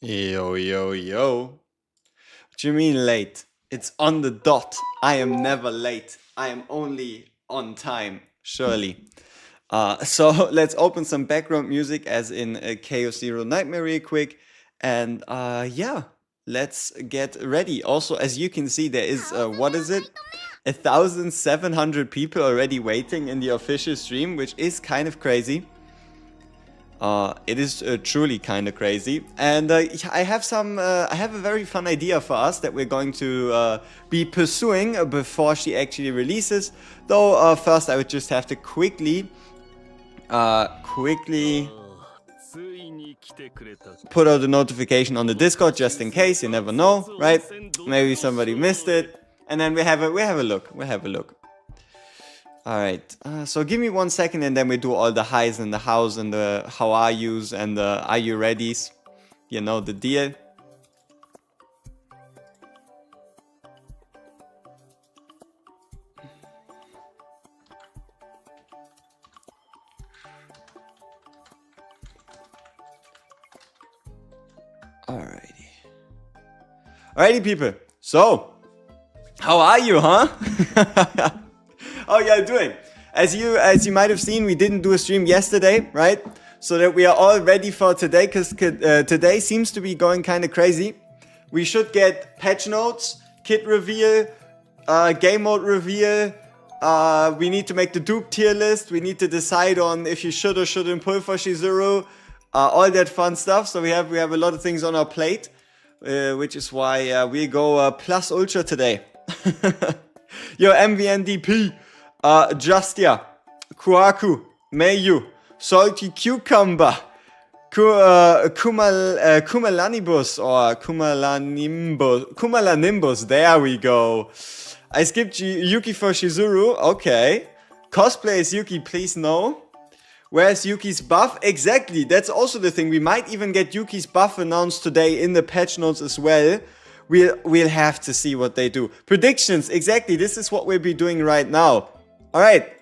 Yo, yo, yo. What do you mean late? It's on the dot. I am never late. I am only on time, surely. So let's open some background music as in Chaos Zero Nightmare real quick. And yeah, let's get ready. Also, as you can see, there is, what is it? 1,700 people already waiting in the official stream, which is kind of crazy. It is truly kind of crazy, and I have a very fun idea for us that we're going to be pursuing before she actually releases. Though first I would just have to quickly put out a notification on the Discord just in case. You never know, right? Maybe somebody missed it, and then we have a look. Alright, so give me 1 second and then we do all the highs in the house and the how are yous and the are you readies. You know the deal. Alrighty people, so how are you, huh? How y'all doing? As you might have seen, we didn't do a stream yesterday, right? So that we are all ready for today, because today seems to be going kind of crazy. We should get patch notes, kit reveal, game mode reveal. We need to make the Dupe tier list. We need to decide on if you should or shouldn't pull for Shizuru. All that fun stuff. So we have a lot of things on our plate, which is why we go plus ultra today. Yo, MVNDP. Justia, Kuaku, Mayu, Salty Cucumber, Kumalanibus or Kumalanimbus, there we go. I skipped Yuki for Shizuru, okay. Cosplay is Yuki, please no. Where's Yuki's buff? Exactly, that's also the thing. We might even get Yuki's buff announced today in the patch notes as well. We'll have to see what they do. Predictions, exactly, this is what we'll be doing right now. Alright,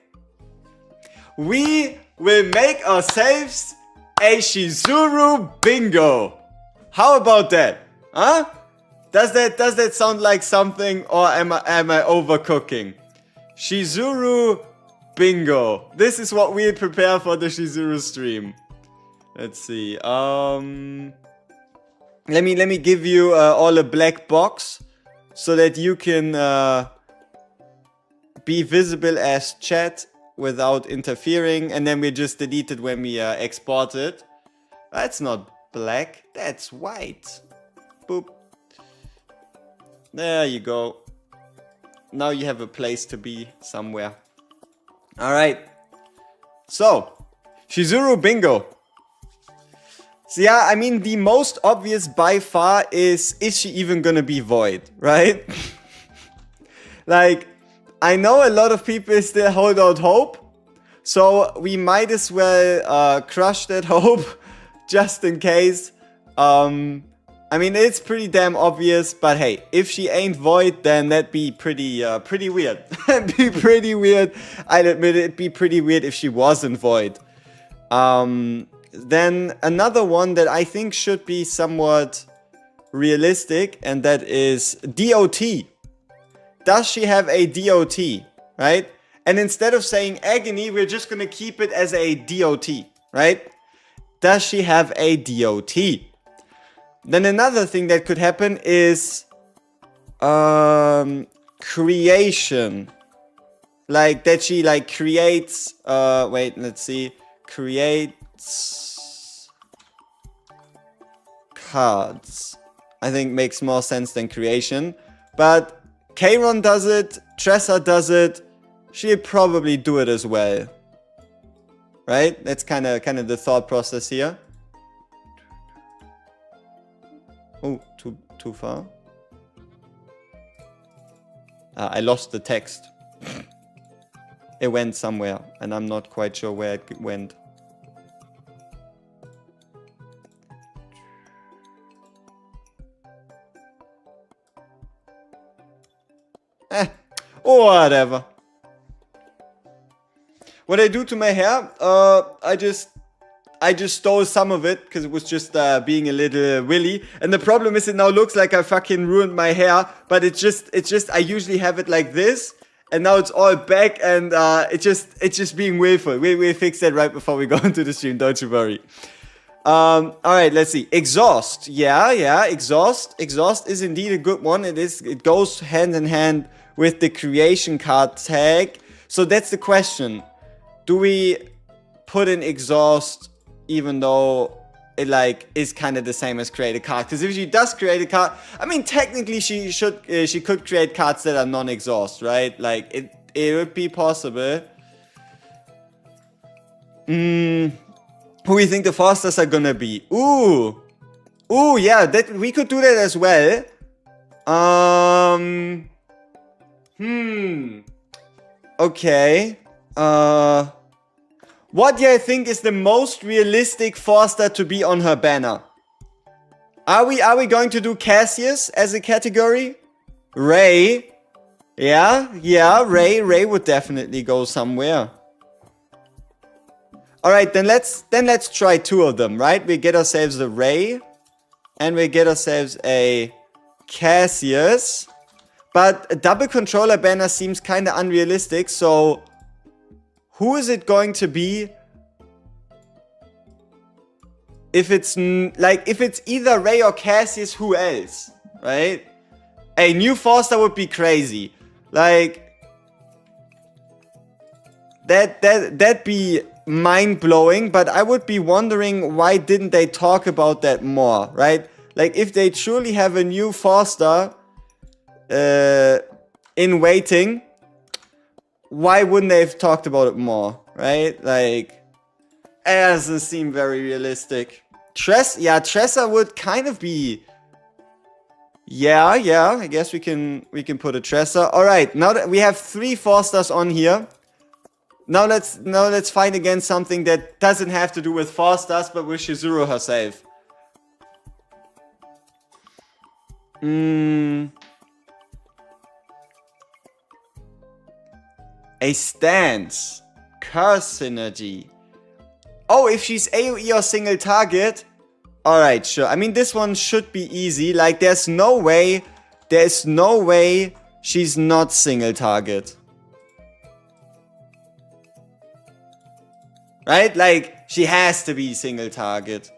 we will make ourselves a Shizuru bingo. How about that? Huh? Does that sound like something, or am I overcooking? Shizuru bingo. This is what we'll prepare for the Shizuru stream. Let's see. Let me give you all a black box so that you can be visible as chat without interfering, and then we just delete it when we export it. That's not black, that's white. Boop. There you go. Now you have a place to be somewhere. Alright. So, Shizuru bingo. So yeah, I mean, the most obvious by far is she even gonna be void, right? Like, I know a lot of people still hold out hope, so we might as well crush that hope just in case. I mean, it's pretty damn obvious, but hey, if she ain't void, then that'd be pretty weird. That'd be pretty weird. I'd admit it'd be pretty weird if she wasn't void. Then another one that I think should be somewhat realistic, and that is DOT. Does she have a DOT, right? And instead of saying agony, we're just gonna keep it as a DOT, right? Does she have a DOT? Then another thing that could happen is creation. Like that she like creates wait, let's see. Creates cards. I think makes more sense than creation. But Kayron does it, Tressa does it, she'll probably do it as well. Right? That's kind of the thought process here. Oh, too far. I lost the text. It went somewhere, and I'm not quite sure where it went. Whatever. What I do to my hair, I I just stole some of it because it was just being a little willy. And the problem is it now looks like I fucking ruined my hair. But it's just I usually have it like this. And now it's all back and it's just being willful. We'll fix that right before we go into the stream. Don't you worry. Alright, let's see. Exhaust. Yeah, exhaust. Exhaust is indeed a good one. It goes hand in hand with the creation card tag. So that's the question. Do we put in exhaust even though it like is kind of the same as create a card? Because if she does create a card, I mean technically she could create cards that are non-exhaust, right? Like it would be possible. Who we think the Fosters are gonna be? Ooh, yeah, that we could do that as well. Okay. What do you think is the most realistic Foster to be on her banner? Are we going to do Cassius as a category? Ray. Yeah, Ray would definitely go somewhere. Alright, then let's try two of them, right? We get ourselves a Ray and we get ourselves a Cassius. But a double controller banner seems kind of unrealistic, so who is it going to be? If it's either Ray or Cassius, who else? Right? A new Foster would be crazy. Like that'd be mind-blowing, but I would be wondering why didn't they talk about that more, right? Like if they truly have a new Foster in waiting, why wouldn't they have talked about it more, right? Like it doesn't seem very realistic. Tressa would kind of be. Yeah, I guess we can put a Tressa. Alright, now that we have 3 Fosters on here. Now let's fight against something that doesn't have to do with Fosters, but with Shizuru herself. A stance. Curse synergy. Oh, if she's AoE or single target. Alright, sure. I mean, this one should be easy. Like, there's no way she's not single target. Right? Like, she has to be single target.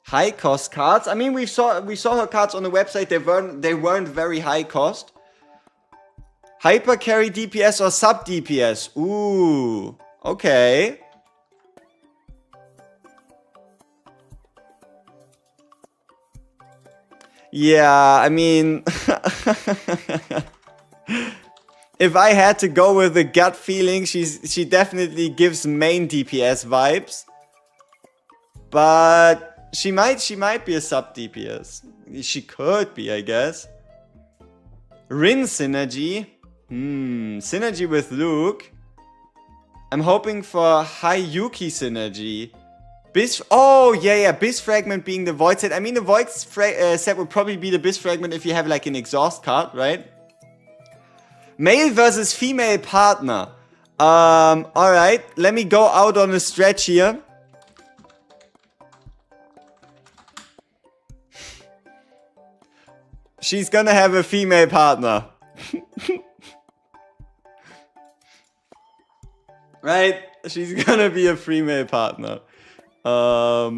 High cost cards. I mean, we saw her cards on the website. They weren't very high cost. Hyper carry DPS or sub DPS. Ooh, okay. Yeah, I mean, if I had to go with a gut feeling, she definitely gives main DPS vibes. But she might be a sub DPS. She could be, I guess. Rin synergy. Synergy with Luke. I'm hoping for high Yuki synergy. Oh, yeah, Biz Fragment being the Void set. I mean, the Void set would probably be the Biz Fragment if you have like an exhaust card, right? Male versus female partner. Alright, let me go out on a stretch here. She's gonna have a female partner. Right? She's gonna be a female partner. I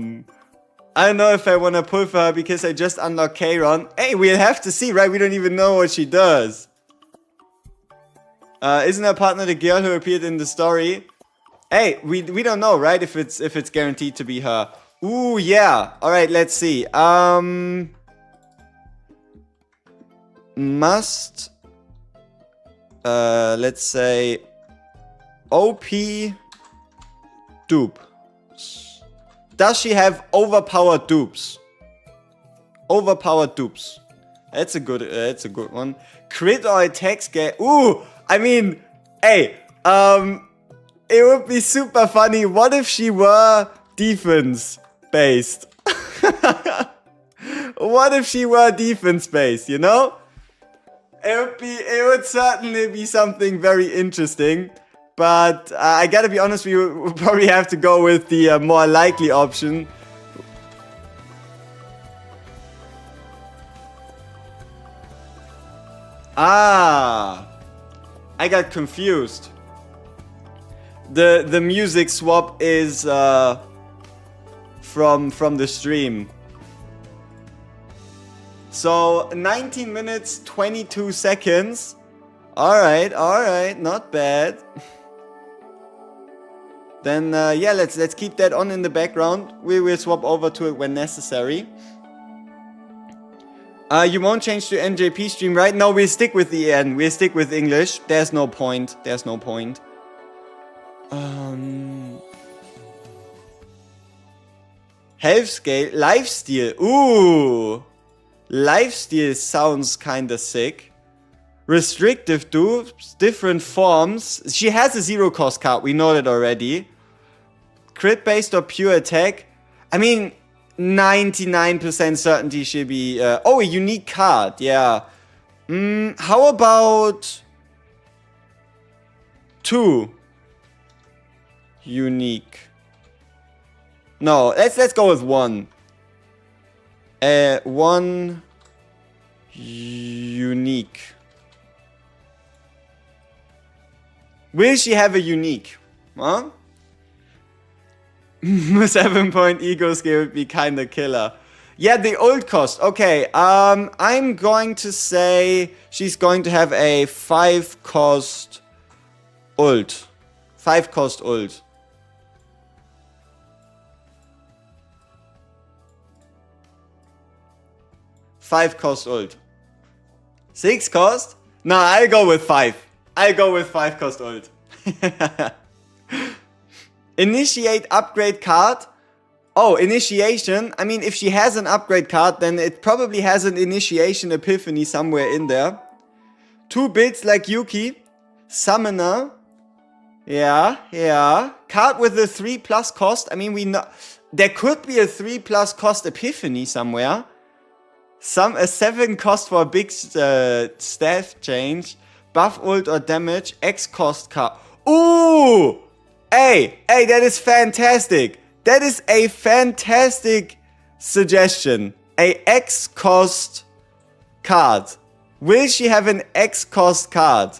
don't know if I wanna pull for her because I just unlocked Kayron. Hey, we'll have to see, right? We don't even know what she does. Isn't her partner the girl who appeared in the story? Hey, we don't know, right? If it's guaranteed to be her. Ooh, yeah. Alright, let's see. Must let's say OP Dupe. Does she have overpowered dupes? Overpowered dupes. That's a good one. Crit or attack scale. Ooh, I mean, hey, it would be super funny. What if she were defense based? What if she were defense based, you know? It would certainly be something very interesting. But I gotta be honest, we would probably have to go with the more likely option. Ah, I got confused. The music swap is from the stream. So 19 minutes 22 seconds. All right, not bad. Then yeah, let's keep that on in the background. We will swap over to it when necessary. You won't change to NJP stream, right? No, we'll stick with the EN. We'll stick with English. There's no point. There's no point. Health scale, lifesteal. Ooh, lifesteal sounds kinda sick. Restrictive dupes, different forms. She has a 0 cost card. We know that already. Crit based or pure attack. I mean, 99% certainty she'll be... oh, a unique card, yeah. How about... 2 unique? No, let's go with 1. 1 unique. Will she have a unique? Huh? 7-point ego skill would be kinda killer. Yeah, the old cost. Okay, I'm going to say she's going to have a 5 cost ult. 5 cost ult. Five cost ult. 6 cost? No, I'll go with 5. I'll go with 5 cost ult. Initiate upgrade card. Oh, initiation. I mean, if she has an upgrade card, then it probably has an initiation epiphany somewhere in there. 2 builds like Yuki. Summoner. Yeah. Card with a 3+ cost. I mean, we know there could be a 3+ cost epiphany somewhere. A 7 cost for a big staff change. Buff ult or damage. X cost card. Ooh! Hey, that is fantastic. That is a fantastic suggestion. A X cost card. Will she have an X cost card?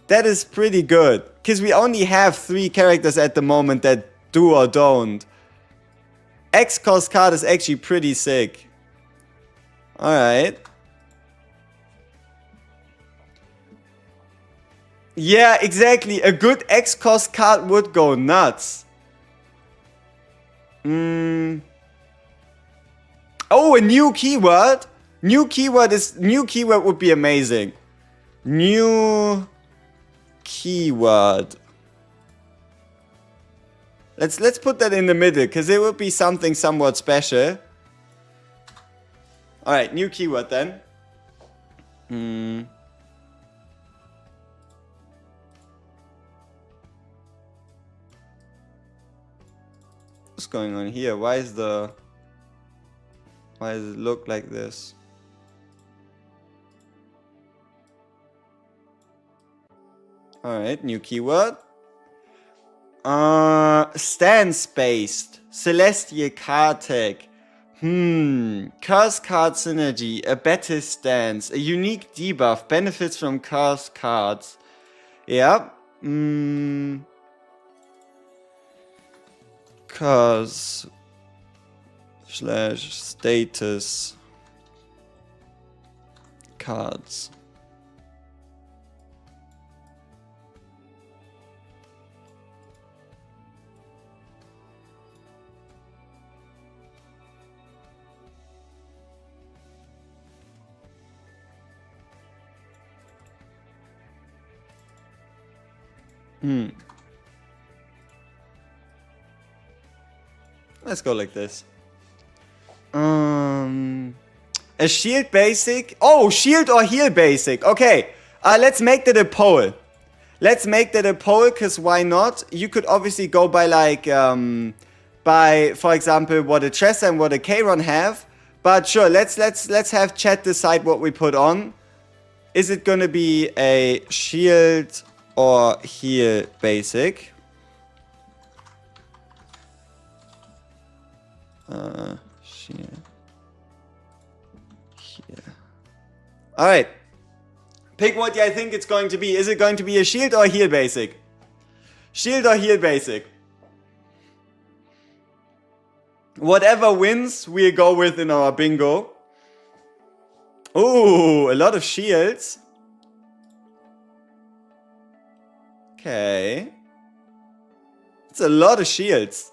That is pretty good. Because we only have 3 characters at the moment that do or don't. X cost card is actually pretty sick. Alright. Yeah, exactly. A good X cost card would go nuts. Oh, a new keyword. New keyword would be amazing. New keyword. Let's put that in the middle, because it would be something somewhat special. Alright, new keyword then. What's going on here? Why does it look like this? Alright, new keyword. Stance based. Celestial card tag. Curse card synergy. A better stance. A unique debuff. Benefits from curse cards. Yeah. Curse / status cards. Let's go like this. A shield basic. Oh, shield or heal basic. Okay. Let's make that a poll. Let's make that a poll, because why not? You could obviously go by like, for example, what a Tressa and what a Kayron have. But sure, let's have chat decide what we put on. Is it gonna be a shield or heal basic? Shield. Heal. Alright. Pick what I think it's going to be. Is it going to be a shield or heal basic? Shield or heal basic? Whatever wins, we'll go with in our bingo. Ooh, a lot of shields. Okay. It's a lot of shields.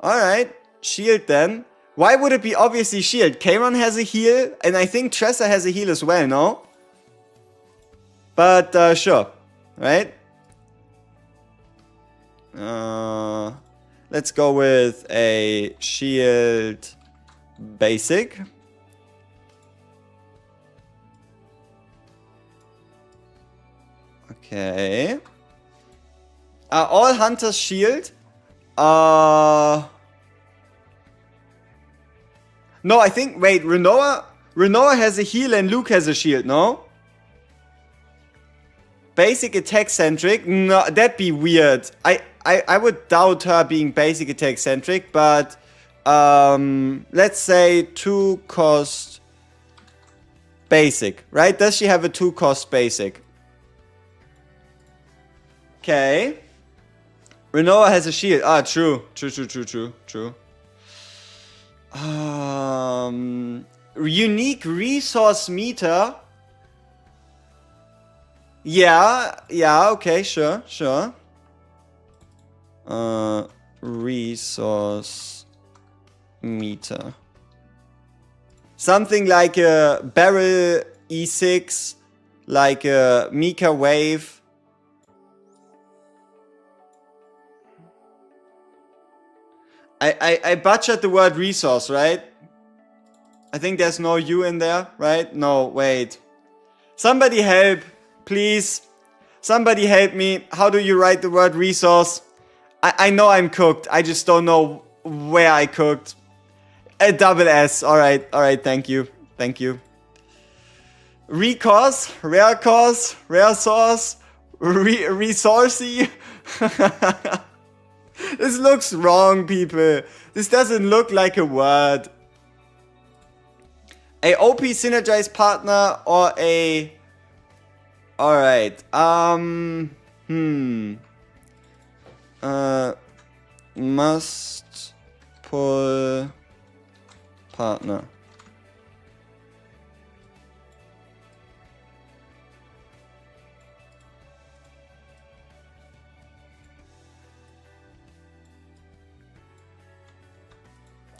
Alright, shield then. Why would it be obviously shield? Kayron has a heal, and I think Tressa has a heal as well, no? But, sure. Right? Let's go with a shield basic. Okay. Are all hunters shield? No, I think, wait, Renoa has a heal and Luke has a shield, no? Basic attack centric? No, that'd be weird. I would doubt her being basic attack centric, but let's say 2 cost basic, right? Does she have a 2 cost basic? Okay. Renoa has a shield. Ah, true. True. Unique resource meter. Yeah, okay, sure. Resource meter. Something like a barrel E6, like a Mika wave. I butchered the word resource, right? I think there's no U in there, right? No, wait. Somebody help, please. Somebody help me. How do you write the word resource? I know I'm cooked. I just don't know where I cooked. A double S. Alright, thank you. Recourse, rare course, rare source, resourcey. This looks wrong, people. This doesn't look like a word. A OP synergized partner or a... Alright, must pull partner.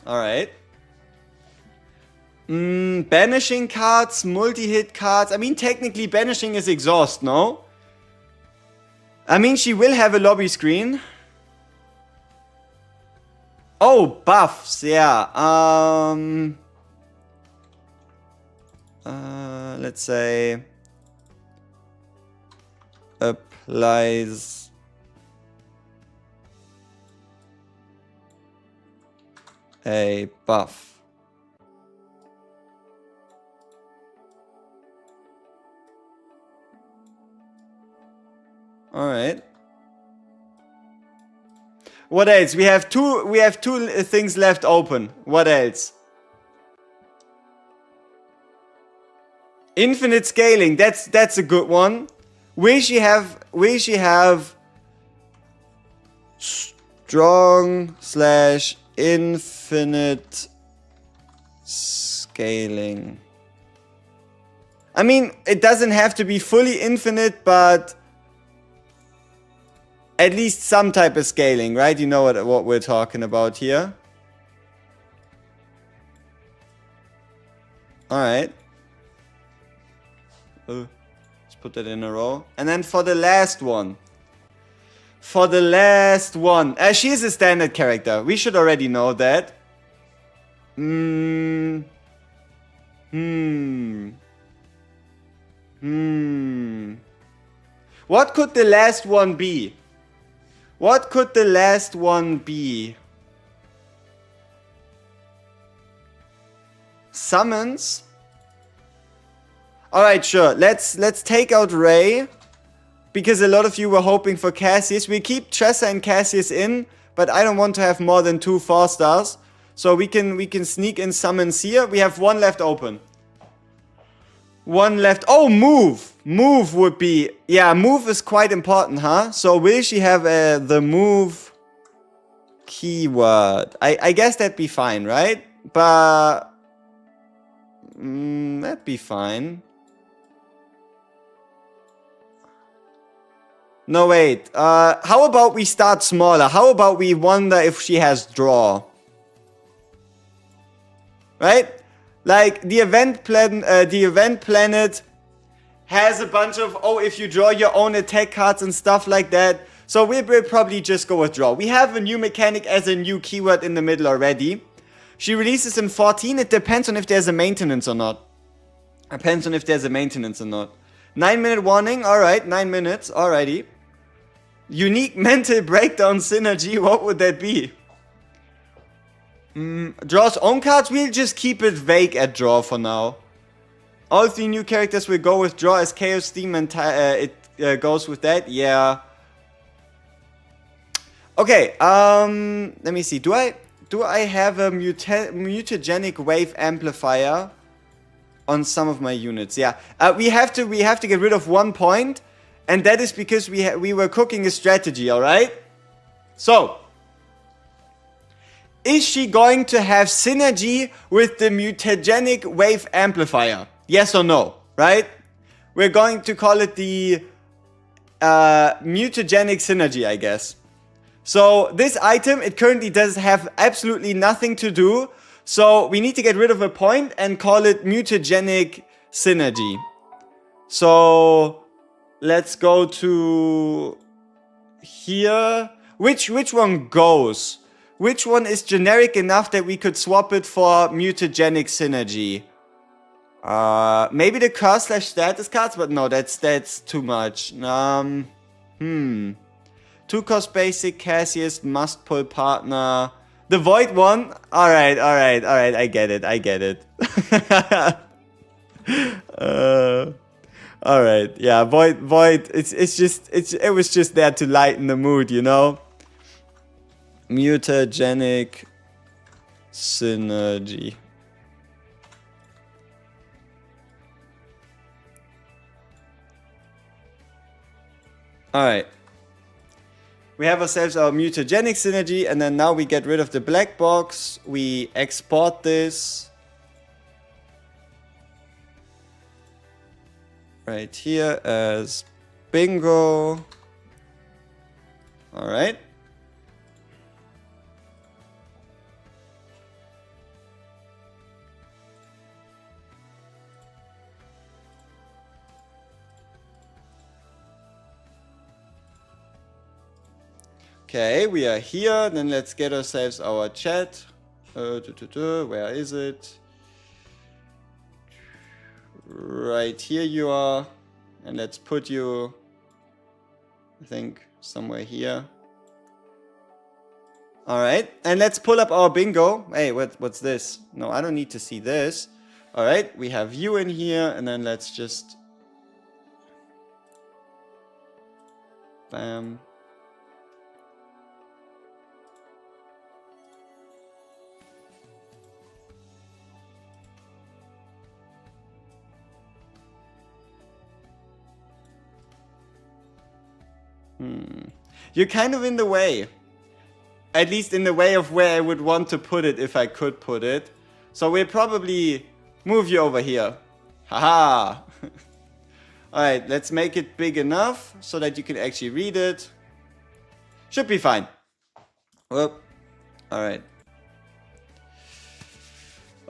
Alright. Banishing cards, multi-hit cards. I mean, technically banishing is exhaust, no? I mean, she will have a lobby screen. Oh, buffs, yeah. Let's say applies a buff. All right. What else? We have two things left open. What else? Infinite scaling. That's a good one. Will she have strong / infinite scaling? I mean, it doesn't have to be fully infinite, but at least some type of scaling, right? You know what we're talking about here. Alright. Let's put that in a row. And then for the last one. She is a standard character. We should already know that. What could the last one be? summons. Alright, sure. Let's take out Ray. Because a lot of you were hoping for Cassius. We keep Tressa and Cassius in, but I don't want to have more than 2 4-stars. So we can sneak in summons here. We have 1 left open. 1 left. Oh, move. Move would be... Yeah, move is quite important, huh? So will she have the move keyword? I guess that'd be fine, right? But... that'd be fine. No, wait. How about we start smaller? How about we wonder if she has draw? Right? Like, the event planet has a bunch of, oh, if you draw your own attack cards and stuff like that. So we'll probably just go with draw. We have a new mechanic as a new keyword in the middle already. She releases in 14. It depends on if there's a maintenance or not. Depends on if there's a maintenance or not. 9-minute warning. Alright, 9 minutes. Alrighty. Unique mental breakdown synergy. What would that be? Draws own cards. We'll just keep it vague at draw for now. All 3 new characters will go with draw as Chaos Theme and it goes with that. Yeah. Okay. Let me see. Do I have a mutagenic wave amplifier on some of my units? Yeah. We have to get rid of 1 point. And that is because we were cooking a strategy, alright? So, is she going to have synergy with the mutagenic wave amplifier? Yes or no, right? We're going to call it the mutagenic synergy, I guess. So, this item, it currently does have absolutely nothing to do. So, we need to get rid of a point and call it mutagenic synergy. So... let's go to here. Which one goes? Which one is generic enough that we could swap it for mutagenic synergy? Maybe the curse/status cards, but no, that's too much. 2 cost basic, Cassius, must pull partner. The void one? Alright, I get it. Alright, yeah, void, it was just there to lighten the mood, you know? Mutagenic synergy. Alright. We have ourselves our mutagenic synergy, and then now we get rid of the black box. We export this. Right here as bingo. Alright. Okay, we are here. Then let's get ourselves our chat. Where is it? Right here you are. And let's put you, I think, somewhere here. Alright, and let's pull up our bingo. Hey, what's this? No, I don't need to see this. Alright, we have you in here, and then let's just... bam. You're kind of in the way. At least in the way of where I would want to put it if I could put it. So we'll probably move you over here. Haha! Alright, let's make it big enough so that you can actually read it. Should be fine. Well, alright.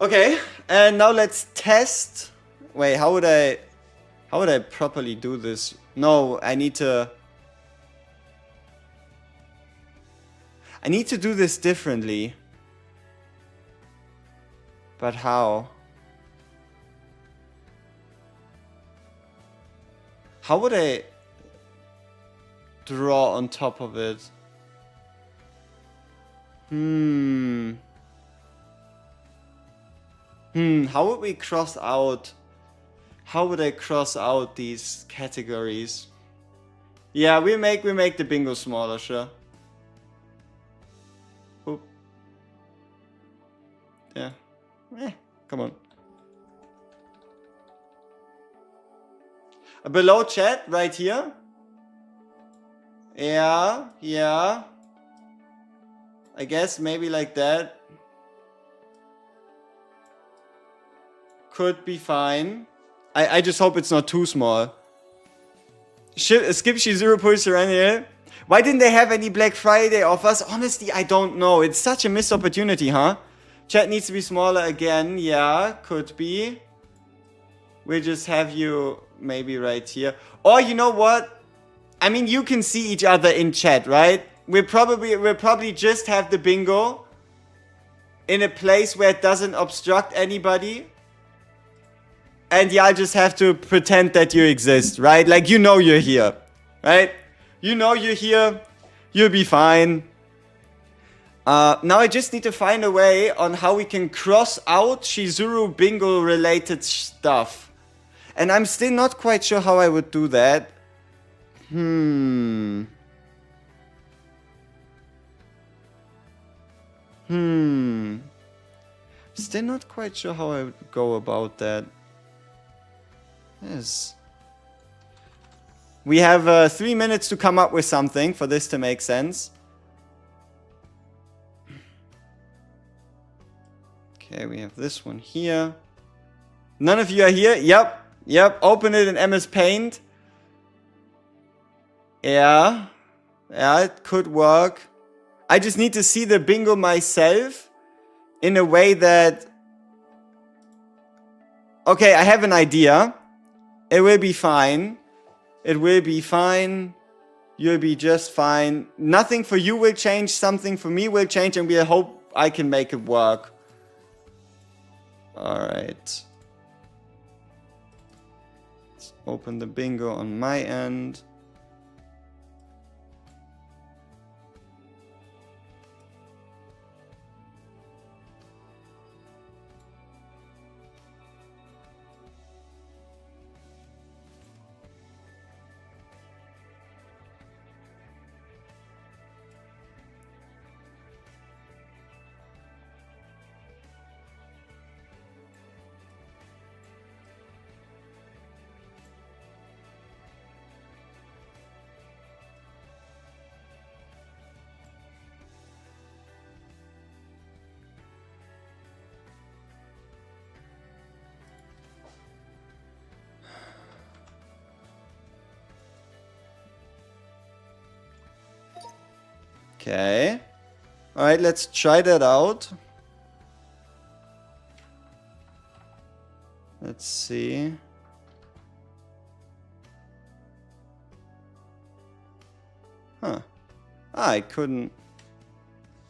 Okay, and now let's test. Wait, how would I properly do this? No, I need to do this differently. But how? How would I draw on top of it? How would we cross out? How would I cross out these categories? Yeah, we make the bingo smaller, sure. Oop. Yeah. Come on. Below chat, right here. Yeah. I guess maybe like that. Could be fine. I just hope it's not too small. Skip Shizuru push around here. Why didn't they have any Black Friday offers? Honestly, I don't know. It's such a missed opportunity, huh? Chat needs to be smaller again. Yeah, could be. We'll just have you maybe right here. Or you know what? I mean, you can see each other in chat, right? We'll probably just have the bingo in a place where it doesn't obstruct anybody. And yeah, I'll just have to pretend that you exist, right? Like, you know you're here, right? You know you're here. You'll be fine. Now I just need to find a way on how we can cross out Shizuru bingo related stuff. And I'm still not quite sure how I would do that. Still not quite sure how I would go about that. Yes. We have 3 minutes to come up with something for this to make sense. Okay, we have this one here. None of you are here? Yep. Open it in MS Paint. Yeah, it could work. I just need to see the bingo myself in a way that... Okay, I have an idea. It will be fine. It will be fine. You'll be just fine. Nothing for you will change. Something for me will change. And we hope I can make it work. Alright. Let's open the bingo on my end. Okay. Alright, let's try that out. Let's see. Huh. I couldn't.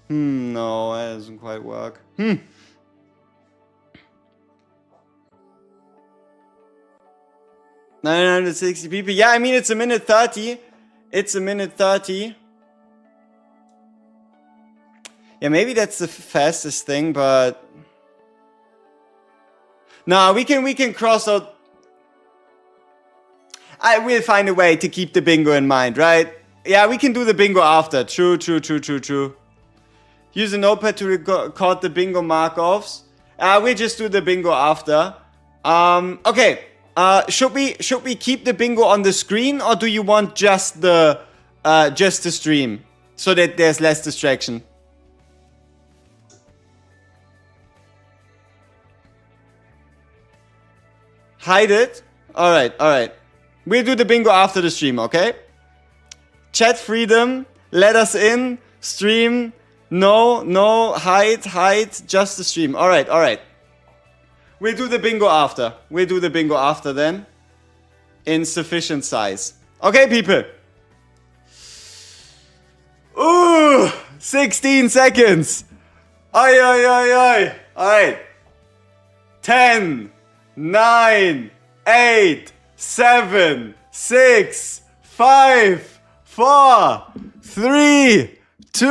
No, that doesn't quite work. 960 people. Yeah, I mean, it's a minute 30. It's a minute 30. Yeah, maybe that's the fastest thing, but... No, we can cross out... I will find a way to keep the bingo in mind, right? Yeah, we can do the bingo after. True. Use a notepad to record the bingo mark-offs. We'll just do the bingo after. Okay. Should we keep the bingo on the screen, or do you want just the stream so that there's less distraction? Hide it. All right. We'll do the bingo after the stream, okay? Chat freedom. Let us in. Stream. No. Hide. Just the stream. All right. We'll do the bingo after. Then. In sufficient size. Okay, people. Ooh, 16 seconds. Ay. All right. 10, 9, 8, 7, 6, 5, 4, 3, 2.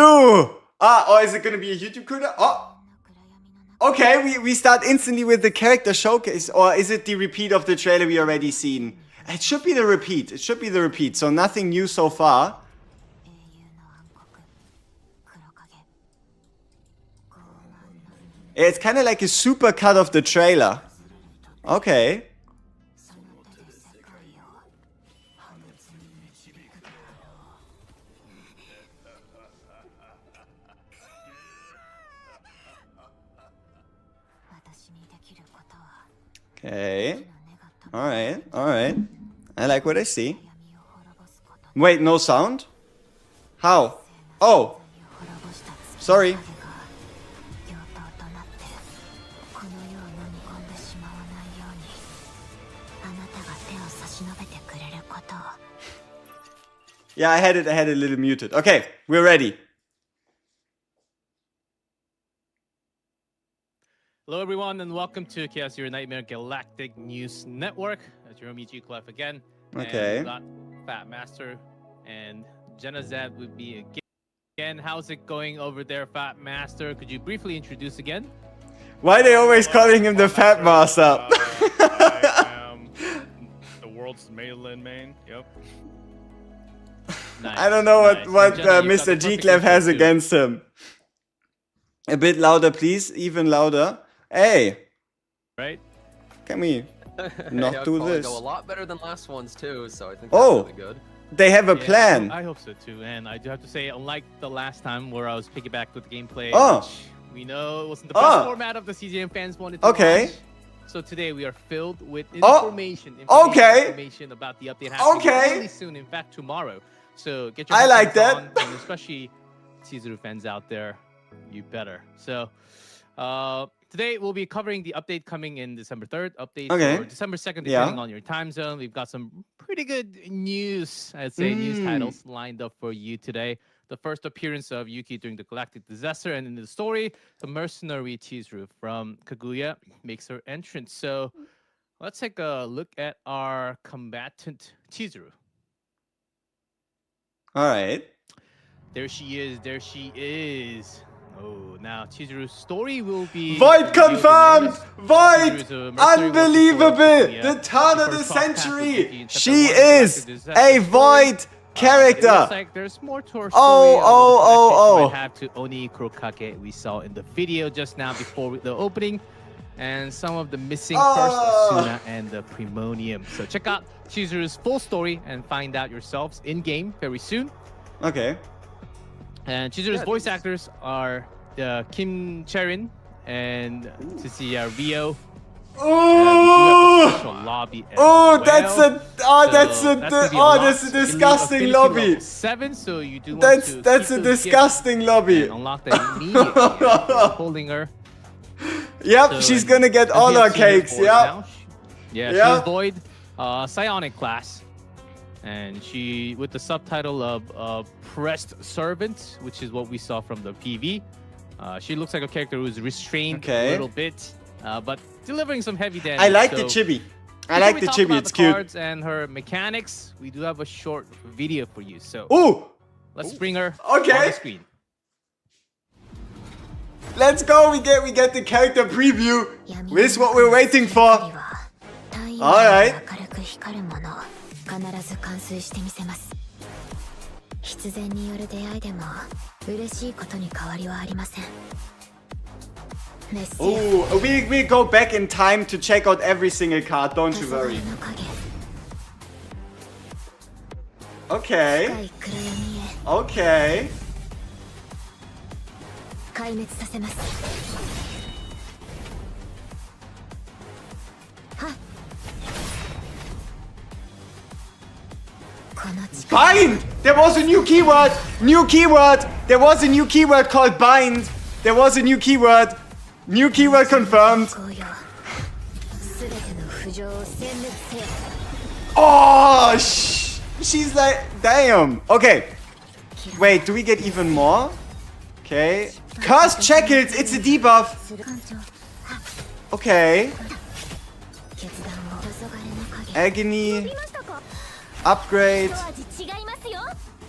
Or is it gonna be a YouTube cooldown? Okay, we start instantly with the character showcase, or is it the repeat of the trailer we already seen? It should be the repeat. It should be the repeat. So nothing new so far. It's kind of like a super cut of the trailer. Okay. Okay. Alright, alright. I like what I see. Wait, no sound? How? Oh! Sorry. Yeah, I had it a little muted. Okay, we're ready. Hello everyone and welcome to Chaos Your Nightmare Galactic News Network. It's Jeremy G. Clef again. Okay. And we got Fat Master and Jenna Zed would be again. How's it going over there, Fat Master? Could you briefly introduce again? Why are they always calling him the Fat Master? I am the world's Madeline main. Yep. Nice, I don't know what Jenna, Mr. G. Clef has against him. A bit louder, please. Even louder. Hey. Right? Can we not do this? Go a lot better than last one's too, so I think that's really good. They have a Yeah, plan. I hope so too, and I do have to say, unlike the last time where I was piggybacked with the gameplay, which we know it wasn't the best format of the CGM fans wanted to watch. So today we are filled with information about the update happening really soon, in fact tomorrow. So get your headphones on, and especially CHIZURU fans out there, you better. So today we'll be covering the update coming in December 3rd, update for December 2nd, depending on your time zone. We've got some pretty good news, I'd say, news titles lined up for you today. The first appearance of Yuki during the Galactic disaster, and in the story, the mercenary CHIZURU from Kaguya makes her entrance. So let's take a look at our combatant CHIZURU. All right. There she is. There she is. Oh, now CHIZURU's story will be... Void confirmed! Void! Unbelievable! The turn of the century! She is a Void character! It looks like there's more to her story. Might have to Oni Kurokake we saw in the video just now before the opening. And some of the missing first Asuna and the Primonium. So check out CHIZURU's full story and find out yourselves in-game very soon. Okay. And CHIZURU's voice actors are Kim Cherin and Rio. That's a disgusting lobby. 7, so you do that's a disgusting lobby. Unlock that immediately. Holding her. Yep, so, she's gonna get all her cakes. Yep. She's Void, Psionic class, and she with the subtitle of Pressed Servant, which is what we saw from the PV. She looks like a character who's restrained a little bit, but delivering some heavy damage. I like the chibi. I like the chibi. It's cute. Cards and her mechanics. We do have a short video for you. So let's bring her on the screen. Let's go. We get the character preview. This is what we're waiting for. All right. Oh, we go back in time to check out every single card, don't you worry. Okay. Okay. Bind! There was a new keyword! New keyword! There was a new keyword called bind! There was a new keyword! New keyword confirmed! Oh, she's like, damn! Okay. Wait, do we get even more? Okay. Cursed Shackles! It's a debuff! Okay. Agony. Upgrade.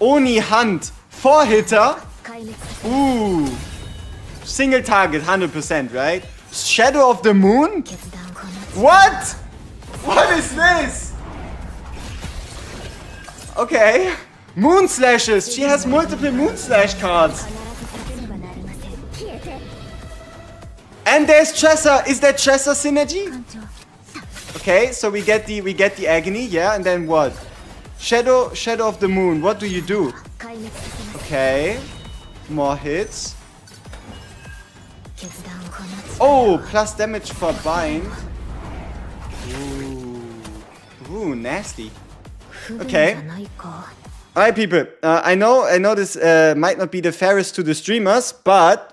Oni Hunt. 4-hitter. Ooh. Single target, 100%, right? Shadow of the Moon? What? What is this? Okay. Moon Slashes. She has multiple Moon Slash cards. And there's Tressa. Is that Tressa synergy? Okay, so we get the Agony, yeah, and then what? Shadow of the Moon. What do you do? Okay. More hits. Oh, plus damage for bind. Ooh, nasty. Okay. Alright, people. I know this might not be the fairest to the streamers, but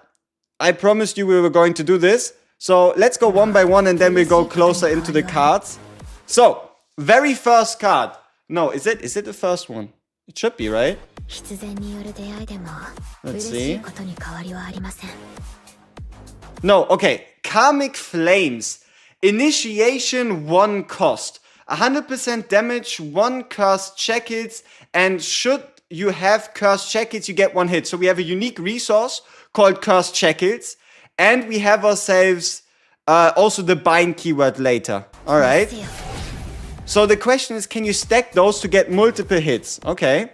I promised you we were going to do this. So let's go one by one and then we'll go closer into the cards. So, very first card. No, is it the first one? It should be, right? Let's see. No, okay. Karmic Flames. Initiation 1 cost. 100% damage, 1 cursed shackles, and should you have cursed shackles, you get 1 hit. So we have a unique resource called cursed shackles, and we have ourselves also the bind keyword later. Alright. So the question is, can you stack those to get multiple hits? Okay.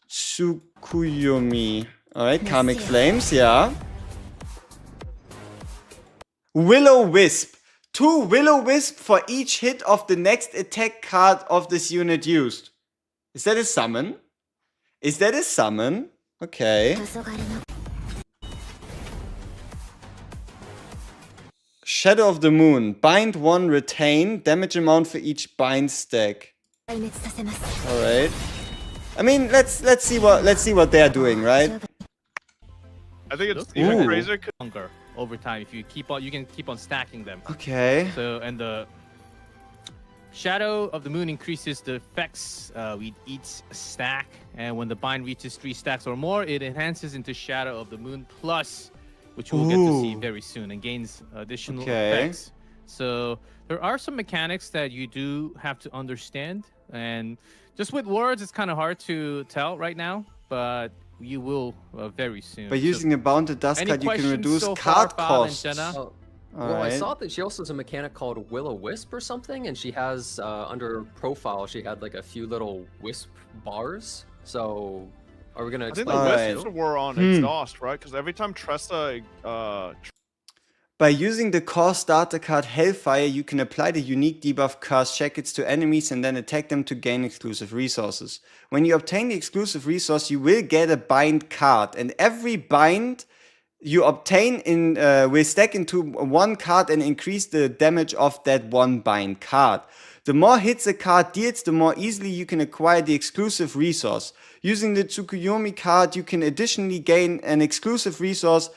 Tsukuyomi. Alright, Karmic Flames, yeah. Will-O-Wisp. 2 Will-O-Wisp for each hit of the next attack card of this unit used. Is that a summon? Is that a summon? Okay. Shadow of the Moon. Bind 1, retain. Damage amount for each bind stack. Alright. I mean, let's see what they're doing, right? I think it's even crazier. Longer over time. If you keep on, you can keep on stacking them. Okay. So, and the Shadow of the Moon increases the effects with each stack, and when the bind reaches 3 stacks or more, it enhances into Shadow of the Moon Plus, which we'll get to see very soon, and gains additional effects. So there are some mechanics that you do have to understand, and just with words, it's kind of hard to tell right now, but you will very soon. By using a bounded dust card, you can reduce card costs. Well, I saw that she also has a mechanic called Will-O-Wisp or something, and she has, under profile, she had like a few little wisp bars. So, are we going to explain I think that the wisps were on exhaust, right? Because every time Tressa... By using the core starter card Hellfire, you can apply the unique debuff Cursed Shackles to enemies and then attack them to gain exclusive resources. When you obtain the exclusive resource, you will get a bind card, and every bind you obtain will stack into 1 card and increase the damage of that 1 bind card. The more hits a card deals, the more easily you can acquire the exclusive resource. Using the Tsukuyomi card, you can additionally gain an exclusive resource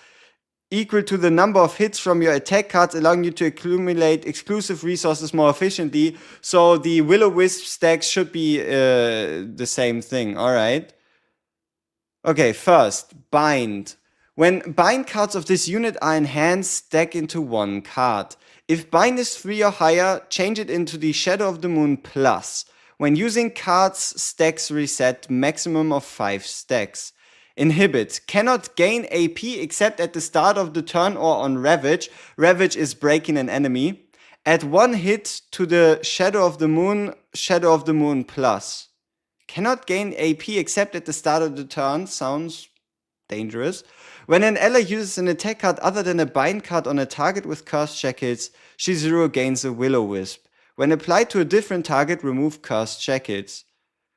equal to the number of hits from your attack cards, allowing you to accumulate exclusive resources more efficiently. So the Will-O-Wisp stacks should be the same thing, alright? Okay, first, bind. When bind cards of this unit are enhanced, stack into 1 card. If bind is 3 or higher, change it into the Shadow of the Moon Plus. When using cards, stacks reset, maximum of 5 stacks. Inhibit. Cannot gain AP except at the start of the turn or on Ravage. Ravage is breaking an enemy. Add 1 hit to the Shadow of the Moon Plus. Cannot gain AP except at the start of the turn. Sounds dangerous. When an ally uses an attack card other than a bind card on a target with Cursed Shackles, Shizuru gains a Will-O-Wisp. When applied to a different target, remove Cursed Shackles.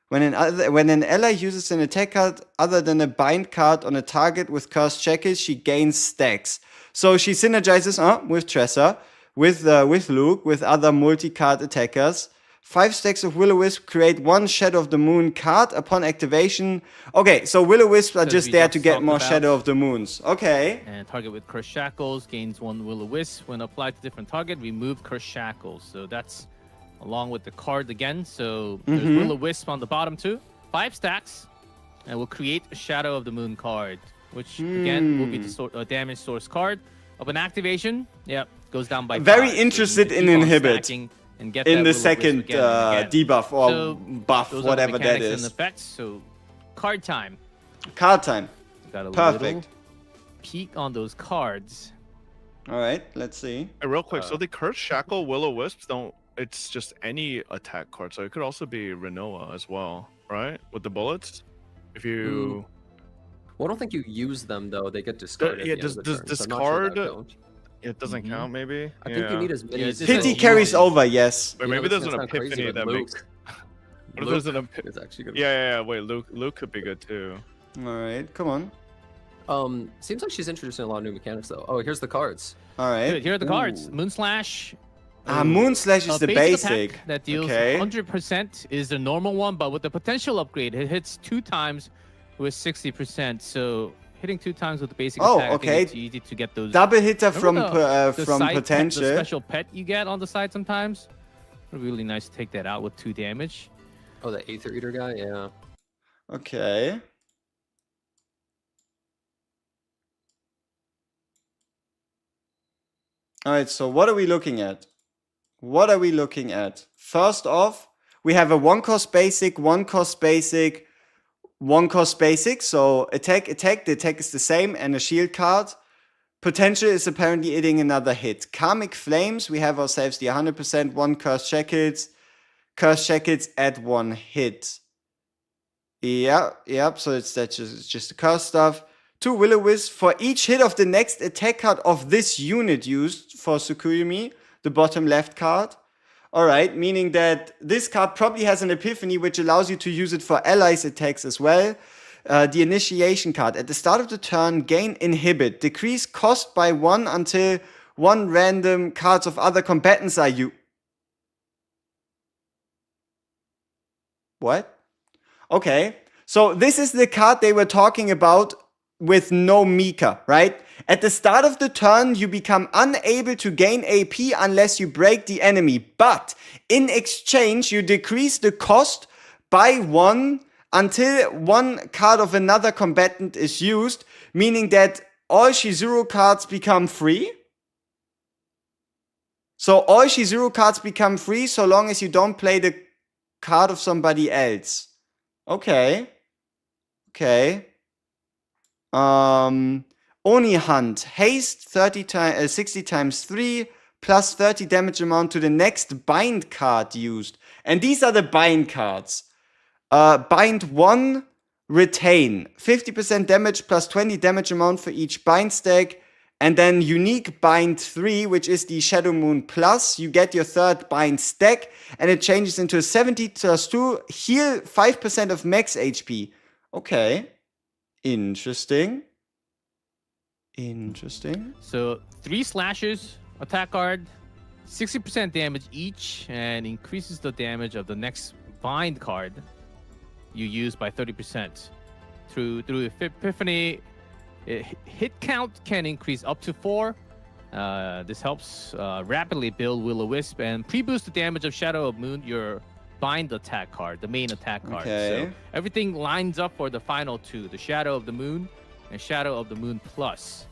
When an ally uses an attack card other than a bind card on a target with Cursed Shackles, she gains stacks. So she synergizes with Tressa, with Luke, with other multi-card attackers. 5 stacks of Will-O-Wisp create 1 Shadow of the Moon card upon activation. Okay, so Will-O-Wisps are just there to get more Shadow of the Moons. Okay. And target with Cursed Shackles gains 1 Will-O-Wisp. When applied to different target, remove Cursed Shackles. So that's along with the card again. So there's Will-O-Wisp on the bottom too. 5 stacks. And we'll create a Shadow of the Moon card, which again will be the damage source card. Upon activation, goes down by 5. Very interested in Inhibit. And get in the second debuff or buff, whatever that is. And effects. So, card time. Card time. Got a perfect. Peek on those cards. All right, let's see. Hey, real quick, so the Curse Shackle Will-O-Wisps don't. It's just any attack card, so it could also be Renoa as well, right? With the bullets, if you. Well, I don't think you use them though; they get discarded. Yeah, does discard? It doesn't count, maybe. I think you need as many. As Pity carries over, yes. Wait, maybe there's an epiphany that makes. What if there's an epiphany? Actually good. Yeah. Wait, Luke could be good too. All right, come on. Seems like she's introducing a lot of new mechanics though. Oh, here's the cards. All right. Here are the cards. Moonslash. Moonslash is the basic. Attack that deals 100% is the normal one, but with the potential upgrade, it hits 2 times with 60%. So hitting 2 times with the basic attack, I think it's easy to get those. Double hitter from side potential. Pet, the special pet you get on the side sometimes. Really nice to take that out with 2 damage. Oh, the Aether Eater guy, yeah. Okay. All right, so what are we looking at? First off, we have a 1-cost basic, 1-cost basic, 1-cost basic. So attack, the attack is the same, and a shield card. Potential is apparently hitting another hit. Karmic Flames, we have ourselves the 100%, 1 Cursed Shackles. Cursed Shackles at 1 hit. Yeah, so it's just the curse stuff. 2 Will-O-Wisp for each hit of the next attack card of this unit used for Tsukuyomi, the bottom left card. Alright, meaning that this card probably has an epiphany which allows you to use it for allies attacks as well. The initiation card. At the start of the turn, gain inhibit. Decrease cost by 1 until 1 random cards of other combatants are you. What? Okay. So this is the card they were talking about with no Mika, right? At the start of the turn, you become unable to gain AP unless you break the enemy. But in exchange, you decrease the cost by 1 until 1 card of another combatant is used, meaning that all Shizuru cards become free. So all Shizuru cards become free so long as you don't play the card of somebody else. Okay. Oni Hunt. Haste 60 times 3 plus 30 damage amount to the next bind card used. And these are the bind cards. Bind 1, retain. 50% damage plus 20 damage amount for each bind stack. And then unique bind 3, which is the Shadow Moon plus. You get your 3rd bind stack. And it changes into a 70 plus 2. Heal 5% of max HP. Okay. Interesting. So 3 slashes, attack card, 60% damage each, and increases the damage of the next bind card you use by 30%. Through Epiphany, hit count can increase up to 4. This helps rapidly build Will-O-Wisp and pre-boost the damage of Shadow of Moon, your bind attack card, the main attack card. So everything lines up for the final 2, the Shadow of the Moon and Shadow of the Moon Plus.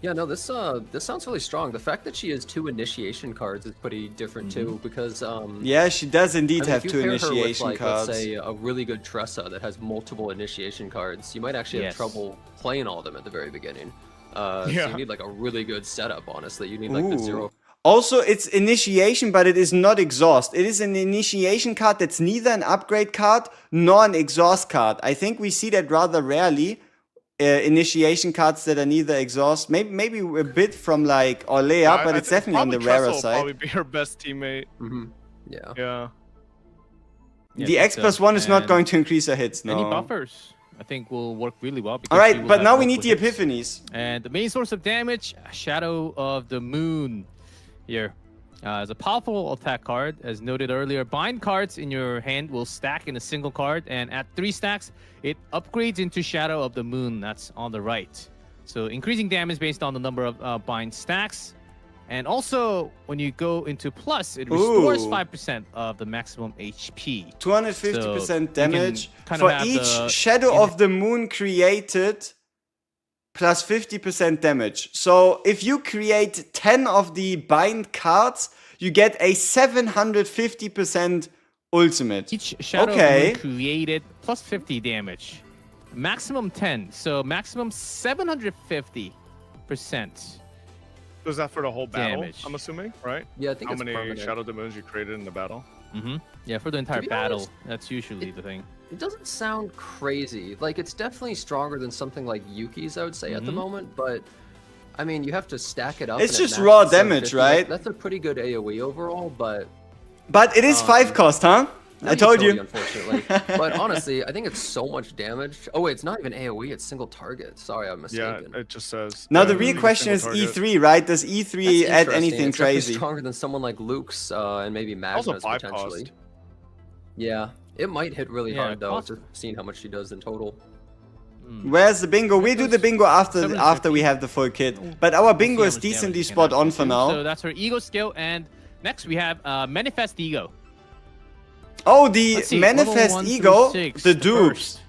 Yeah, no, this sounds really strong. The fact that she has 2 initiation cards is pretty different too, because yeah, she does indeed have 2 initiation with, cards. Let's say a really good Tressa that has multiple initiation cards, you might actually have trouble playing all of them at the very beginning. So you need like a really good setup. Honestly, you need like the 0. Also, it's initiation, but it is not exhaust. It is an initiation card that's neither an upgrade card nor an exhaust card. I think we see that rather rarely. Initiation cards that are neither exhaust, maybe a bit from like Olea, but it's definitely on the rarer side. Probably be her best teammate. Yeah. The X plus 1 is not going to increase her hits. No. Any buffers, I think, will work really well. All right, but now we need the epiphanies. And the main source of damage, Shadow of the Moon. Here, as a powerful attack card, as noted earlier, bind cards in your hand will stack in a single card, and at 3 stacks, it upgrades into Shadow of the Moon. That's on the right. So increasing damage based on the number of bind stacks. And also, when you go into plus, it restores 5% of the maximum HP. 250% damage for each Shadow of the Moon created. Plus 50% damage. So if you create 10 of the bind cards, you get a 750% ultimate. Each Shadow of the Moon created plus 50 damage. Maximum 10. So maximum 750 50%. So is that for the whole battle? Damage. I'm assuming, right? Yeah, I think How it's many permanent. Shadow Demons you created in the battle? Yeah, for the entire be battle. honest, That's usually the thing. It doesn't sound crazy. Like, it's definitely stronger than something like Yuki's, I would say, at the moment, but I mean, you have to stack it up. It's and it just matches raw at damage, 750. right? That's a pretty good AoE overall, but But it is 5 cost, huh? no I told utility, you. Unfortunately. But honestly, I think it's so much damage. Oh wait, it's not even AoE, it's single target. Sorry, I'm Yeah, mistaken. it just says. Now yeah, the real it's a question is single target. E3, right? Does E3 That's add interesting. anything It's definitely crazy? stronger than someone like Luke's and maybe Also Magna's 5 potentially. cost. Yeah, it might hit really Yeah, hard though. cost- Just seeing how much she does in total. Where's the bingo? We do the bingo after 750. we have the full kit. But our bingo We'll is see how much damage decently you can spot on actually for do. now. So that's her ego skill, and next we have Manifest Ego. Oh, the Let's see, level manifest 1 ego, through 6, the the dupes. first.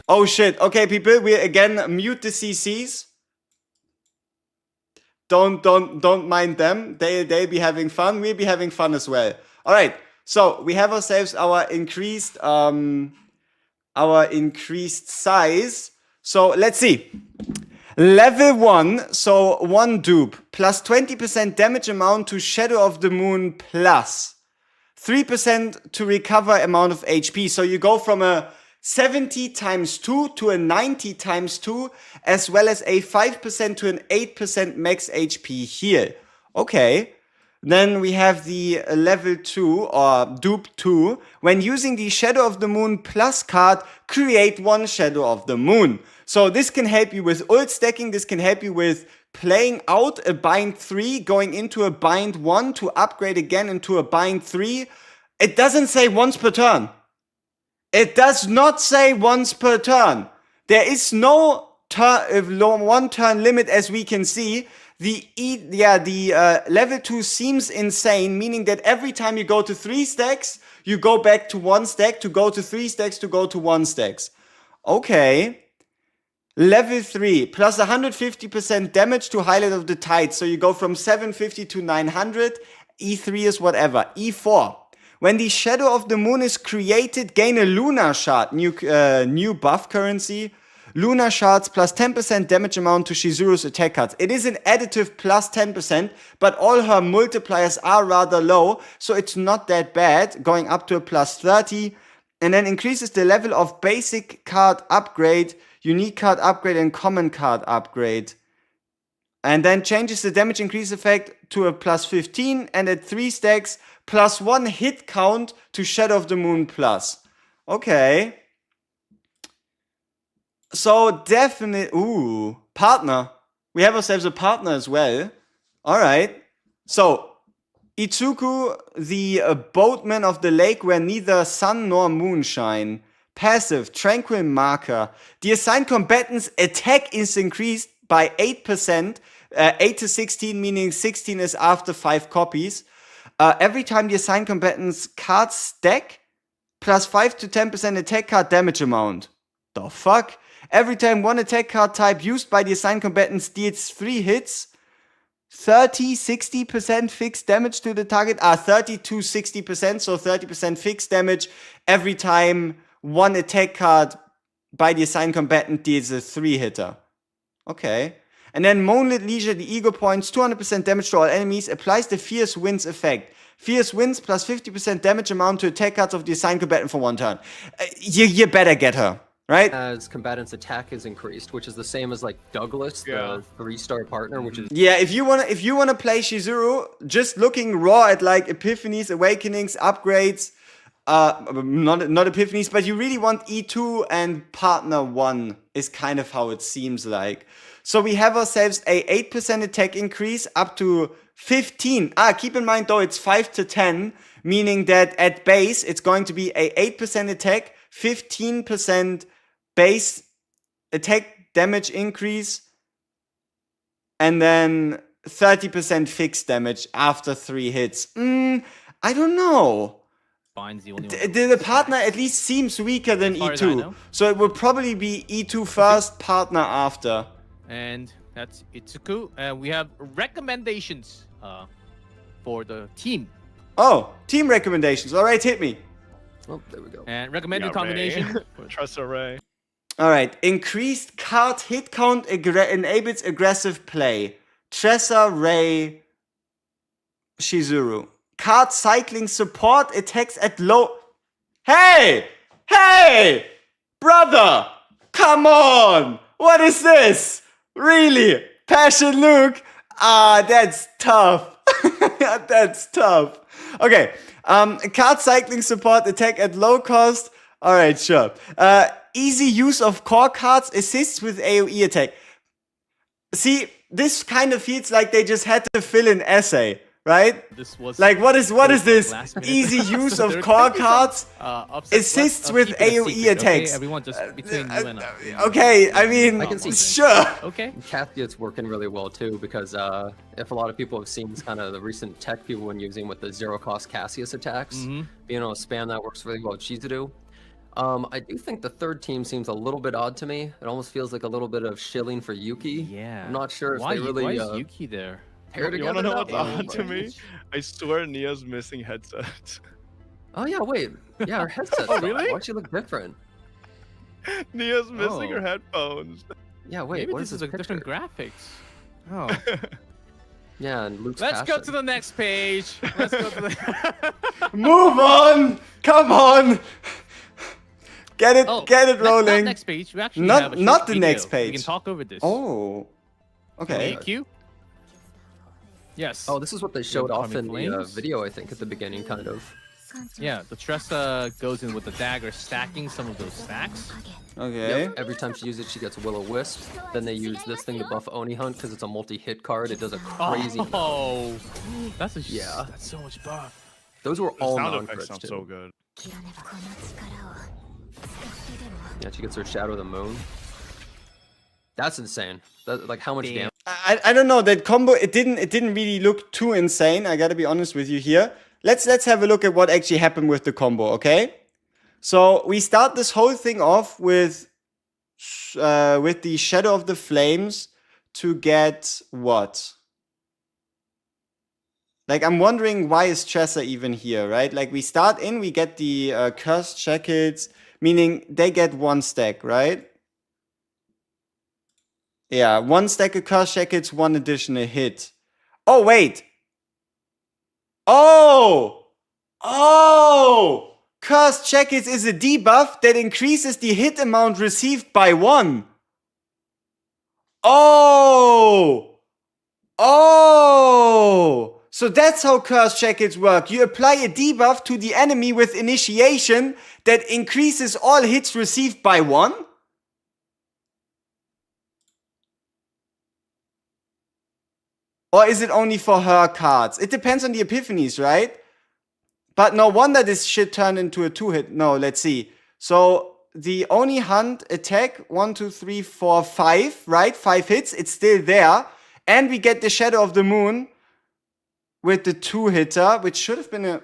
Oh shit. Okay, people, we again mute the CCs. Don't mind them. They'll be having fun. We'll be having fun as well. All right. So we have ourselves our increased size. So let's see. Level 1, so 1 dupe, plus 20% damage amount to Shadow of the Moon plus 3% to recover amount of HP. So you go from a 70 times 2 to a 90 times 2, as well as a 5% to an 8% max HP heal. Okay. Then we have the level 2 or dupe 2. When using the Shadow of the Moon plus card, create 1 Shadow of the Moon. So this can help you with ult stacking. This can help you with playing out a bind 3, going into a bind 1 to upgrade again into a bind 3. It doesn't say once per turn. It does not say once per turn. There is no one turn limit as we can see. The level 2 seems insane, meaning that every time you go to 3 stacks, you go back to 1 stack, to go to 3 stacks, to go to 1 stacks. Okay. Level 3, plus 150% damage to Highlight of the Tide. So you go from 750 to 900. E3 is whatever. E4. When the Shadow of the Moon is created, gain a Lunar Shard. New buff currency. Lunar Shards plus 10% damage amount to Shizuru's attack cards. It is an additive plus 10%, but all her multipliers are rather low, so it's not that bad, going up to a plus 30. And then increases the level of basic card upgrade, unique card upgrade, and common card upgrade. And then changes the damage increase effect to a plus 15, and at 3 stacks, plus 1 hit count to Shadow of the Moon plus. Okay. So definitely, partner. We have ourselves a partner as well. All right. So Itsuku, the boatman of the lake where neither sun nor moon shine. Passive, tranquil marker. The assigned combatant's attack is increased by 8%, 8 to 16, meaning 16 is after 5 copies. Every time the assigned combatant's cards stack, plus 5 to 10% attack card damage amount. The fuck? Every time one attack card type used by the assigned combatant deals 3 hits, 30-60% fixed damage to the target. 30 to 60%, so 30% fixed damage every time one attack card by the assigned combatant deals a 3-hitter. Okay. And then Moonlit Leisure, the ego points, 200% damage to all enemies, applies the Fierce Winds effect. Fierce Winds plus 50% damage amount to attack cards of the assigned combatant for 1 turn. You better get her. Right? As combatant's attack is increased, which is the same as like Douglas, the 3-star partner, which is yeah. If you wanna play Shizuru, just looking raw at like Epiphanies, Awakenings, upgrades, not Epiphanies, but you really want E2 and partner 1 is kind of how it seems like. So we have ourselves a 8% attack increase up to 15. Keep in mind though, it's 5 to 10, meaning that at base it's going to be a 8% attack, 15% base attack damage increase, and then 30% fixed damage after 3 hits. I don't know. Fine's the only The partner at least seems weaker than E2. So it would probably be E2 first, partner after. And that's Itsuku. And we have recommendations for the team. Oh, team recommendations. All right, hit me. oh, there we go. And recommended Yeah, combination. Trust Ray. Alright, increased card hit count enables aggressive play. Tressa, Ray, Shizuru. Card cycling support attacks at low... Hey! Hey! Brother! Come on! What is this? Really? Passion Luke? Ah, that's tough. That's tough. Okay. Card cycling support attack at low cost. Alright, sure. Easy use of core cards assists with AoE attack. See, this kind of feels like they just had to fill an essay, right? This was like, what is this? Easy use of core cards assists with AoE attacks. Okay, everyone, just between you and okay, I mean, I can see. Sure. Okay. Cathio's working really well too, because if a lot of people have seen kind of the recent tech people when using with the zero cost Cassius attacks, being able to spam that works really well with Chizuru. I do think the third team seems a little bit odd to me. It almost feels like a little bit of shilling for Yuki. Yeah. I'm not sure if why, they really why is Yuki there? pair You wanna together. know what's that well, odd to me? I swear Nia's missing headsets. Oh yeah, wait. Yeah, her headset's Oh, off. really? Why'd she look different? Nia's missing Oh. her headphones. Yeah, wait. Maybe what this is is this a different picture? graphics. Oh. Yeah, and Luke's Let's go passion. to the next page. Let's go to the... Move on! Come on! Get it rolling. Not next page. We actually Not- have a not short the video. next We page. can talk over this. Oh. Okay. Q. Yes. Oh, this is what they showed off in Upcoming the flames? video, I think, at the beginning, kind of. Yeah, the Tressa goes in with the dagger, stacking some of those stacks. Okay. Yep, every time she uses it, she gets Will-O-Wisp. Then they use this thing to buff Oni Hunt because it's a multi-hit card. It does a crazy. Oh, that's a Yeah. That's so much buff. Those were The all sound non-crits effects sound too. so good. Yeah, she gets her Shadow of the Moon. That's insane. That, like how much Damn. damage? I don't know, that combo, it didn't really look too insane. I gotta be honest with you here. Let's have a look at what actually happened with the combo, okay? So we start this whole thing off with the Shadow of the Flames to get what? Like, I'm wondering, why is Tressa even here, right? Like, we start in, we get the Cursed Shackles, meaning they get one stack, right? Yeah, one stack of Cursed Shackles, one additional hit. Oh, wait. Oh! Oh! Cursed Shackles is a debuff that increases the hit amount received by 1. Oh! Oh! So that's how Cursed Shackles work. You apply a debuff to the enemy with initiation that increases all hits received by 1? Or is it only for her cards? It depends on the epiphanies, right? But no wonder this shit turned into a 2-hit. No, let's see. So the Oni Hunt attack, 1, 2, 3, 4, 5, right? 5 hits, it's still there. And we get the Shadow of the Moon with the 2-hitter, which should have been a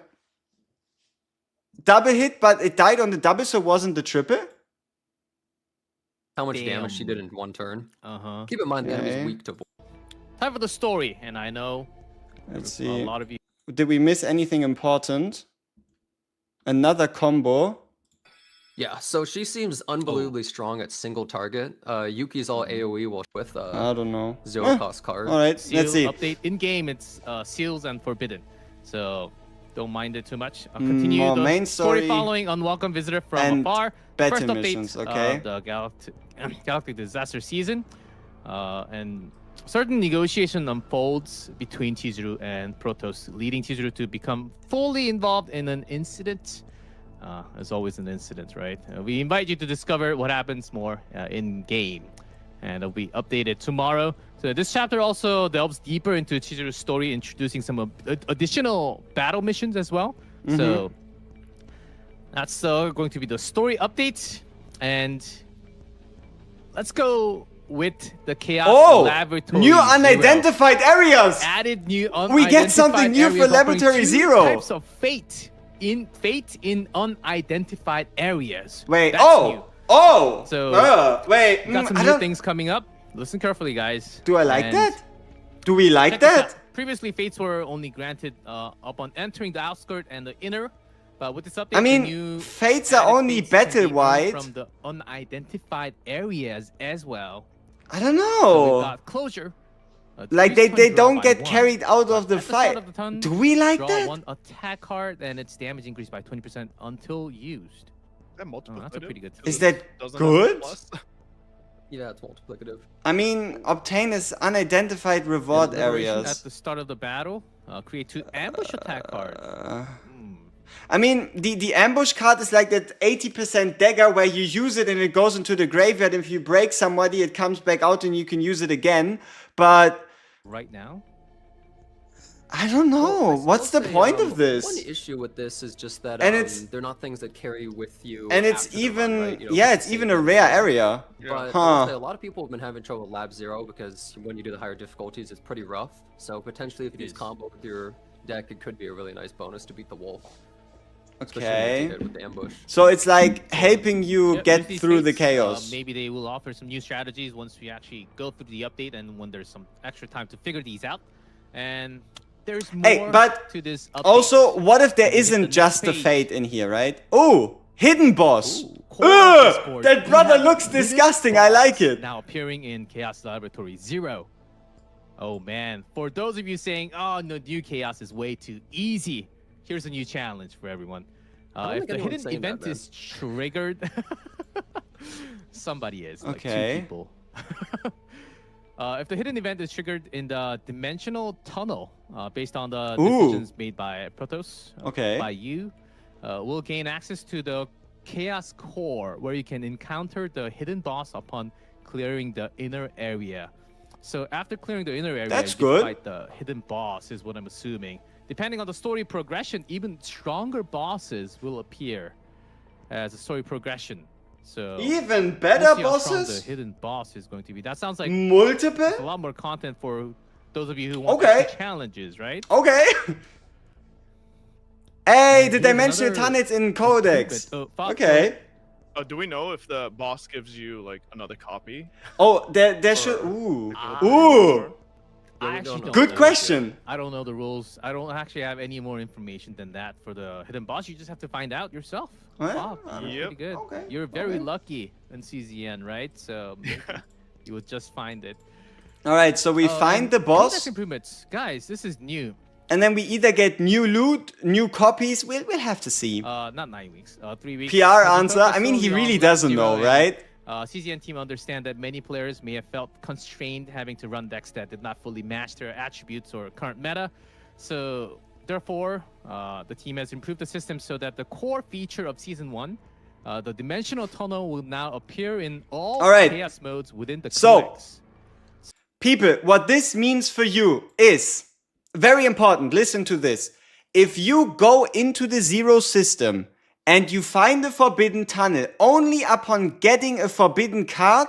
double hit, but it died on the double, so it wasn't the triple. How much Damn. damage she did in one turn. Uh-huh. Keep in mind the Okay. enemy's weak to void. Time for the story, and I know Let's a see. lot of you. Did we miss anything important? Another combo. Yeah, so she seems unbelievably strong at single target. Yuki's all AoE with I don't know. zero cost card. All right, Seal let's see. update in game. It's seals and forbidden, so don't mind it too much. I'll continue More the main story story following Unwelcome Visitor from and afar. better First update missions, okay? of the Galactic Disaster Season, and certain negotiation unfolds between Chizuru and Protoss, leading Chizuru to become fully involved in an incident. There's always an incident, right? We invite you to discover what happens more in game, and it'll be updated tomorrow. So this chapter also delves deeper into Chizuru's story, introducing some additional battle missions as well. So that's going to be the story update, and let's go with the Chaos Laboratory new Zero. unidentified areas. Added new We get something new for areas offering Laboratory 2 Zero. types of fate in unidentified areas. Wait, That's new. So, wait. We got some I new don't, things coming up. Listen carefully, guys. do I like And that? Do we like check this that? out. Previously, fates were only granted upon entering the outskirt and the inner But with this update, I mean, the new fates are added only fates can be earned battle-wide. from the unidentified areas as well. I don't So we've know. got closure. Like Decreased they turn draw don't by get 1. carried out of the At start fight. of the turn, Do we like draw that? 1 attack card and its damage increased by 20% until used. That Oh, that's a pretty good. Is that Doesn't have a good? plus? Yeah, it's multiplicative. I mean, obtain as unidentified reward Liberation areas. at the start of the battle. Create 2 ambush attack cards. I mean, the ambush card is like that 80% dagger where you use it and it goes into the graveyard. If you break somebody, it comes back out and you can use it again. But Right now, I don't know. Well, I What's the will say, point of this? One issue with this is just that And it's- they're not things that carry with you. And it's after the even, run, right? You know, yeah, like it's the even same a thing. rare area. But I will Huh. say a lot of people have been having trouble with Lab Zero because when you do the higher difficulties, it's pretty rough. So potentially, if you use combo with your deck, it could be a really nice bonus to beat the wolf. Especially what you Okay. did with the ambush. So it's like helping you yeah, get with these through the fates, chaos. maybe they will offer some new strategies once we actually go through the update and when there's some extra time to figure these out. And there's more Hey, but to this update. Also, what if there When we hit the isn't next just the page. fate in here, right? Oh, hidden boss. Core Ugh, Discord. that We brother have looks Hidden disgusting. I like Boss it. Now appearing in Chaos Laboratory 0. Oh man, for those of you saying, oh no, new Chaos is way too easy, here's a new challenge for everyone. don't If think the anyone's hidden saying that, event man. is triggered, somebody is, like Okay. 2 people. If the hidden event is triggered in the dimensional tunnel, based on the Ooh. decisions made by Protoss, Okay. by you, will gain access to the Chaos Core, where you can encounter the hidden boss upon clearing the inner area. So after clearing the inner area, That's you good. fight the hidden boss, is what I'm assuming. Depending on the story progression, even stronger bosses will appear as a story progression. So Even we'll better see how strong the bosses? hidden boss is going to be. That sounds like a Multiple? lot more content for those of you who want Okay. extra challenges, right? Okay. Hey, And the here's dimensional another tunnels in Codex. Oh, fuck. Okay. Do we know if the boss gives you like another copy? Oh, there should. Ooh. Ah. Ooh. I we actually don't know. don't Good know. question. I don't know the rules. I don't actually have any more information than that for the hidden boss. You just have to find out yourself. Well, Wow, you're Yep. pretty good. Okay, You're very okay. lucky in CZN, right? So maybe you will just find it. All right, so we Oh, find and the Codex boss, improvements, guys. This is new. and then we either get new loot, new copies. We'll have to see. Not 9 weeks. 3 weeks. PR Because answer. focus I mean, he solely on really Lab doesn't Zero know, and, right? CZN team understand that many players may have felt constrained having to run decks that did not fully match their attributes or current meta. So therefore, the team has improved the system so that the core feature of Season 1, the Dimensional Tunnel, will now appear in all Alright. Chaos modes within the So- Codex. People, what this means for you is very important. Listen to this. If you go into the Zero system and you find a forbidden tunnel, only upon getting a forbidden card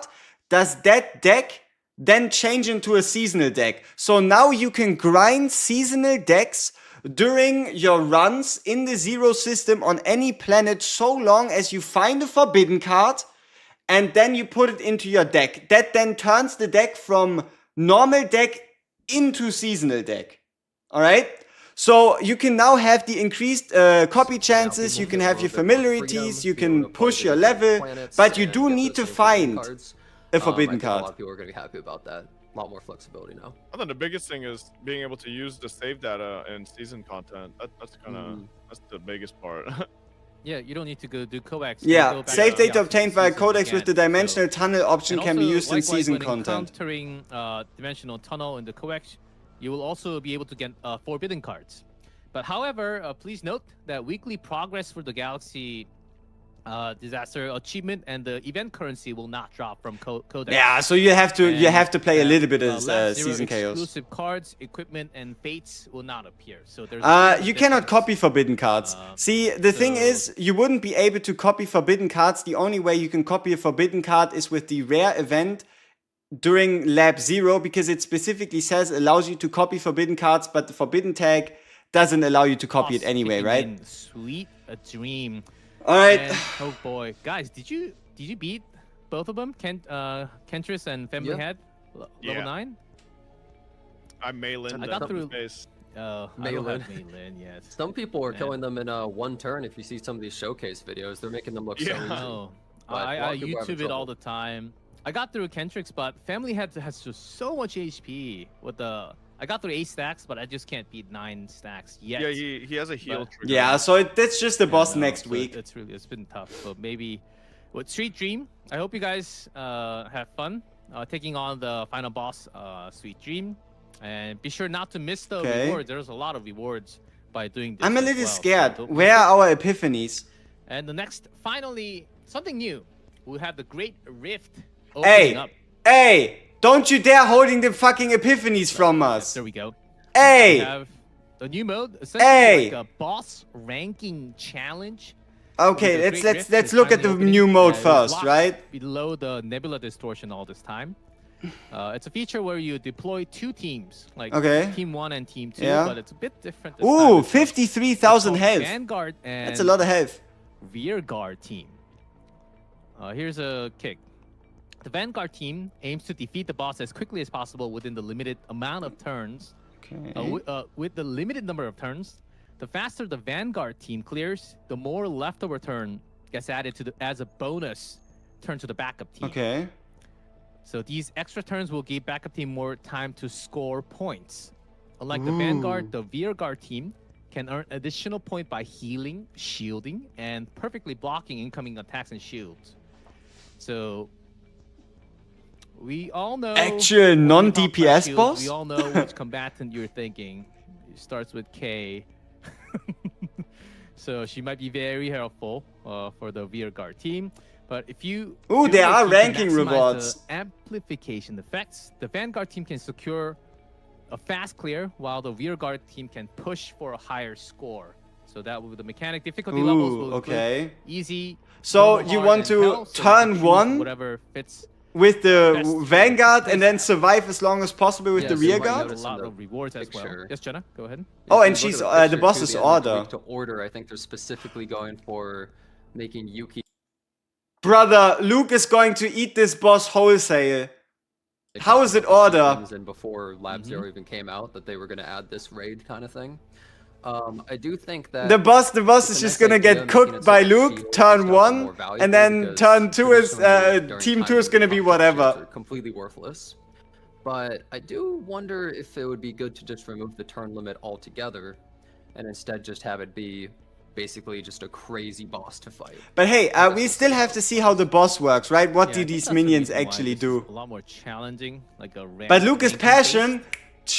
does that deck then change into a seasonal deck. So now you can grind seasonal decks during your runs in the Zero system on any planet so long as you find a forbidden card and then you put it into your deck. That then turns the deck from normal deck into seasonal deck. All right? So you can now have the increased copy chances, you can have your familiarities, you can push your level, but you do need to find a forbidden I think a lot card. of people are going to be happy about that. A lot more flexibility now. I think the biggest thing is being able to use the save data and season content. That's the biggest part. Yeah, you don't need to go do Codex. You can Yeah, go back save to data Chaos obtained via Season Codex with the again, dimensional so- tunnel option And can be also, used in likewise, season when content. encountering Dimensional Tunnel in the Codex, you will also be able to get forbidden cards. But however, please note that weekly progress for the Galaxy disaster achievement and the event currency will not drop from Codex. Yeah, so you have to play a And, little bit as Lab Zero season chaos. exclusive cards, equipment, and fates will not appear. So there's You cannot copy forbidden cards. See, the thing so- is, you wouldn't be able to copy forbidden cards. The only way you can copy a forbidden card is with the rare event during Lab Zero, because it specifically says allows you to copy forbidden cards, but the forbidden tag doesn't allow you to copy it Boss anyway, kicking right? in. Sweet a dream. All right. And, oh boy, guys, did you beat both of them? Kentris and Fembley Yeah. Head, level Yeah. 9. I may land I that got in through- the face. I don't Meilin. have Meilin yet. Some people are Man. killing them in one turn. If you see some of these showcase videos, they're making them look so easy. No, But a lot I of people are having YouTube it all trouble. the time. I got through Kentrix, but Family has just so much HP with the. I got through 8 stacks, but I just can't beat 9 stacks yet. Yeah, he has a heal But- trigger. Yeah, so that's just the boss no, next so week. It's been tough. So maybe with Sweet Dream, I hope you guys have fun taking on the final boss, Sweet Dream, and be sure not to miss the Okay. rewards. There's a lot of rewards by doing this. I'm a as little well, so scared. don't Where miss it. are our epiphanies? And the next, finally, something new. We have the Great Rift Hey, opening up. hey, don't you dare holding the fucking epiphanies from us. There we go. We Hey, have the new mode, essentially Hey. like a boss ranking challenge. okay, The Great let's Rift is look at the finally opening. new mode It was first, locked right? below the Nebula Distortion all this time. It's a feature where you deploy 2 teams, like Okay. Team 1 and Team 2, Yeah. but it's a bit different. This time. Ooh, It's 53,000 called health. Vanguard and That's a lot of health. Rear Guard team. Here's a kick. The Vanguard team aims to defeat the boss as quickly as possible within the limited amount of turns. Okay. With the limited number of turns, the faster the Vanguard team clears, the more leftover turn gets added to as a bonus turn to the backup team. Okay. So these extra turns will give backup team more time to score points. Unlike the Vanguard, the Rear Guard team can earn additional point by healing, shielding, and perfectly blocking incoming attacks and shields. So we all know Actual when we talk about non-DPS shields, boss? We all know which combatant you're thinking. It starts with K. So she might be very helpful for the Rear Guard team. But if you Ooh, do there what are you can ranking maximize rewards. the amplification effects, the Vanguard team can secure a fast clear, while the Rear Guard team can push for a higher score. So that will the mechanic difficulty levels will Ooh, include okay. easy. So normal, you hard, want and to hell, so you turn can choose 1 whatever fits. with the Best Vanguard place and then at. survive as long as possible with Yeah, the so rear you might guard? A notice lot in the of rewards as well. picture. Yes, Jenna, go ahead. Oh, If and you look she's at the picture, boss's too, the end of the order. week to order. I think they're specifically going for making Yuki. Brother, Luke is going to eat this boss wholesale. How is it order? And before Lab Zero even came out, that they were going to add this raid kind of thing. I do think that The boss it's is a just nice gonna idea, get making cooked it by so Luke, shields turn and stuff are 1, more valuable and then because turn 2 is traditionally during team times 2 is when gonna the be top shields whatever. are completely worthless. But I do wonder if it would be good to just remove the turn limit altogether, and instead just have it be basically just a crazy boss to fight. But hey, we still have to see how the boss works, right? What Yeah, I do think these that's the minions reason why actually this is do? A lot more challenging, like a But Luke is ranking-based. passion.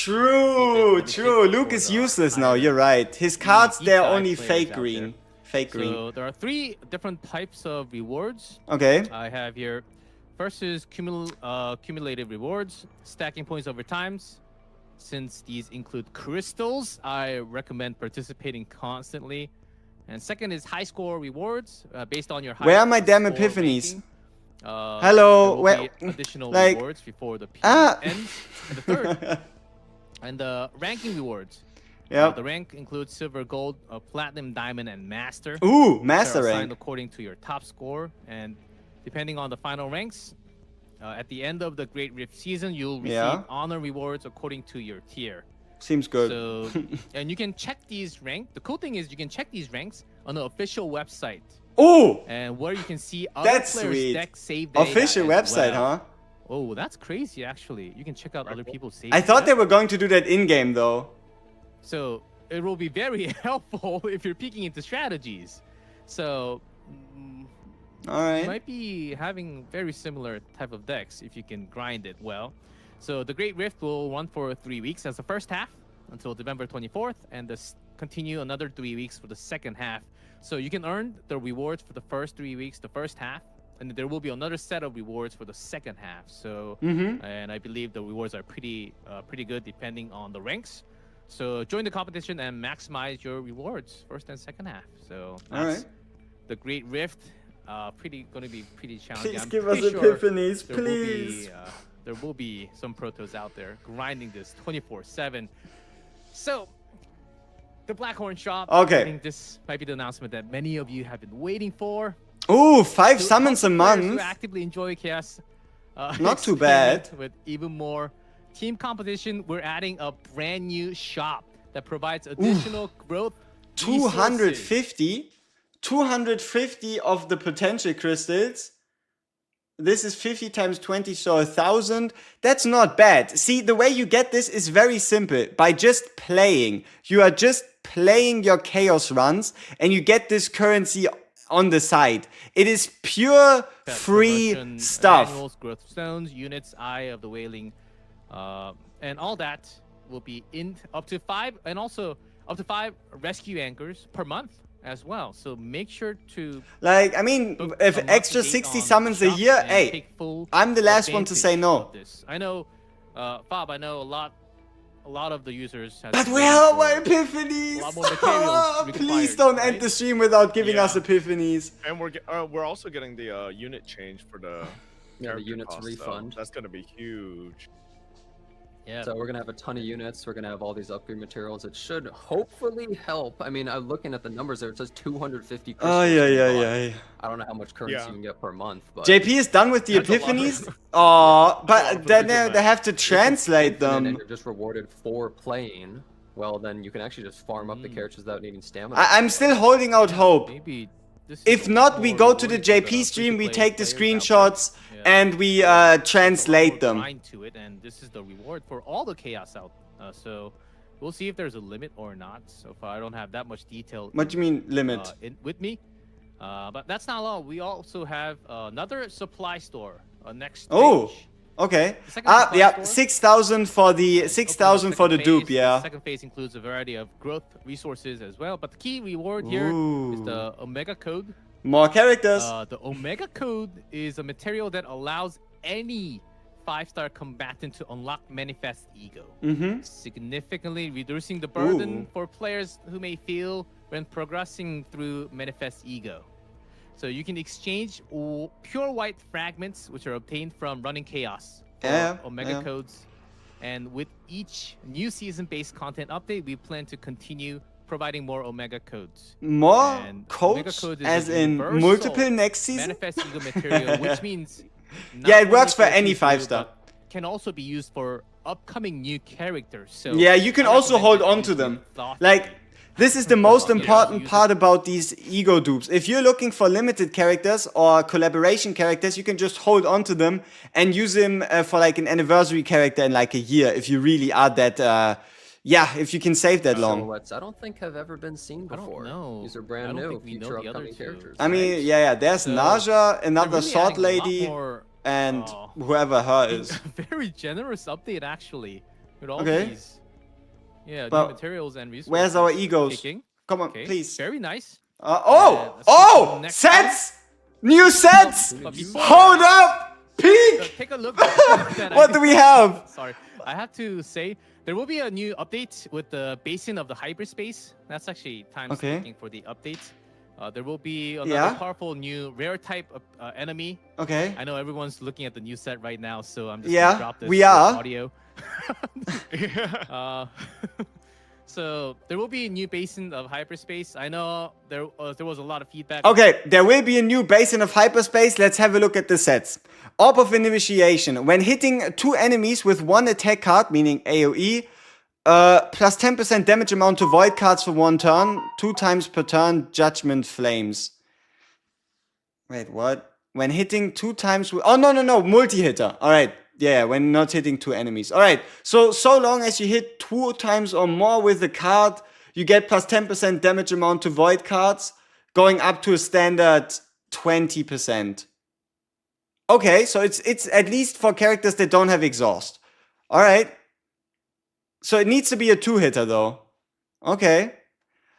True, Even true. for Luke is the useless now, higher you're right. His cards, deep they're dive only players fake out green. there. Fake green. So there are 3 different types of rewards. Okay. I have here. First is cumulative rewards, stacking points over times. Since these include crystals, I recommend participating constantly. And second is high score rewards based on your high Where are my damn score epiphanies? ranking. Hello, there will where- be additional like- rewards before the period Ah. ends. And the third, and the ranking rewards. Yep. The rank includes silver, gold, platinum, diamond, and master. Ooh, They're master assigned rank. according to your top score, and depending on the final ranks, at the end of the Great Rift season, you'll receive Yeah. honor rewards according to your tier. Seems good. So, and you can check these ranks. The cool thing is you can check these ranks on the official website, Ooh, and where you can see other That's players' sweet. deck save data official as website, well. huh? Oh, that's crazy! Actually, you can check out other people's save. I thought they data. were going to do that in-game though. So it will be very helpful if you're peeking into strategies. So. Alright. Might be having very similar type of decks if you can grind it well. So the Great Rift will run for 3 weeks as the first half until November 24th, and continue another 3 weeks for the second half. So you can earn the rewards for the first 3 weeks, the first half, and there will be another set of rewards for the second half. So, and I believe the rewards are pretty good depending on the ranks. So join the competition and maximize your rewards first and second half. So that's Alright. the Great Rift. Gonna be pretty challenging. Please I'm give us pretty sure epiphanies, there will please. there will be some protos out there grinding this 24/7. So, the Blackhorn shop. Okay. I think this might be the announcement that many of you have been waiting for. Ooh, 5 To summons a help the players who month. actively enjoy chaos. Not too bad. experiment with even more team competition. We're adding a brand new shop that provides additional growth. 250? 250 of the potential crystals. This is 50 times 20, so 1,000. That's not bad. See, the way you get this is very simple. By just playing. You are just playing your chaos runs, and you get this currency on the side. It is pure free stuff. Annuals, growth stones, units, Eye of the Wailing, and all that will be in up to 5, and also up to 5 rescue anchors per month as well. So make sure to I mean, if extra 60 summons a year, hey, I'm the last one to say no. I know, Bob, I know a lot of the users have, but where are my epiphanies? Please don't end the stream without giving us epiphanies. And we're also getting the unit change for the units cost, refund. That's gonna be huge. Yeah. So we're gonna have a ton of units. We're gonna have all these upgrade materials. It should hopefully help. I mean, I'm looking at the numbers there. It says 250. Oh yeah. I don't know how much currency you can get per month. But JP is done with the epiphanies. Oh, but then they have to translate them. And you're just rewarded for playing. Well, then you can actually just farm up the characters without needing stamina. I'm still holding out hope. Maybe. If not, we go to the JP stream, we take the screenshots, and we translate them. To it, and this is the reward for all the chaos out. So we'll see if there's a limit or not. So far, I don't have that much detail. What do you mean limit? With me, but that's not all. We also have another supply store next stage. Oh, okay. Yeah, 6,000 for the 6,000 for the dupe. Yeah. The second phase includes a variety of growth resources as well, but the key reward here is the Omega Code. More characters. The Omega Code is a material that allows any 5-star combatant to unlock Manifest Ego, significantly reducing the burden for players who may feel when progressing through Manifest Ego. So you can exchange pure white fragments, which are obtained from running chaos, for Omega Codes. And with each new season-based content update, we plan to continue providing more Omega Codes. More codes, as in multiple next season? Manifest Ego material, which means... yeah, it works for any 5-star. Can also be used for upcoming new characters. So yeah, you can also hold on to them. Like, this is the most important part about these ego dupes. If you're looking for limited characters or collaboration characters, you can just hold on to them and use them for like an anniversary character in like a year, if you really are that... yeah, if you can save that long. Silhouettes, I don't think have ever been seen before. No, these are brand new, future upcoming characters. I mean, yeah, there's Naja, another really sword lady, and whoever her is. Very generous update, actually, with all these new materials and resources. Where's our egos? Come on, please. Very nice. Sets! New sets! Hold up! Peek! Take a look. What do we have? Sorry, I have to say, there will be a new update with the Basin of the Hyperspace. That's actually time speaking for the update. There will be another powerful new rare type enemy. Okay. I know everyone's looking at the new set right now, so I'm just gonna drop this audio. So there will be a new Basin of Hyperspace. I know there was a lot of feedback. Okay, there will be a new Basin of Hyperspace. Let's have a look at the sets. Orb of Initiation. When hitting 2 enemies with 1 attack card, meaning AoE, plus 10% damage amount to void cards for 1 turn, 2 times per turn, Judgment Flames. Wait, what? When hitting 2 times with... Oh, no, multi-hitter. Alright. Yeah, when not hitting 2 enemies. Alright, so long as you hit 2 times or more with the card, you get plus 10% damage amount to void cards, going up to a standard 20%. Okay, so it's at least for characters that don't have exhaust. Alright. So it needs to be a 2-hitter though. Okay.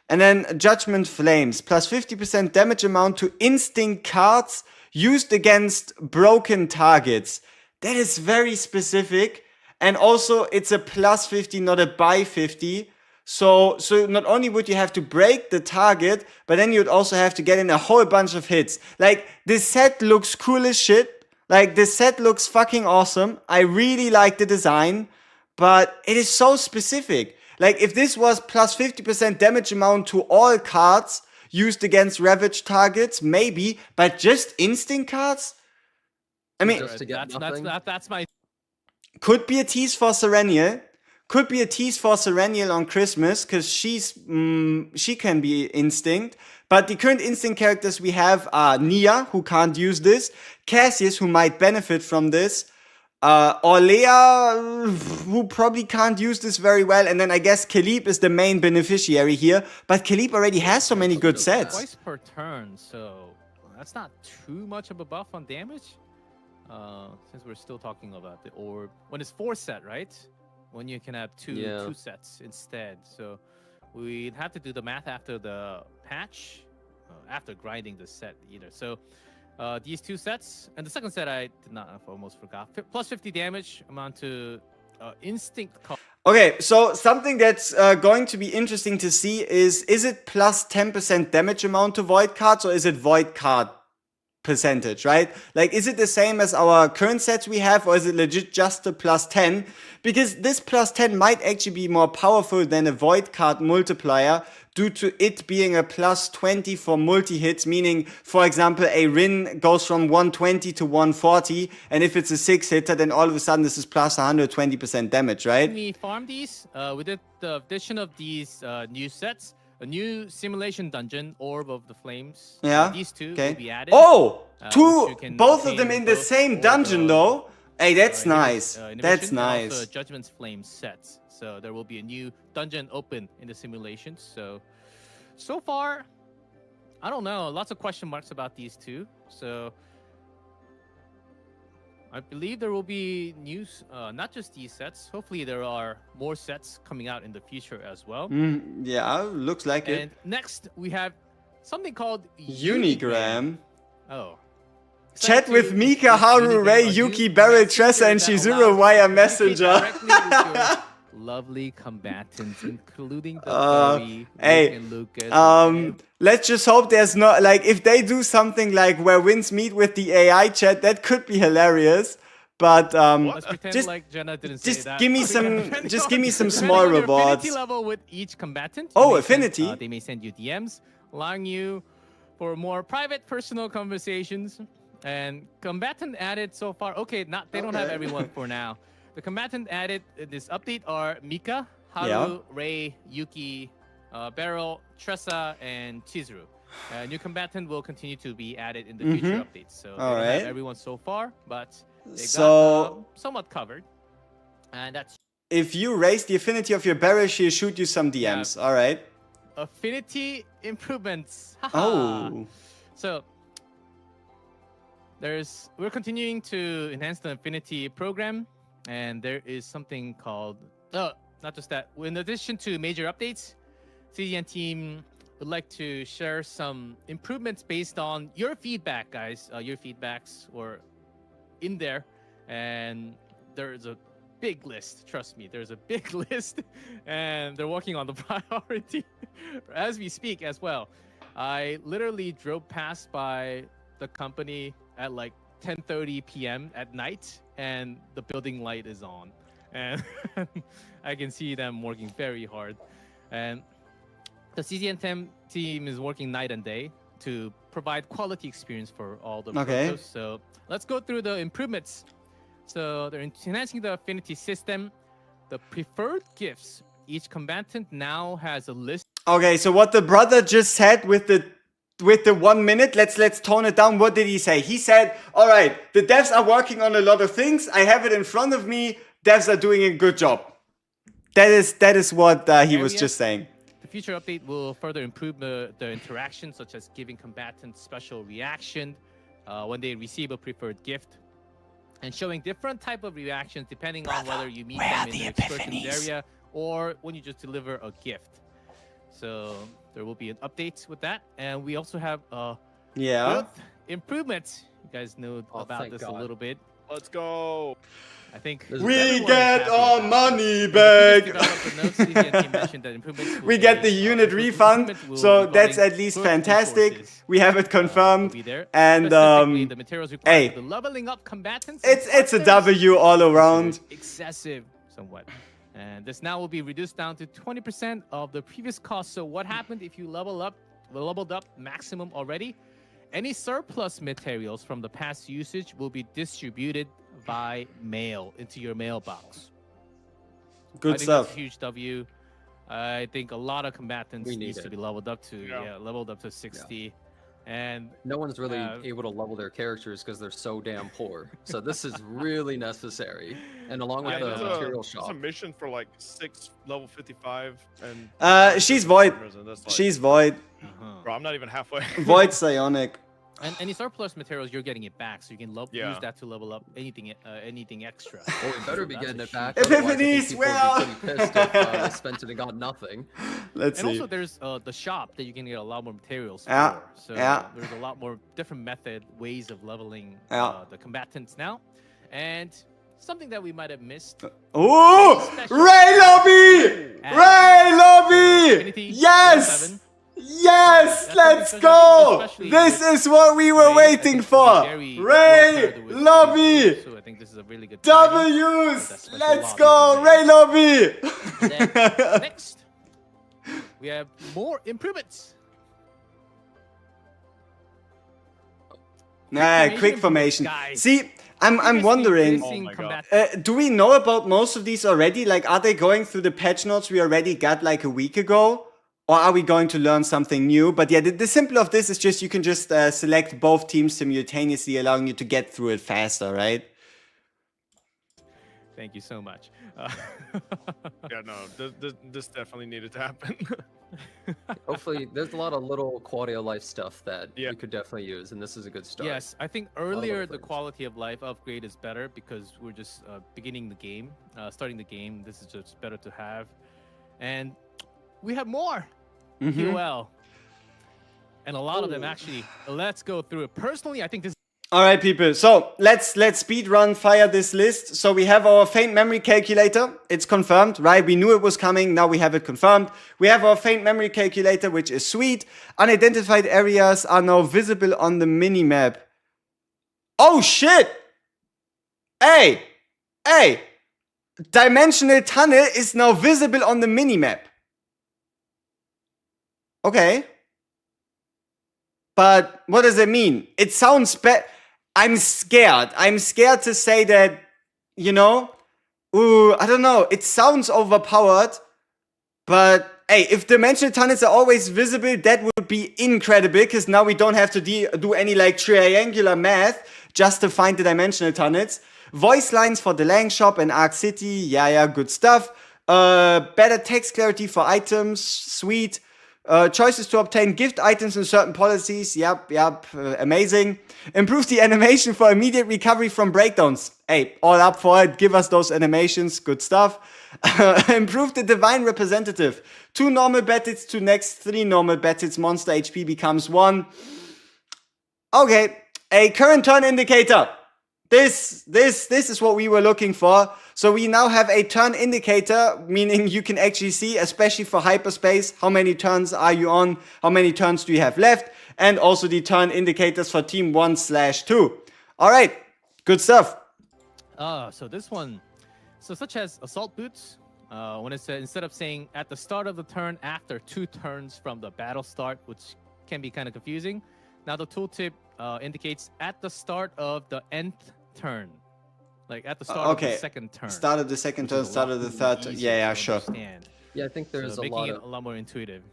And then Judgment Flames, plus 50% damage amount to instinct cards used against broken targets. That is very specific, and also it's a plus 50, not a by 50. So not only would you have to break the target, but then you'd also have to get in a whole bunch of hits. Like, this set looks cool as shit. Like, this set looks fucking awesome. I really like the design, but it is so specific. Like, if this was plus 50% damage amount to all cards used against ravaged targets, maybe, but just instinct cards? I mean, that's my... Could be a tease for Serenial. Could be a tease for Serenial on Christmas, because she can be Instinct. But the current Instinct characters we have are Nia, who can't use this, Cassius, who might benefit from this, Orlea, who probably can't use this very well, and then I guess Kalib is the main beneficiary here, but Kalib already has so many good sets. Twice per turn, so that's not too much of a buff on damage, since we're still talking about the orb. When it's 4 set, right? When you can have two sets instead, so we'd have to do the math after the patch, after grinding the set either. So these 2 sets, and the second set I did not, I almost forgot. Plus 50 damage amount to Instinct. Okay, so something that's going to be interesting to see is it plus 10% damage amount to void cards, or is it void card percentage, right? Like, is it the same as our current sets we have, or is it legit just a plus 10? Because this plus 10 might actually be more powerful than a void card multiplier, due to it being a plus 20 for multi-hits, meaning, for example, a Rin goes from 120 to 140, and if it's a 6-hitter, then all of a sudden this is plus 120% damage, right? When we farm these, with the addition of these new sets, a new simulation dungeon, Orb of the Flames, these 2 will be added. Oh! Both of them in the same dungeon, though? Hey, that's nice. That's nice. Also Judgment's Flame sets. So there will be a new dungeon open in the simulation. So far, I don't know. Lots of question marks about these 2. So I believe there will be news, not just these sets. Hopefully there are more sets coming out in the future as well. Yeah, looks like it. And next we have something called Unigram. Oh. Chat with Mika, Haru, Ray, Yuki, Beryl, Tressa, and Shizuru via Messenger. Lovely combatants, including the and Lucas. Let's just hope there's not, like, if they do something like where wins meet with the AI chat, that could be hilarious. But let's pretend like Jenna didn't say that. Give me some small rewards. Affinity level with each combatant. Oh, affinity. They may send you DMs, allowing you for more private, personal conversations. And combatant added so far. Okay, they don't have everyone for now. The combatant added in this update are Mika, Haru, Ray, Yuki, Beryl, Tressa, and Chizuru. New combatant will continue to be added in the future updates. So they don't have everyone so far, but they got somewhat covered. And that's... If you raise the affinity of your Beryl, she'll shoot you some DMs. All right. Affinity improvements. Oh. So... we're continuing to enhance the Affinity program, and there is something called, not just that, in addition to major updates, CDN team would like to share some improvements based on your feedback, guys. Your feedbacks were in there, and there's a big list. Trust me, there's a big list, and they're working on the priority as we speak as well. I literally drove past by the company at like 10:30 p.m. at night, and the building light is on, and I can see them working very hard. And the CZN team is working night and day to provide quality experience for all the photos. So let's go through the improvements. So they're enhancing the affinity system. The preferred gifts. Each combatant now has a list. Okay, so what the brother just said with the 1 minute, let's tone it down. What did he say? He said, all right, the devs are working on a lot of things. I have it in front of me. Devs are doing a good job. That is what he was just saying. The future update will further improve the interaction, such as giving combatants special reaction when they receive a preferred gift, and showing different type of reactions depending on whether you meet them in the excursions area or when you just deliver a gift. So there will be an update with that, and we also have improvements. You guys know about this a little bit. Let's go. I think we get our money back. We get the unit refund, so that's at least fantastic. We have it confirmed, and the materials required for the leveling up combatants. It's a W all around. Excessive, somewhat. And this now will be reduced down to 20% of the previous cost. So what happened if you leveled up maximum already? Any surplus materials from the past usage will be distributed by mail into your mailbox. Good I think stuff. That's a huge W. I think a lot of combatants needs to be leveled up to leveled up to 60. And no one's really able to level their characters because they're so damn poor. So this is really necessary. And along with the material shop, there's a mission for like 6 level 55 and she's void. Like, she's void. Bro, I'm not even halfway. Void psionic. And any surplus materials, you're getting it back, so you can use that to level up anything extra. Well, we better be getting it back. Epiphanies, well. People would be pretty pissed if they spent it and got nothing. Let's see. And also, there's the shop that you can get a lot more materials Yeah. for. So Yeah. there's a lot more different ways of leveling the combatants now. And something that we might have missed. Ooh! Ray Lobby! Ray Lobby! Yes! Yes, let's go! This is what we were waiting for! Ray Lobby! So I think this is a really good W's! Let's go, Ray Lobby! Next, we have more improvements. Quick formation. See, I'm wondering, do we know about most of these already? Like, are they going through the patch notes we already got like a week ago? Or are we going to learn something new? But yeah, the simple of this is just you can just select both teams simultaneously, allowing you to get through it faster, right? Thank you so much. Yeah, no, this definitely needed to happen. Hopefully, there's a lot of little quality of life stuff that you could definitely use, and this is a good start. Yes, I think earlier the quality of life upgrade is better because we're just beginning the game, starting the game. This is just better to have. And we have more QL. And a lot of them actually. Let's go through it. Personally, I think this. All right, people. So let's speed run fire this list. So we have our faint memory calculator. It's confirmed, right? We knew it was coming. Now we have it confirmed. We have our faint memory calculator, which is sweet. Unidentified areas are now visible on the minimap. Oh shit! Hey! Dimensional tunnel is now visible on the minimap. Okay. But what does it mean? It sounds bad. I'm scared. I'm scared to say that, you know, I don't know. It sounds overpowered. But hey, if dimensional tunnels are always visible, that would be incredible because now we don't have to do any like triangular math just to find the dimensional tunnels. Voice lines for the Lang Shop and Arc City. Yeah, good stuff. Better text clarity for items. Sweet. Choices to obtain gift items in certain policies. Yep, amazing. Improve the animation for immediate recovery from breakdowns. Hey, all up for it. Give us those animations. Good stuff. Improve the divine representative. 2 normal battles to next 3 normal battles. Monster HP becomes 1. Okay, a current turn indicator. This is what we were looking for. So we now have a turn indicator, meaning you can actually see, especially for hyperspace, how many turns are you on, how many turns do you have left, and also the turn indicators for team 1/2. All right, good stuff. So this one, such as assault boots, when it says instead of saying at the start of the turn after 2 turns from the battle start, which can be kind of confusing. Now the tooltip indicates at the start of the nth turn. Like at the start of the second turn. Start of the second turn, start of the third turn. Yeah, sure. Yeah, I think there's making it a lot more intuitive.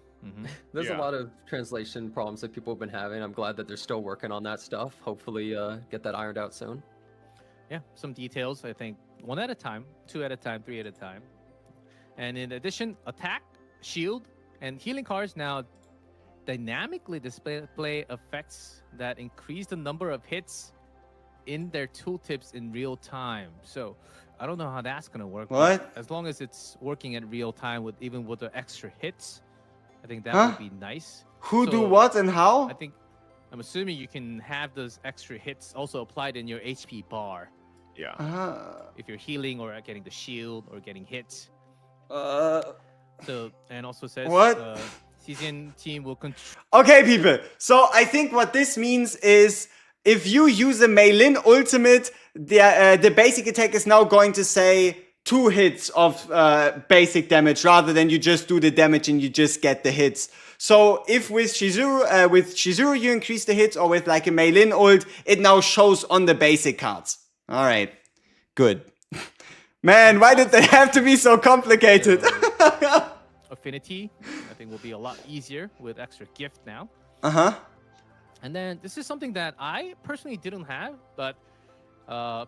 There's a lot of translation problems that people have been having. I'm glad that they're still working on that stuff. Hopefully get that ironed out soon. Yeah, some details, I think, 1 at a time, 2 at a time, 3 at a time. And in addition, attack, shield, and healing cards now dynamically display effects that increase the number of hits in their tooltips in real time. So I don't know how that's gonna work. What? As long as it's working at real time with the extra hits, I think that would be nice. Who do what and how? I'm assuming you can have those extra hits also applied in your HP bar. Yeah. If you're healing or getting the shield or getting hits. So and also says what? Season team will control. Okay, people. So I think what this means is if you use a Meilin ultimate, the basic attack is now going to say 2 hits of basic damage rather than you just do the damage and you just get the hits. So if with Shizuru you increase the hits, or with like a Meilin ult, it now shows on the basic cards. All right, good. Man, why did they have to be so complicated? Affinity, I think, will be a lot easier with extra gift now. And then this is something that I personally didn't have, but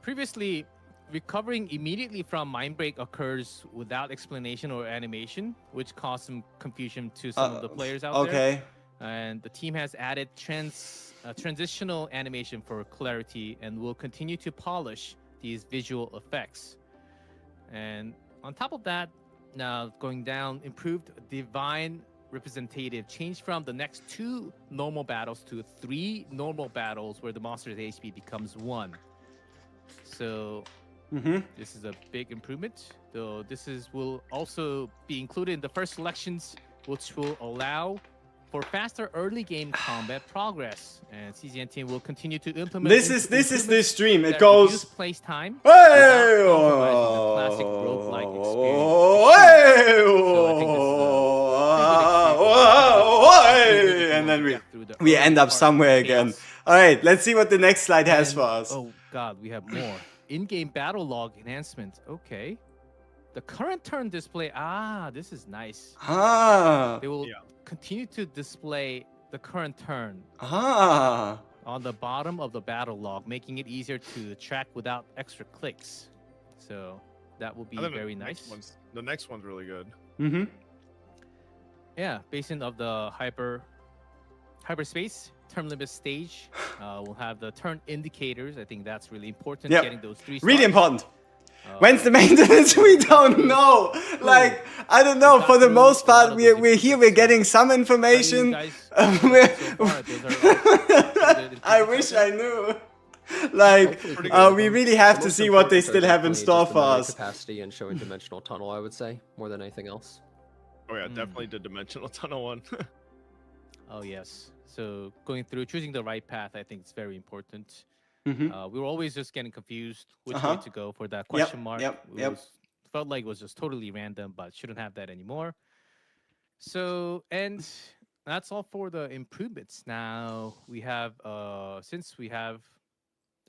previously, recovering immediately from Mind Break occurs without explanation or animation, which caused some confusion to some of the players out there. And the team has added transitional animation for clarity and will continue to polish these visual effects. And on top of that, now going down, improved divine representative changed from the next 2 normal battles to 3 normal battles where the monster's HP becomes 1. So this is a big improvement. Though will also be included in the first selections, which will allow for faster early game combat progress. And CZN team will continue to implement. This is this stream. It goes place time. Hey! The classic roguelike experience. And then we end up somewhere again. All right, let's see what the next slide has for us. Oh God, we have more. In-game battle log enhancement. Okay. The current turn display. This is nice. They will continue to display the current turn on the bottom of the battle log, making it easier to track without extra clicks. So that will be very nice. The next one's really good. Yeah, based of the hyperspace term limit stage, we'll have the turn indicators. I think that's really important. Getting those 3 stars. Really important. When's the maintenance? We don't know. Like, I don't know. For the most part, we're here. We're getting some information. I wish I knew. Like, we really have to see what they still have in store for us. Capacity and showing dimensional tunnel, I would say, more than anything else. Oh yeah, definitely the dimensional tunnel one. Oh yes. So going through, choosing the right path, I think it's very important. We were always just getting confused which way to go for that question mark. Felt like it was just totally random, but shouldn't have that anymore. So, and that's all for the improvements. Now we have, since we have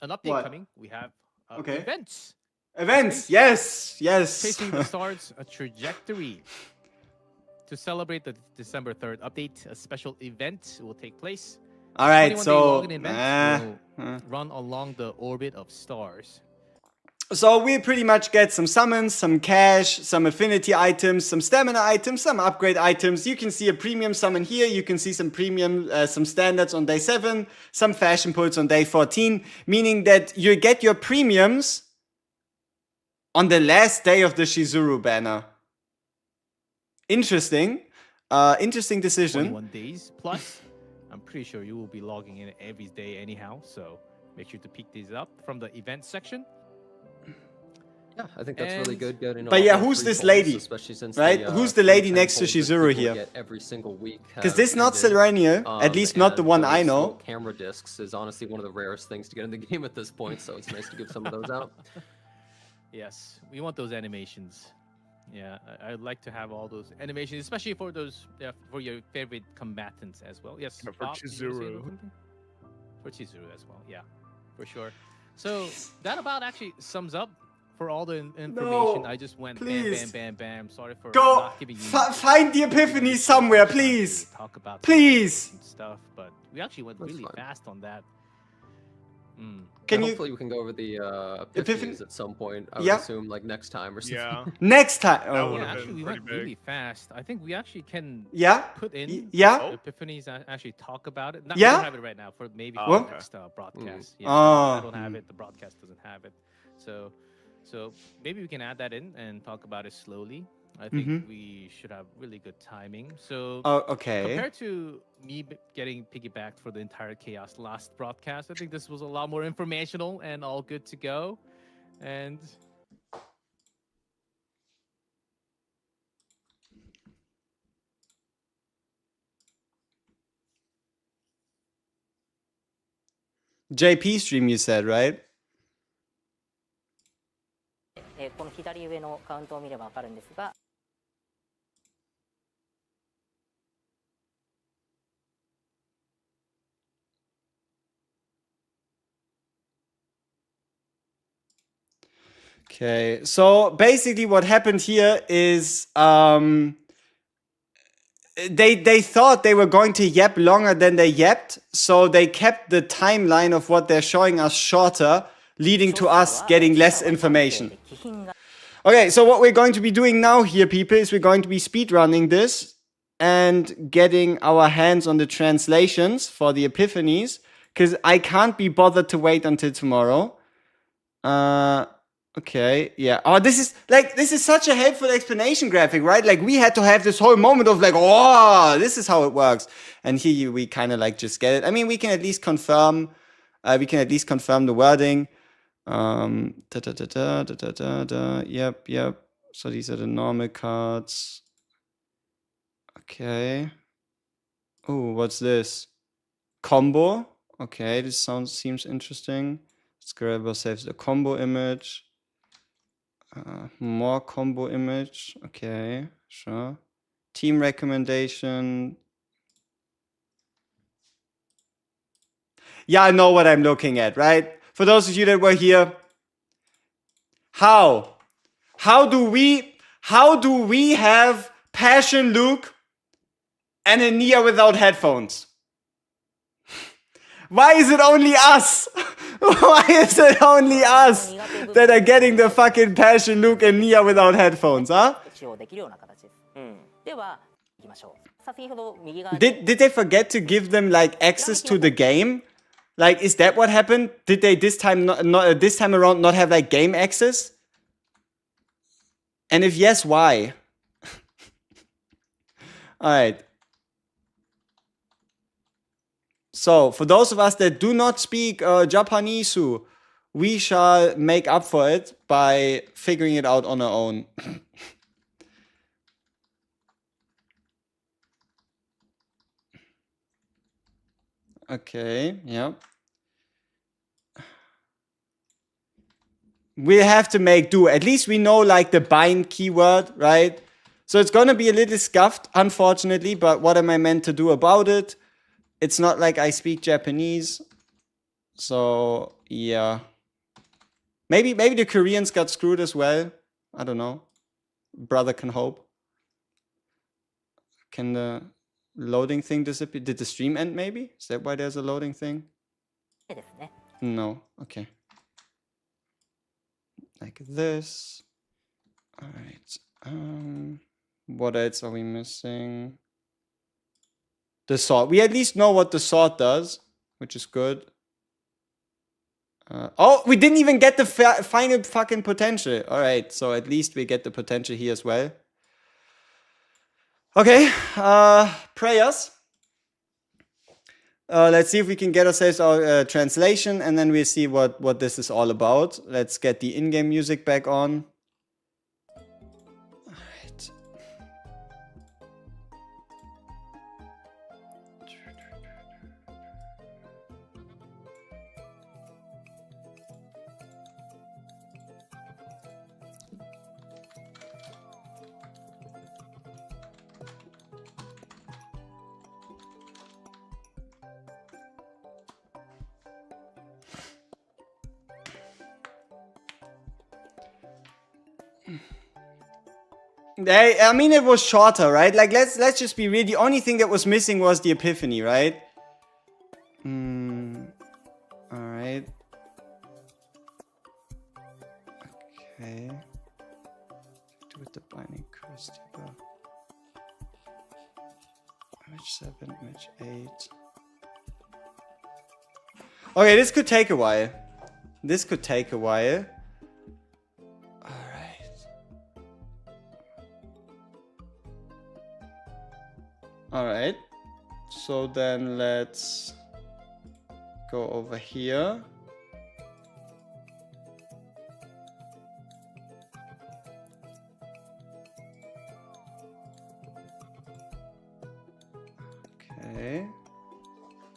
an update coming, we have events. Events, yes. Chasing the Stars, a trajectory. To celebrate the December 3rd update, a special event will take place. All right, so will run along the orbit of stars. So we pretty much get some summons, some cash, some affinity items, some stamina items, some upgrade items. You can see a premium summon here. You can see some premium, some standards on day 7, some fashion pulls on day 14, meaning that you get your premiums on the last day of the Shizuru banner. Interesting. Interesting decision. 21 days plus. I'm pretty sure you will be logging in every day anyhow, so make sure to pick these up from the event section. Yeah, I think that's really good. But yeah, who's this lady? Especially since right? Who's the lady next to Shizuru here? Every single week. Because this is not Serenia, at least not the one I know. Camera discs is honestly one of the rarest things to get in the game at this point, so it's nice to give some of those out. Yes, we want those animations. Yeah, I'd like to have all those animations, especially for those for your favorite combatants as well. Yes, for CHIZURU. For CHIZURU as well, yeah, for sure. So that about actually sums up for all the information. I just went bam. Sorry for not giving you. Find the epiphany somewhere, please. Talk about stuff, but we actually went really fast on that. Hopefully we can go over the epiphanies at some point. I would assume like next time or something. Yeah. Next time. Oh. Yeah, actually we went really fast. I think we actually can put in epiphanies and actually talk about it. We don't have it right now for maybe for the next broadcast. Yeah, I don't have it. The broadcast doesn't have it. So maybe we can add that in and talk about it slowly. I think we should have really good timing. So compared to me getting piggybacked for the entire chaos last broadcast, I think this was a lot more informational and all good to go. And JP stream, you said, right? この左上のカウントを見ればわかるんですが。Okay, so basically what happened here is they thought they were going to yap longer than they yapped, so they kept the timeline of what they're showing us shorter, leading to us getting less information. Okay, so what we're going to be doing now here, people, is we're going to be speedrunning this and getting our hands on the translations for the epiphanies, because I can't be bothered to wait until tomorrow. Okay, yeah. Oh, this is such a helpful explanation graphic, right? Like, we had to have this whole moment of like, oh, this is how it works. And here we kind of like just get it. I mean, we can at least confirm the wording. Yep. So these are the normal cards. Okay. Oh, what's this? Combo. Okay, this seems interesting. Let's grab ourselves the combo image. More combo image. Okay, sure. Team recommendation. Yeah, I know what I'm looking at, right? For those of you that were here, how do we have Passion Luke and a Nia without headphones? Why is it only us? Why is it only us that are getting the fucking Passion Luke and Nia without headphones, huh? Did they forget to give them like access to the game? Like, is that what happened? Did they this time around not have like game access? And if yes, why? All right. So, for those of us that do not speak Japanese, we shall make up for it by figuring it out on our own. Okay, yeah. We have to make do. At least we know like the bind keyword, right? So it's gonna be a little scuffed, unfortunately, but what am I meant to do about it? It's not like I speak Japanese. So, yeah. Maybe the Koreans got screwed as well. I don't know. Brother can hope. Can the loading thing disappear? Did the stream end maybe? Is that why there's a loading thing? No. Okay. Like this. All right. What else are we missing? The sword. We at least know what the sword does, which is good. Oh, we didn't even get the final fucking potential. All right, so at least we get the potential here as well. Okay, prayers. Let's see if we can get ourselves our translation, and then we'll see what this is all about. Let's get the in-game music back on. All right. I mean, it was shorter, right? Like, let's just be real. The only thing that was missing was the epiphany, right? All right. Okay. Do with the binding curse deeper. Image 7, image 8. Okay, this could take a while. Alright, so then let's go over here. Okay,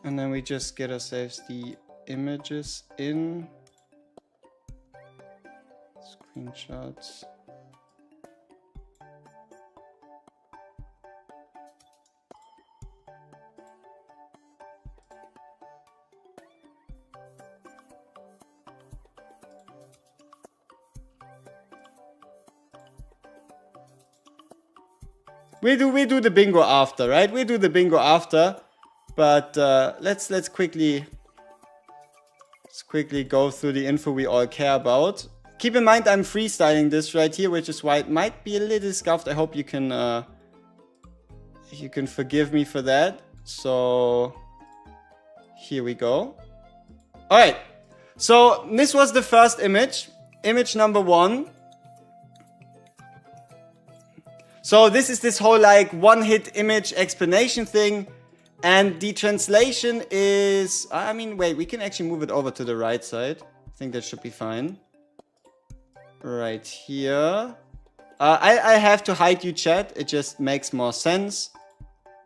and then we just get ourselves the images in screenshots. We do the bingo after, right? We do the bingo after. But let's quickly go through the info we all care about. Keep in mind I'm freestyling this right here, which is why it might be a little scuffed. I hope you can forgive me for that. So here we go. All right. So this was the first image. Image number 1. So this is this whole like one-hit image explanation thing. And the translation is, I mean, wait, we can actually move it over to the right side. I think that should be fine. Right here. I have to hide you, chat. It just makes more sense.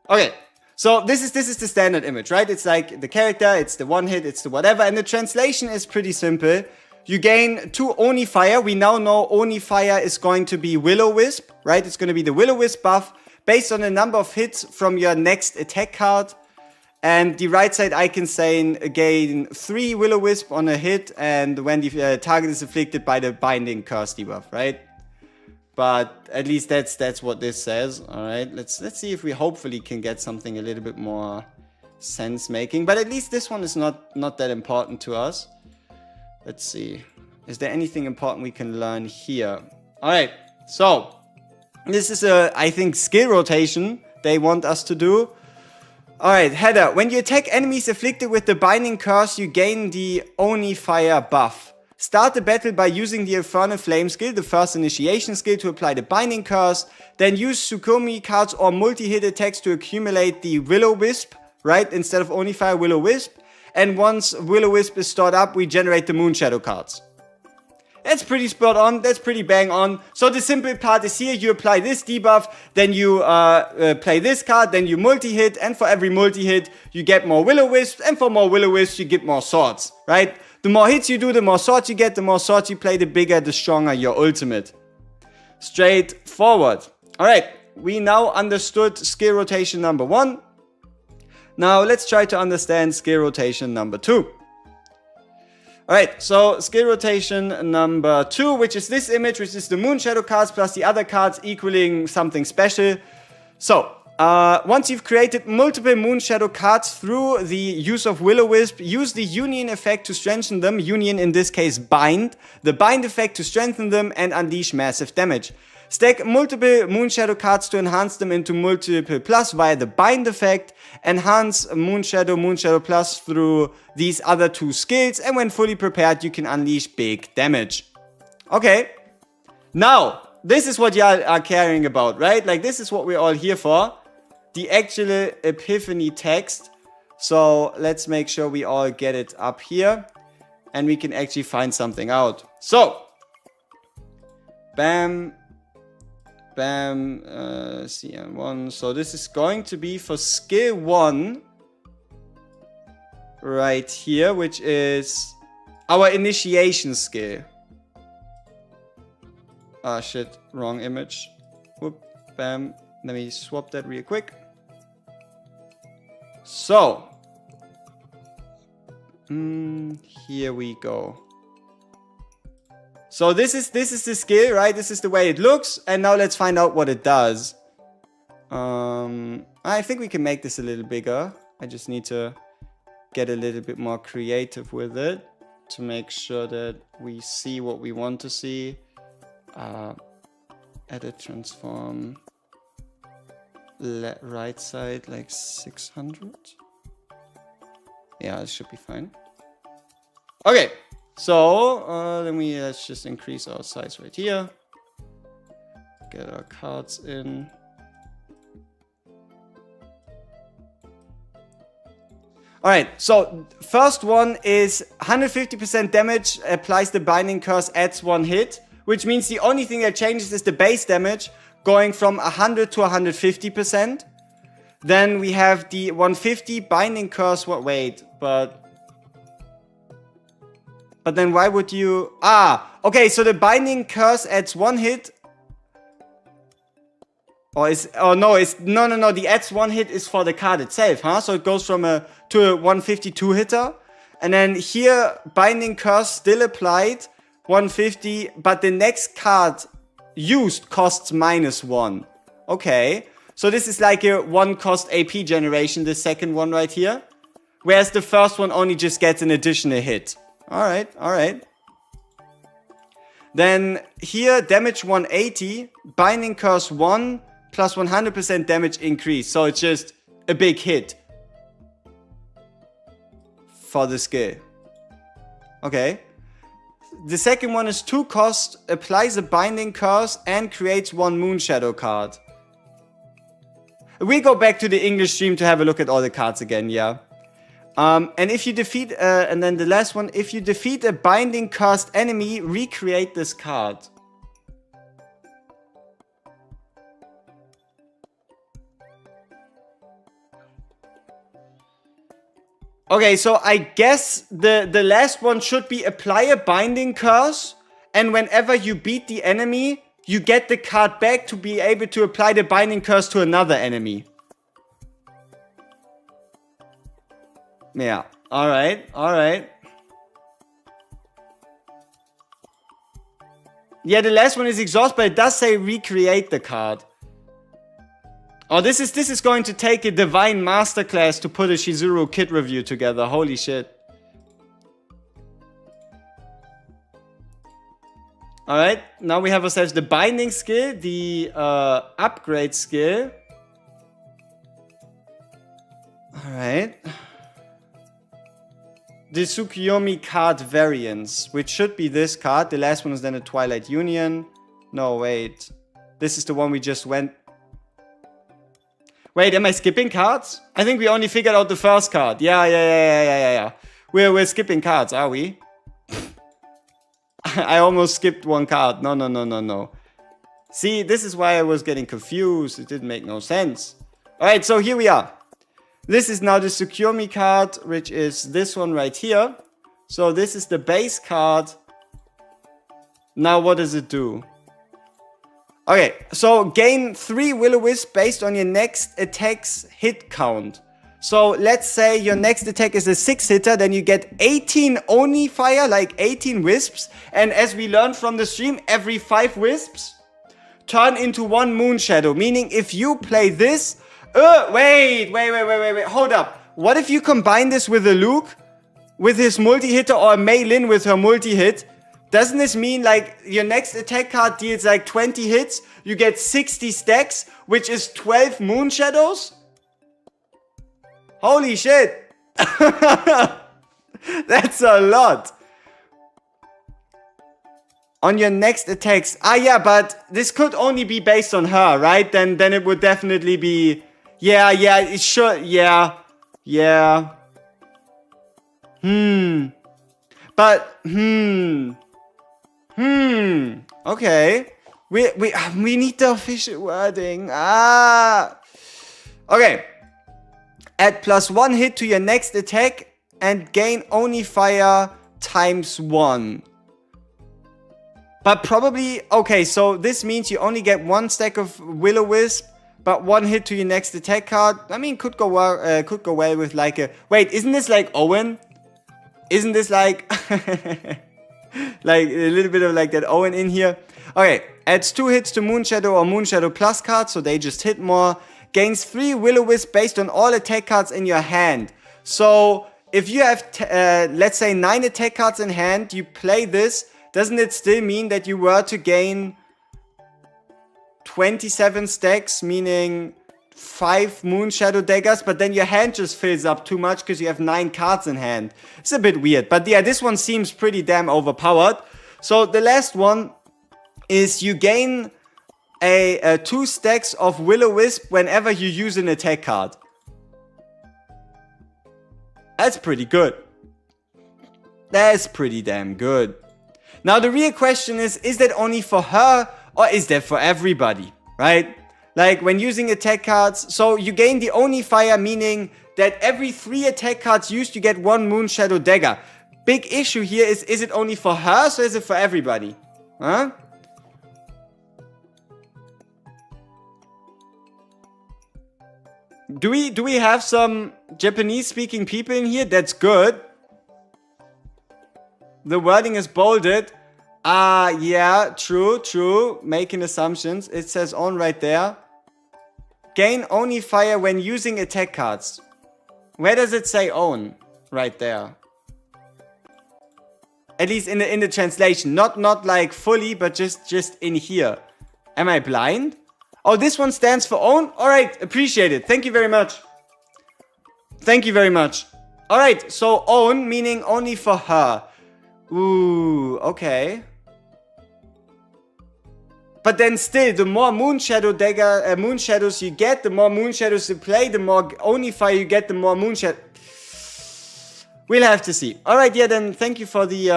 Okay, so this is the standard image, right? It's like the character, it's the one hit, it's the whatever. And the translation is pretty simple. You gain 2 Oni Fire. We now know Oni Fire is going to be Will-O-Wisp, right? It's going to be the Will-O-Wisp buff based on the number of hits from your next attack card. And the right side icon saying gain 3 Will-O-Wisp on a hit and when the target is afflicted by the Binding Curse debuff, right? But at least that's what this says. All right, let's see if we hopefully can get something a little bit more sense making. But at least this one is not that important to us. Let's see. Is there anything important we can learn here? All right, so this is I think, skill rotation they want us to do. All right, header. When you attack enemies afflicted with the Binding Curse, you gain the Oni Fire buff. Start the battle by using the Infernal Flame skill, the first initiation skill, to apply the Binding Curse. Then use Tsukumi cards or multi-hit attacks to accumulate the Will-O-Wisp, right? Instead of Oni Fire, Will-O-Wisp. And once Will-O-Wisp is stored up, we generate the Moonshadow cards. That's pretty spot on. That's pretty bang on. So the simple part is here. You apply this debuff, then you play this card, then you multi-hit, and for every multi-hit, you get more Will-O-Wisps, and for more Will-O-Wisps, you get more swords, right? The more hits you do, the more swords you get, the more swords you play, the bigger, the stronger your ultimate. Straightforward. All right, we now understood skill rotation number 1. Now let's try to understand skill rotation number 2. Alright, so skill rotation number 2, which is this image, which is the Moonshadow cards plus the other cards equaling something special. So, once you've created multiple Moonshadow cards through the use of Will-O-Wisp, use the Union effect to strengthen them. Union, in this case, Bind. The Bind effect to strengthen them and unleash massive damage. Stack multiple Moonshadow cards to enhance them into multiple plus via the Bind effect. Enhance Moonshadow plus through these other 2 skills. And when fully prepared, you can unleash big damage. Okay. Now, this is what y'all are caring about, right? Like, this is what we're all here for. The actual Epiphany text. So, let's make sure we all get it up here. And we can actually find something out. So, bam. Bam, CN1. So this is going to be for skill 1 right here, which is our initiation skill. Ah, shit, wrong image. Whoop, bam. Let me swap that real quick. So, here we go. So this is the skill, right? This is the way it looks. And now let's find out what it does. I think we can make this a little bigger. I just need to get a little bit more creative with it to make sure that we see what we want to see. Edit, transform, right side like 600. Yeah, it should be fine. Okay. So, let's just increase our size right here. Get our cards in. Alright, so first one is 150% damage, applies the Binding Curse, adds 1 hit. Which means the only thing that changes is the base damage, going from 100 to 150%. Then we have the 150 Binding Curse, But then why would you... okay, so the Binding Curse adds 1 hit. No, the adds 1 hit is for the card itself, huh? So it goes from to a 152 hitter. And then here, Binding Curse still applied, 150, but the next card used costs -1. Okay, So this is like a 1 cost AP generation, the second one right here. Whereas the first one only just gets an additional hit. Alright, alright. Then here, damage 180, binding curse 1, plus 100% damage increase. So it's just a big hit for the skill. Okay. The second one is 2 cost, applies a binding curse, and creates 1 Moonshadow card. We go back to the English stream to have a look at all the cards again, yeah. And if you defeat, and then the last one, if you defeat a binding cursed enemy, recreate this card. Okay, so I guess the last one should be apply a binding curse, and whenever you beat the enemy, you get the card back to be able to apply the binding curse to another enemy. Yeah, alright, alright. Yeah, the last one is exhaust, but it does say recreate the card. Oh, this is going to take a divine masterclass to put a Shizuru kit review together. Holy shit. Alright, now we have ourselves the binding skill, the upgrade skill. Alright. The Tsukuyomi card variants, which should be this card. The last one is then a Twilight Union. No, wait. This is the one we just went... Wait, am I skipping cards? I think we only figured out the first card. Yeah. We're skipping cards, are we? I almost skipped one card. No. See, this is why I was getting confused. It didn't make no sense. Alright, so here we are. This is now the Secure Me card, which is this one right here. So this is the base card. Now what does it do? Okay, so gain 3 Will-O-Wisp based on your next attack's hit count. So let's say your next attack is a 6-hitter, then you get 18 Oni fire, like 18 wisps. And as we learned from the stream, every 5 wisps turn into 1 Moonshadow. Meaning if you play this... wait, hold up. What if you combine this with a Luke, with his multi-hitter, or Mei Lin with her multi-hit? Doesn't this mean like your next attack card deals like 20 hits, you get 60 stacks, which is 12 Moonshadows? Holy shit. That's a lot. On your next attacks. Ah, yeah, but this could only be based on her, right? Then it would definitely be... Yeah, it should... Yeah. But, okay. We need the official wording. Okay. Add +1 hit to your next attack and gain Oni fire ×1. But probably, okay, so this means you only get 1 stack of Will-O-Wisp, but 1 hit to your next attack card. I mean, could go well with like a... Wait, isn't this like Owen? Isn't this like... like a little bit of like that Owen in here? Okay, adds 2 hits to Moonshadow or Moonshadow Plus cards, so they just hit more. Gains 3 Will-O-Wisp based on all attack cards in your hand. So, if you have, let's say 9 attack cards in hand, you play this, doesn't it still mean that you were to gain 27 stacks, meaning 5 Moonshadow daggers, but then your hand just fills up too much because you have 9 cards in hand. It's a bit weird, but yeah, this one seems pretty damn overpowered. So the last one is you gain a 2 stacks of Will-O-Wisp whenever you use an attack card. That's pretty good. That's pretty damn good. Now the real question is that only for her or is that for everybody, right? Like when using attack cards, so you gain the Oni fire, meaning that every 3 attack cards used you get 1 Moonshadow dagger. Big issue here is it only for her or is it for everybody? Huh? Do we have some Japanese speaking people in here? That's good. The wording is bolded. Yeah, true. Making assumptions. It says on right there. Gain only fire when using attack cards. Where does it say own? Right there. At least in the translation. Not like fully, but just in here. Am I blind? Oh, this one stands for own? Alright, appreciate it. Thank you very much. Thank you very much. Alright, so own meaning only for her. Ooh, okay. But then still, the more Moonshadows you get, the more Moonshadows you play, the more only fire you get, the more Moonshadow. We'll have to see. Alright, yeah, then thank you for the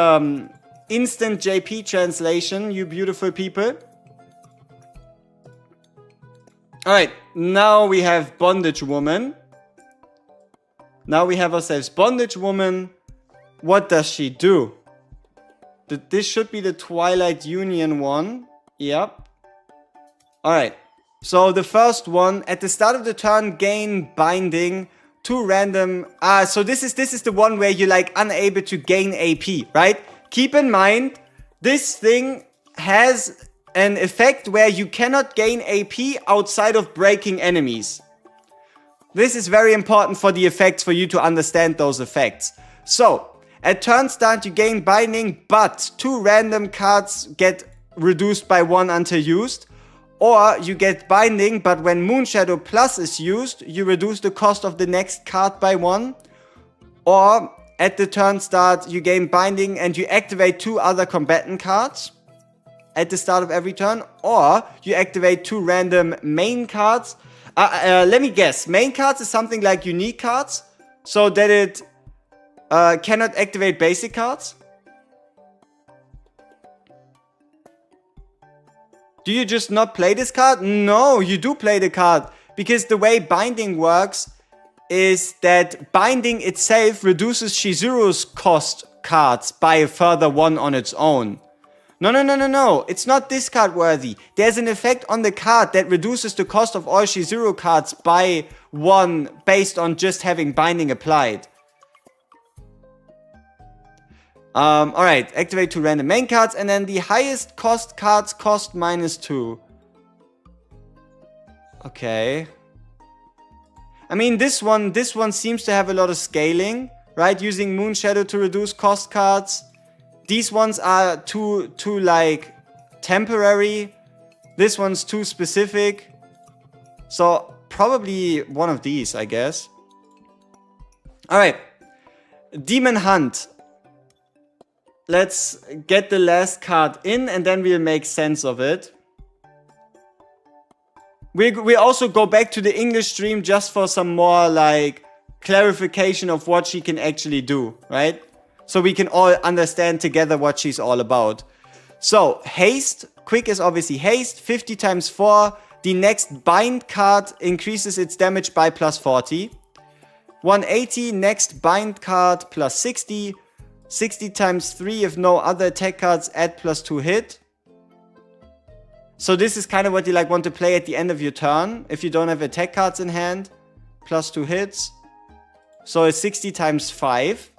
instant JP translation, you beautiful people. Alright, now we have Bondage Woman. Now we have ourselves Bondage Woman. What does she do? This should be the Twilight Union one. Yep. Alright. So the first one, at the start of the turn, gain binding. 2 random. So this is the one where you're like unable to gain AP, right? Keep in mind, this thing has an effect where you cannot gain AP outside of breaking enemies. This is very important for the effects, for you to understand those effects. So, at turn start you gain binding, but 2 random cards get reduced by 1 until used. Or you get binding, but when Moonshadow Plus is used, you reduce the cost of the next card by 1. Or at the turn start, you gain binding and you activate 2 other combatant cards at the start of every turn. Or you activate 2 random main cards. Let me guess. Main cards is something like unique cards, so that it cannot activate basic cards. Do you just not play this card? No, you do play the card. Because the way binding works is that binding itself reduces Shizuru's cost cards by a further 1 on its own. No. It's not discard worthy. There's an effect on the card that reduces the cost of all Shizuru cards by 1 based on just having binding applied. Alright, activate 2 random main cards, and then the highest cost cards cost -2. Okay. I mean, this one seems to have a lot of scaling, right? Using Moonshadow to reduce cost cards. These ones are too like temporary. This one's too specific. So probably one of these, I guess. Alright. Demon Hunt. Let's get the last card in and then we'll make sense of it. We also go back to the English stream just for some more like clarification of what she can actually do, right? So we can all understand together what she's all about. So, haste. Quick is obviously haste. 50 times 4. The next bind card increases its damage by +40. 180. Next bind card +60. 60 times 3 if no other attack cards add +2 hit. So this is kind of what you like want to play at the end of your turn. If you don't have attack cards in hand. +2 hits. So it's 60 times 5.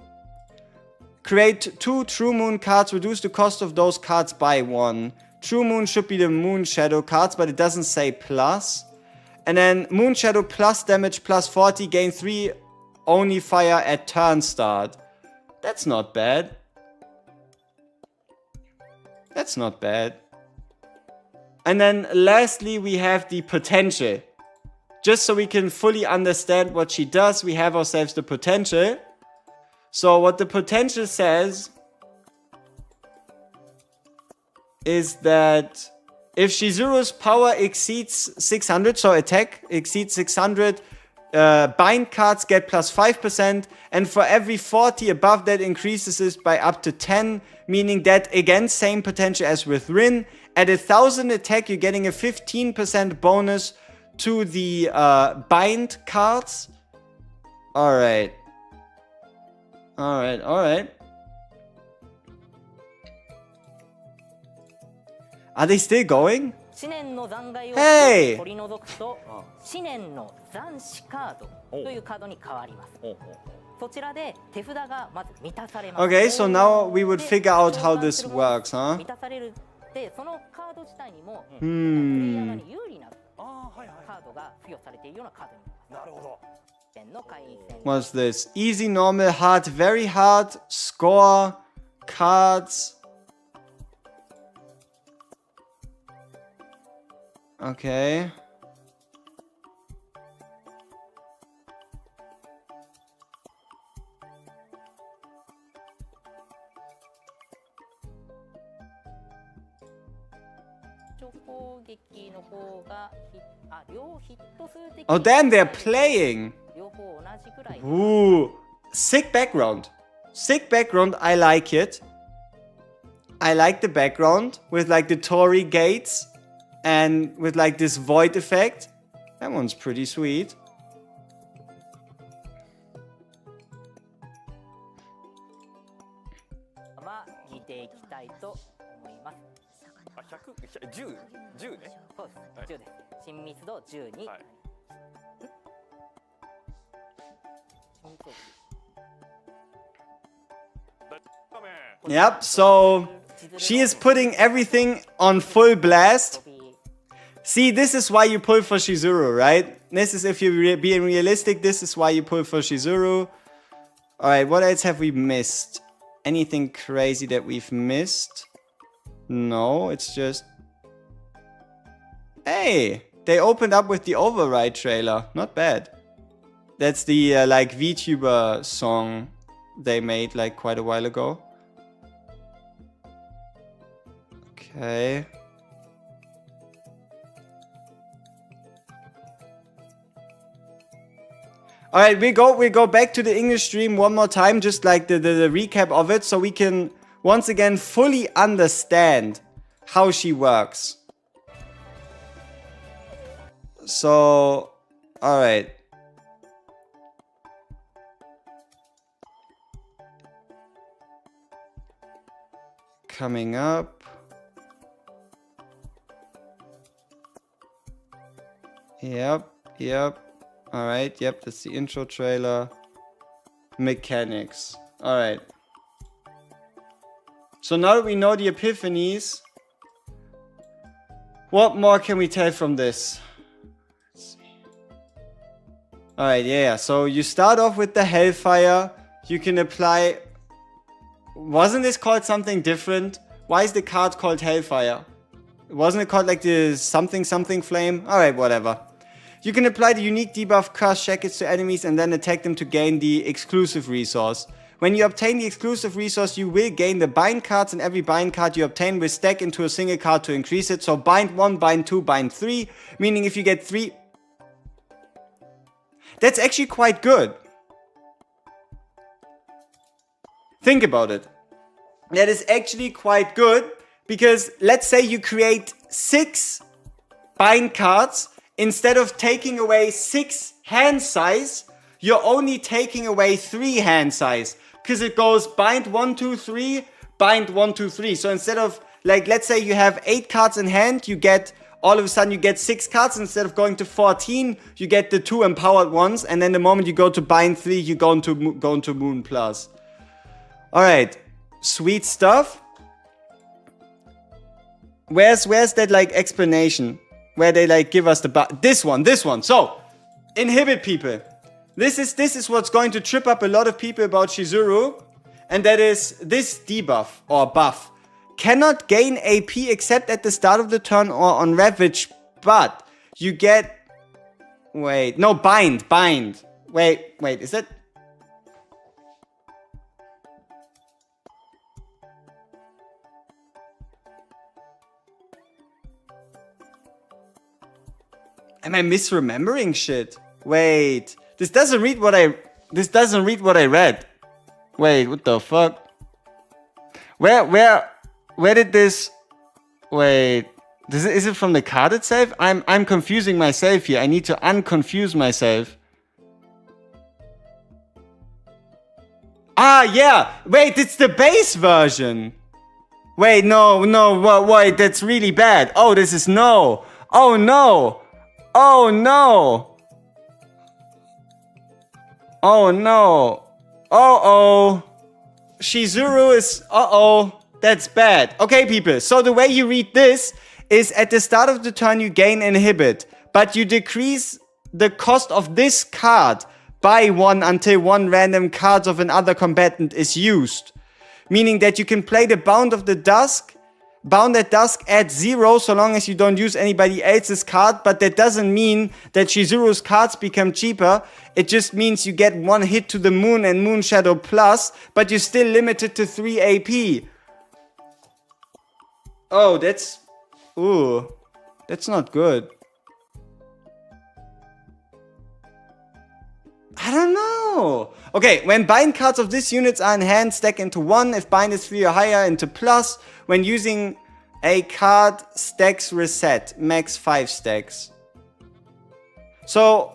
Create 2 True Moon cards. Reduce the cost of those cards by 1. True Moon should be the Moon Shadow cards, but it doesn't say plus. And then Moon Shadow plus damage +40. Gain 3 only fire at turn start. That's not bad. That's not bad. And then lastly, we have the potential. Just so we can fully understand what she does, we have ourselves the potential. So what the potential says is that if Shizuru's power exceeds 600, so attack exceeds 600, bind cards get +5%, and for every 40 above that increases it by up to 10, meaning that again same potential as with Rin. At 1000 attack you're getting a 15% bonus to the bind cards. Alright. Alright. Are they still going? Hey! 思念の残死カードというカードに変わります。そちらで手札がまず満たされます。Okay, so now we would figure out how this works, huh? 満たされるで、そのカード自体にもプレイヤー側に有利なカードが付与されているようなカードになります。なるほど。の会員戦 What's this? Easy, normal, hard, very hard, score, cards. Okay. Oh damn, they're playing! Ooh, sick background. Sick background, I like it. I like the background with like the Torii gates and with like this void effect. That one's pretty sweet. Yep, so she is putting everything on full blast. See, this is why you pull for Shizuru, right? This is, if you're being realistic, this is why you pull for Shizuru. Alright, what else have we missed? Anything crazy that we've missed? No, it's just... Hey! They opened up with the Override trailer. Not bad. That's the, like, VTuber song they made, like, quite a while ago. Okay. Alright, we go back to the English stream one more time, just like the recap of it, so we can once again fully understand how she works. So, alright. Coming up. Yep. Alright, yep, that's the intro trailer. Mechanics. Alright. So now that we know the epiphanies, what more can we tell from this? Let's see. Alright, yeah, so you start off with the Hellfire. You can apply... Wasn't this called something different? Why is the card called Hellfire? Wasn't it called like the something flame? Alright, whatever. You can apply the unique debuff cast jackets to enemies and then attack them to gain the exclusive resource. When you obtain the exclusive resource, you will gain the bind cards, and every bind card you obtain will stack into a single card to increase it. So bind 1, bind 2, bind 3, meaning if you get 3... That's actually quite good. Think about it. That is actually quite good, because let's say you create 6 bind cards. Instead of taking away 6 hand size, you're only taking away 3 hand size. Because it goes bind 1, 2, 3, bind 1, 2, 3. So instead of, like, let's say you have 8 cards in hand, you get, all of a sudden you get 6 cards. Instead of going to 14, you get the 2 empowered ones. And then the moment you go to bind 3, you go into Moon Plus. Alright, sweet stuff. Where's that, like, explanation? Where they like give us this one. So, inhibit people. This is what's going to trip up a lot of people about Shizuru. And that is this debuff or buff. Cannot gain AP except at the start of the turn or on Ravage. But you get... Wait, no, bind. Wait, is that... Am I misremembering shit? Wait, this doesn't read what I read. Wait, what the fuck? Where did this? Wait, is it from the card itself? I'm confusing myself here. I need to unconfuse myself. Ah, yeah. Wait, it's the base version. Wait, no, wait, that's really bad. Oh, this is no. Oh no. Oh no! Oh no! Uh-oh! Shizuru is... Uh-oh! That's bad. Okay, people, so the way you read this is at the start of the turn you gain inhibit, but you decrease the cost of this card by 1 until 1 random cards of another combatant is used. Meaning that you can play the Bound at Dusk at 0 so long as you don't use anybody else's card, but that doesn't mean that Shizuru's cards become cheaper. It just means you get 1 hit to the Moon and Moon Shadow Plus, but you're still limited to 3 AP. Oh, that's not good. I don't know. Okay, when bind cards of this units are in hand, stack into 1. If bind is 3 or higher, into plus. When using a card, stacks reset. Max 5 stacks. So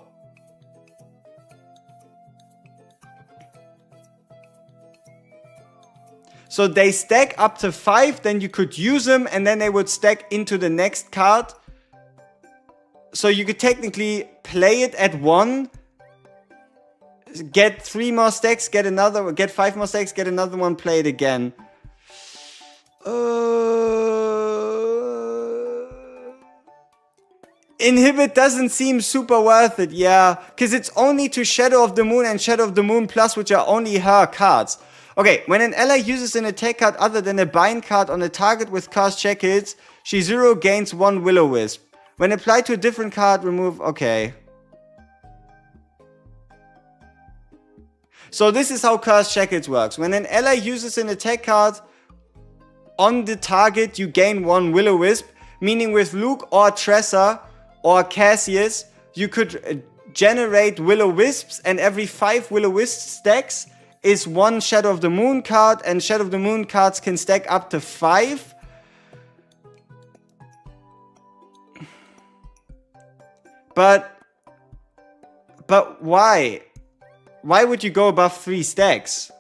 they stack up to 5, then you could use them, and then they would stack into the next card. So you could technically play it at 1, get 3 more stacks, get 5 more stacks, get another one, play it again. Inhibit doesn't seem super worth it, yeah. Because it's only to Shadow of the Moon and Shadow of the Moon Plus, which are only her cards. Okay, when an ally uses an attack card other than a bind card on a target with cast shackles, Shizuru gains 1 Will-O-Wisp. When applied to a different card, remove... Okay. So this is how Cursed Shackles works. When an ally uses an attack card on the target, you gain 1 Will-O-Wisp. Meaning with Luke or Tressa or Cassius, you could generate Will-O-Wisps, and every 5 Will-O-Wisp stacks is 1 Shadow of the Moon card, and Shadow of the Moon cards can stack up to 5. But why? Why would you go above 3 stacks?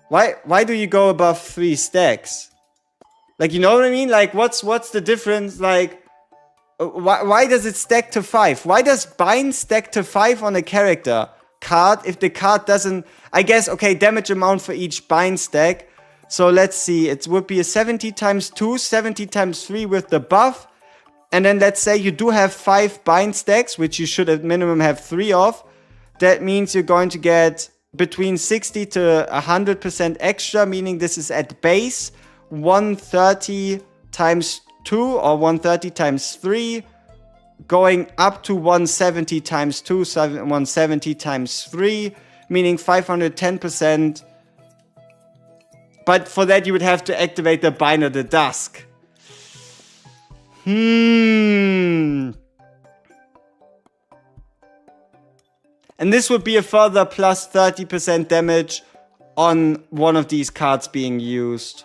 Why do you go above 3 stacks? Like, you know what I mean? Like, what's the difference? Like, why does it stack to 5? Why does bind stack to 5 on a character card if the card doesn't... I guess, okay, damage amount for each bind stack. So let's see, it would be a 70 times 2, 70 times 3 with the buff. And then let's say you do have 5 bind stacks, which you should at minimum have 3 of. That means you're going to get between 60 to 100% extra, meaning this is at base 130 times 2 or 130 times 3, going up to 170 times 2, 170 times 3, meaning 510%. But for that you would have to activate the Bind of the Dusk. And this would be a further plus 30% damage on one of these cards being used.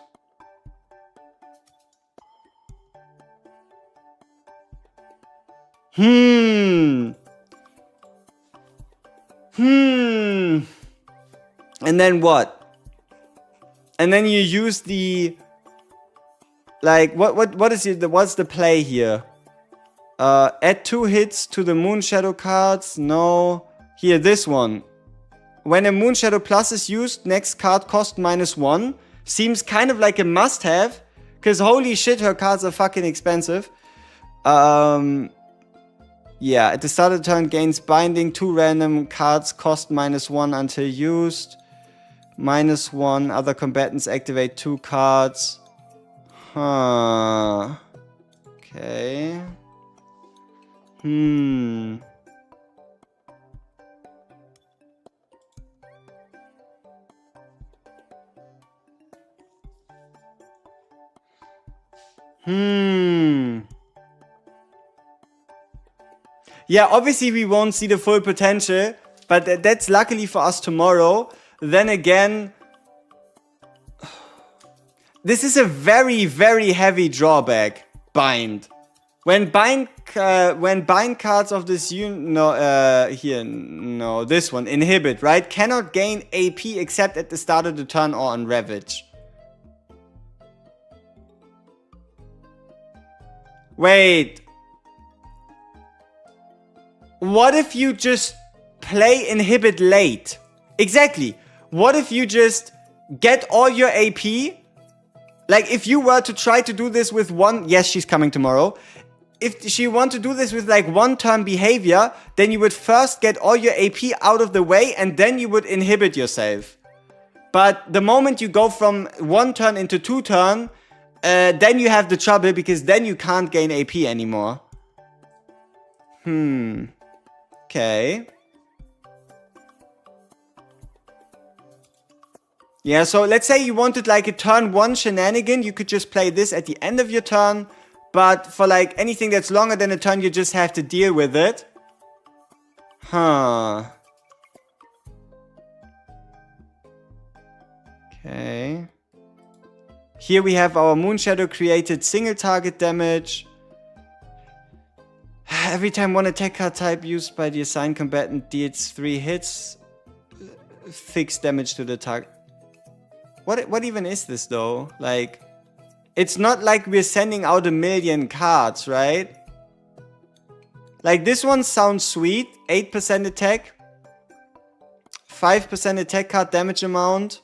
And then what? And then you use the... Like, what's the play here? Add 2 hits to the Moon Shadow cards. No. Here, this one. When a Moon Shadow Plus is used, next card cost -1. Seems kind of like a must-have. Because holy shit, her cards are fucking expensive. Yeah, at the start of the turn, gains binding. 2 random cards cost -1 until used. -1. Other combatants activate 2 cards. Huh. Okay. Yeah, obviously we won't see the full potential, but that's luckily for us tomorrow. Then again, this is a very, very heavy drawback. Bind. When bind cards of this this one, inhibit, right? Cannot gain AP except at the start of the turn or on Ravage. Wait. What if you just play inhibit late? Exactly. What if you just get all your AP? Like, if you were to try to do this with one... Yes, she's coming tomorrow. if she want to do this with like 1 turn behavior, then you would first get all your AP out of the way and then you would inhibit yourself. But the moment you go from 1 turn into 2 turn, then you have the trouble because then you can't gain AP anymore. Okay. Yeah, so let's say you wanted like a turn 1 shenanigan, you could just play this at the end of your turn. But for like anything that's longer than a turn, you just have to deal with it. Huh. Okay. Here we have our Moonshadow created single target damage. Every time one attack card type used by the assigned combatant deals 3 hits, fixed damage to the target. What even is this though? Like, it's not like we're sending out 1,000,000 cards, right? Like, this one sounds sweet. 8% attack. 5% attack card damage amount.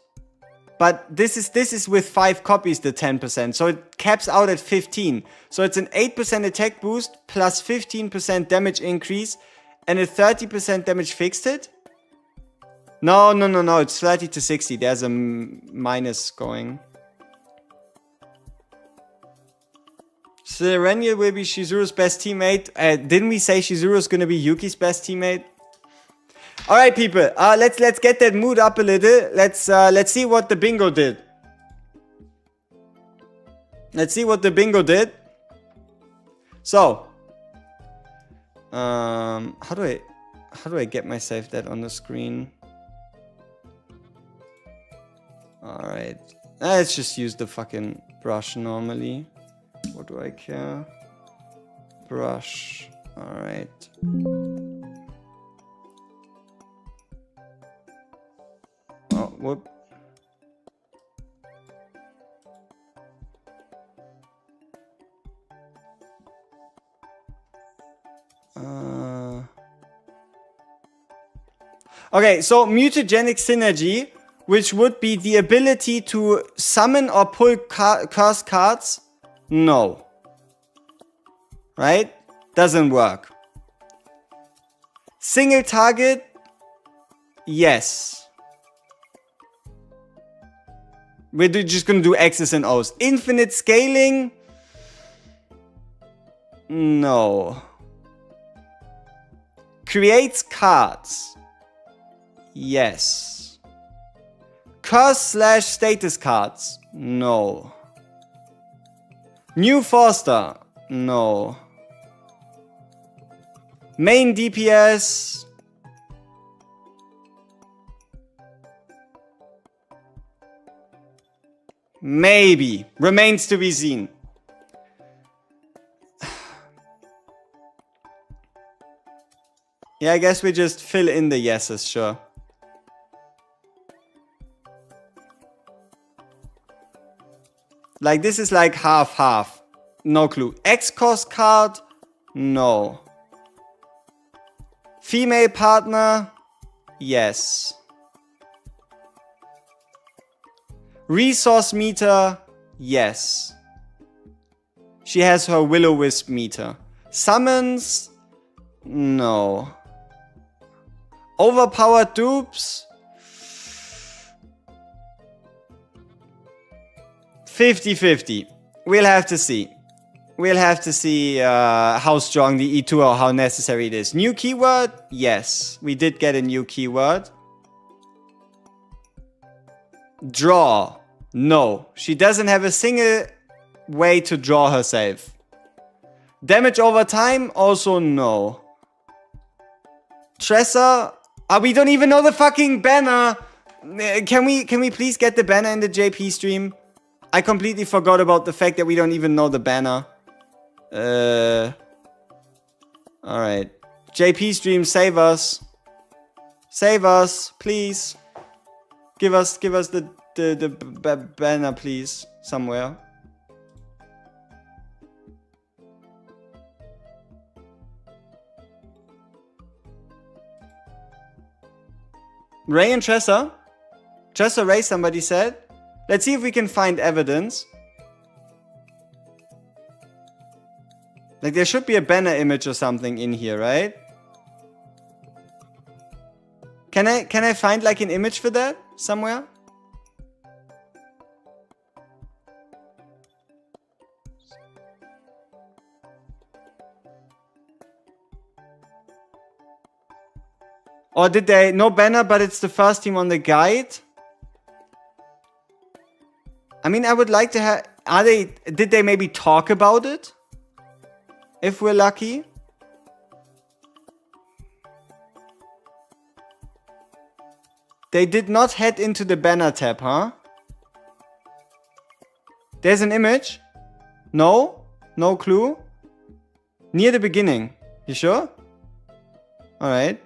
But this is with 5 copies, the 10%. So it caps out at 15. So it's an 8% attack boost plus 15% damage increase and a 30% damage fixed hit? No. It's 30 to 60. There's a minus going. Serenial will be Shizuru's best teammate. Didn't we say Shizuru's gonna be Yuki's best teammate? All right, people. Let's get that mood up a little. Let's see what the bingo did. Let's see what the bingo did. So, how do I get myself that on the screen? All right. Let's just use the fucking brush normally. What do I care? Brush. Alright. Oh, whoop. Okay, so mutagenic synergy, which would be the ability to summon or pull cursed cards. No. Right? Doesn't work. Single target? Yes. We're just gonna do X's and O's. Infinite scaling? No. Creates cards? Yes. Curse/status cards? No. New Forster? No. Main DPS? Maybe. Remains to be seen. Yeah, I guess we just fill in the yeses, sure. Like, this is like half-half. No clue. X-Cost card? No. Female partner? Yes. Resource meter? Yes. She has her Will-O-Wisp meter. Summons? No. Overpowered dupes? 50-50. We'll have to see. We'll have to see how strong the E2 or how necessary it is. New keyword? Yes. We did get a new keyword. Draw? No. She doesn't have a single way to draw herself. Damage over time? Also no. Tresor? We don't even know the fucking banner. Can we please get the banner in the JP stream? I completely forgot about the fact that we don't even know the banner. Alright. JP stream, save us. Save us, please. Give us the banner, please. Somewhere. Ray and Tresor? Tresor Ray, somebody said. Let's see if we can find evidence. Like there should be a banner image or something in here, right? Can I find like an image for that somewhere? Or did they... No banner, but it's the first team on the guide. I mean, I would like to have... Did they maybe talk about it? If we're lucky. They did not head into the banner tab, huh? There's an image? No? No clue? Near the beginning. You sure? Alright.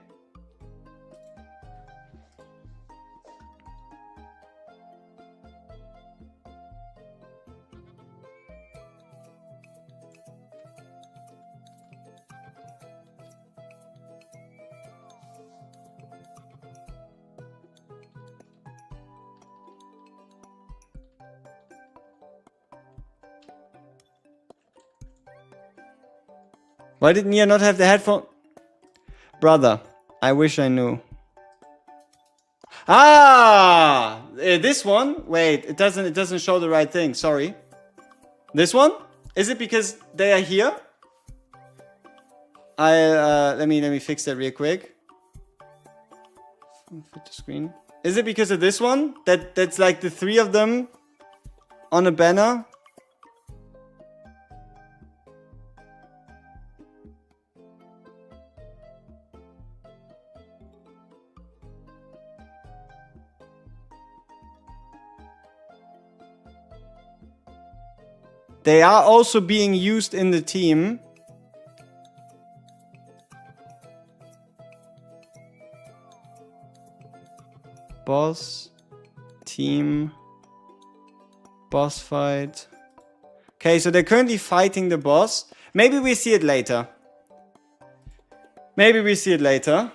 Why did Nia not have the headphone? Brother, I wish I knew. Ah! This one? Wait, it doesn't show the right thing, sorry. This one? Is it because they are here? Let me fix that real quick. Fit the screen. Is it because of this one? That's like the 3 of them on a banner? They are also being used in the team. Boss. Team. Boss fight. Okay, so they're currently fighting the boss. Maybe we see it later. Maybe we see it later.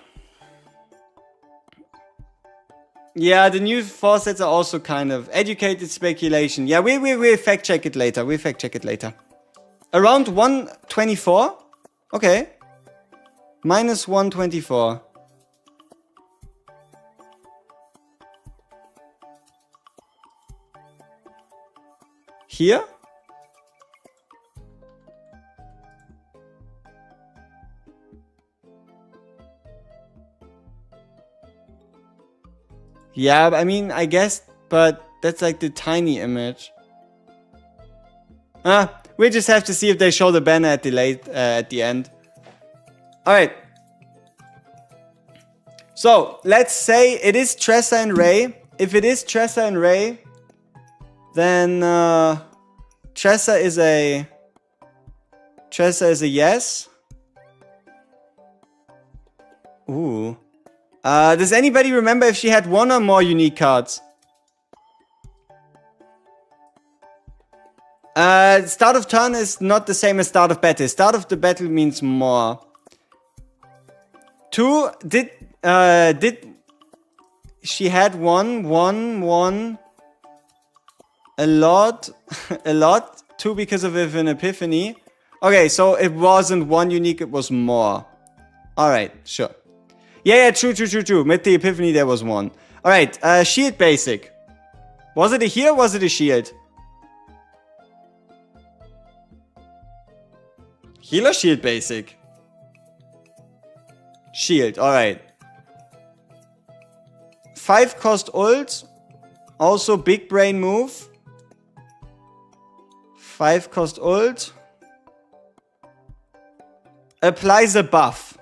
Yeah, the new 4 sets are also kind of educated speculation. Yeah, we'll fact check it later. We'll fact check it later. Around 124? Okay. Minus 124. Here? Yeah, I mean, I guess, but that's like the tiny image. We just have to see if they show the banner at the end. Alright. So, let's say it is Tressa and Ray. If it is Tressa and Ray, then Tressa is a yes. Ooh. Does anybody remember if she had 1 or more unique cards? Start of turn is not the same as start of battle. Start of the battle means more. 2, did she had 1, a lot, a lot. 2 because of an epiphany. Okay, so it wasn't 1 unique, it was more. Alright, sure. Yeah, true. With the epiphany, there was 1. Alright, shield basic. Was it a heal or was it a shield? Heal or shield basic? Shield, alright. 5 cost ult. Also big brain move. 5 cost ult. Applies a buff.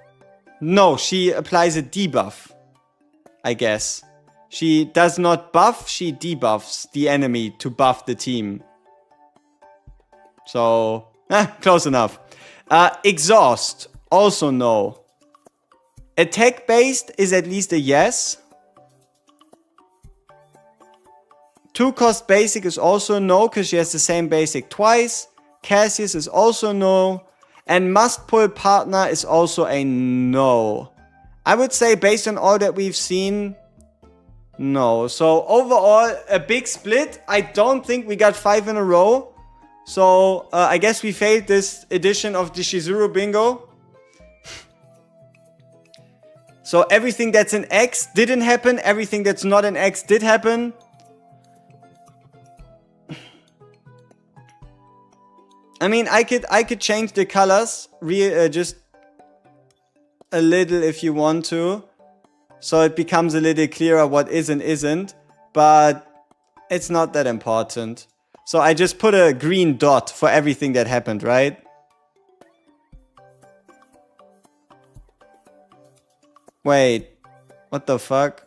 No, she applies a debuff. I guess. She does not buff, she debuffs the enemy to buff the team. So, close enough. Exhaust. Also no. Attack based is at least a yes. 2 cost basic is also no, because she has the same basic twice. Cassius is also no. And must pull partner is also a no. I would say based on all that we've seen, no. So overall, a big split. I don't think we got 5 in a row. So I guess we failed this edition of the Shizuru bingo. So everything that's an X didn't happen. Everything that's not an X did happen. I mean, I could change the colors just a little if you want to, so it becomes a little clearer what is and isn't, but it's not that important. So I just put a green dot for everything that happened, right? Wait, what the fuck?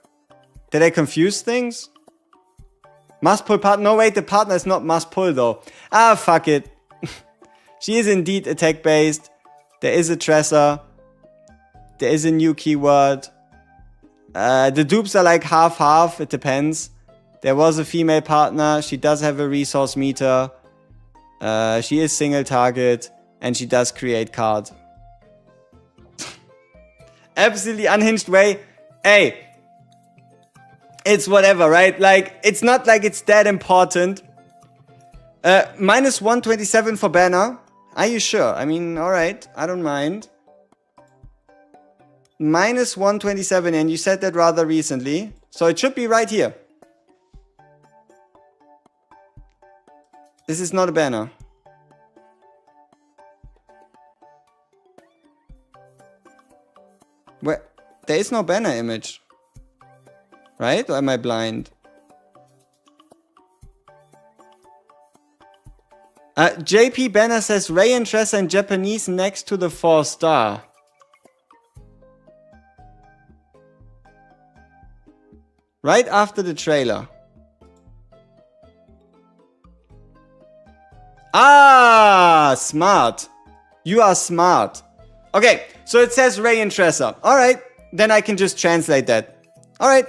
Did I confuse things? Must pull partner? No, wait, the partner is not must pull though. Ah, fuck it. She is indeed attack based. There is a Tresser. There is a new keyword. The dupes are like half-half. It depends. There was a female partner. She does have a resource meter. She is single target. And she does create card. Absolutely unhinged way. Hey. It's whatever, right? Like, it's not like it's that important. Minus 127 for banner. Are you sure? I mean, alright. I don't mind. Minus 127, and you said that rather recently. So it should be right here. This is not a banner. Where? There is no banner image. Right? Or am I blind? JP Banner says Ray and Tressa in Japanese next to the 4-star. Right after the trailer. Ah, smart. You are smart. Okay, so it says Ray and Tressa. Alright, then I can just translate that. Alright,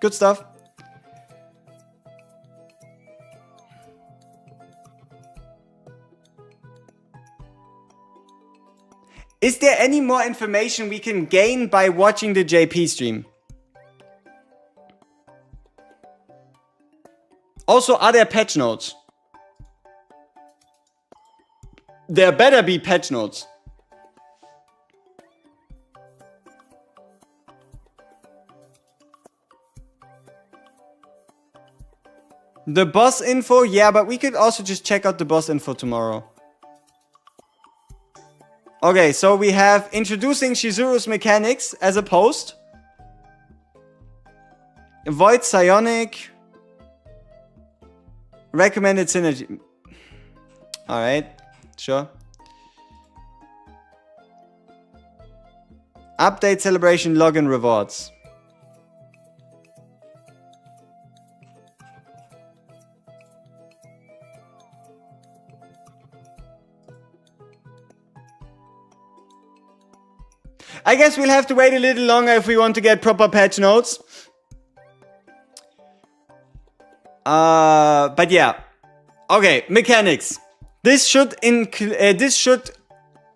good stuff. Is there any more information we can gain by watching the JP stream? Also, are there patch notes? There better be patch notes. The boss info? Yeah, but we could also just check out the boss info tomorrow. Okay, so we have introducing Shizuru's mechanics as a post. Void Psionic. Recommended synergy. Alright, sure. Update celebration login rewards. I guess we'll have to wait a little longer if we want to get proper patch notes. But yeah. Okay, mechanics. This should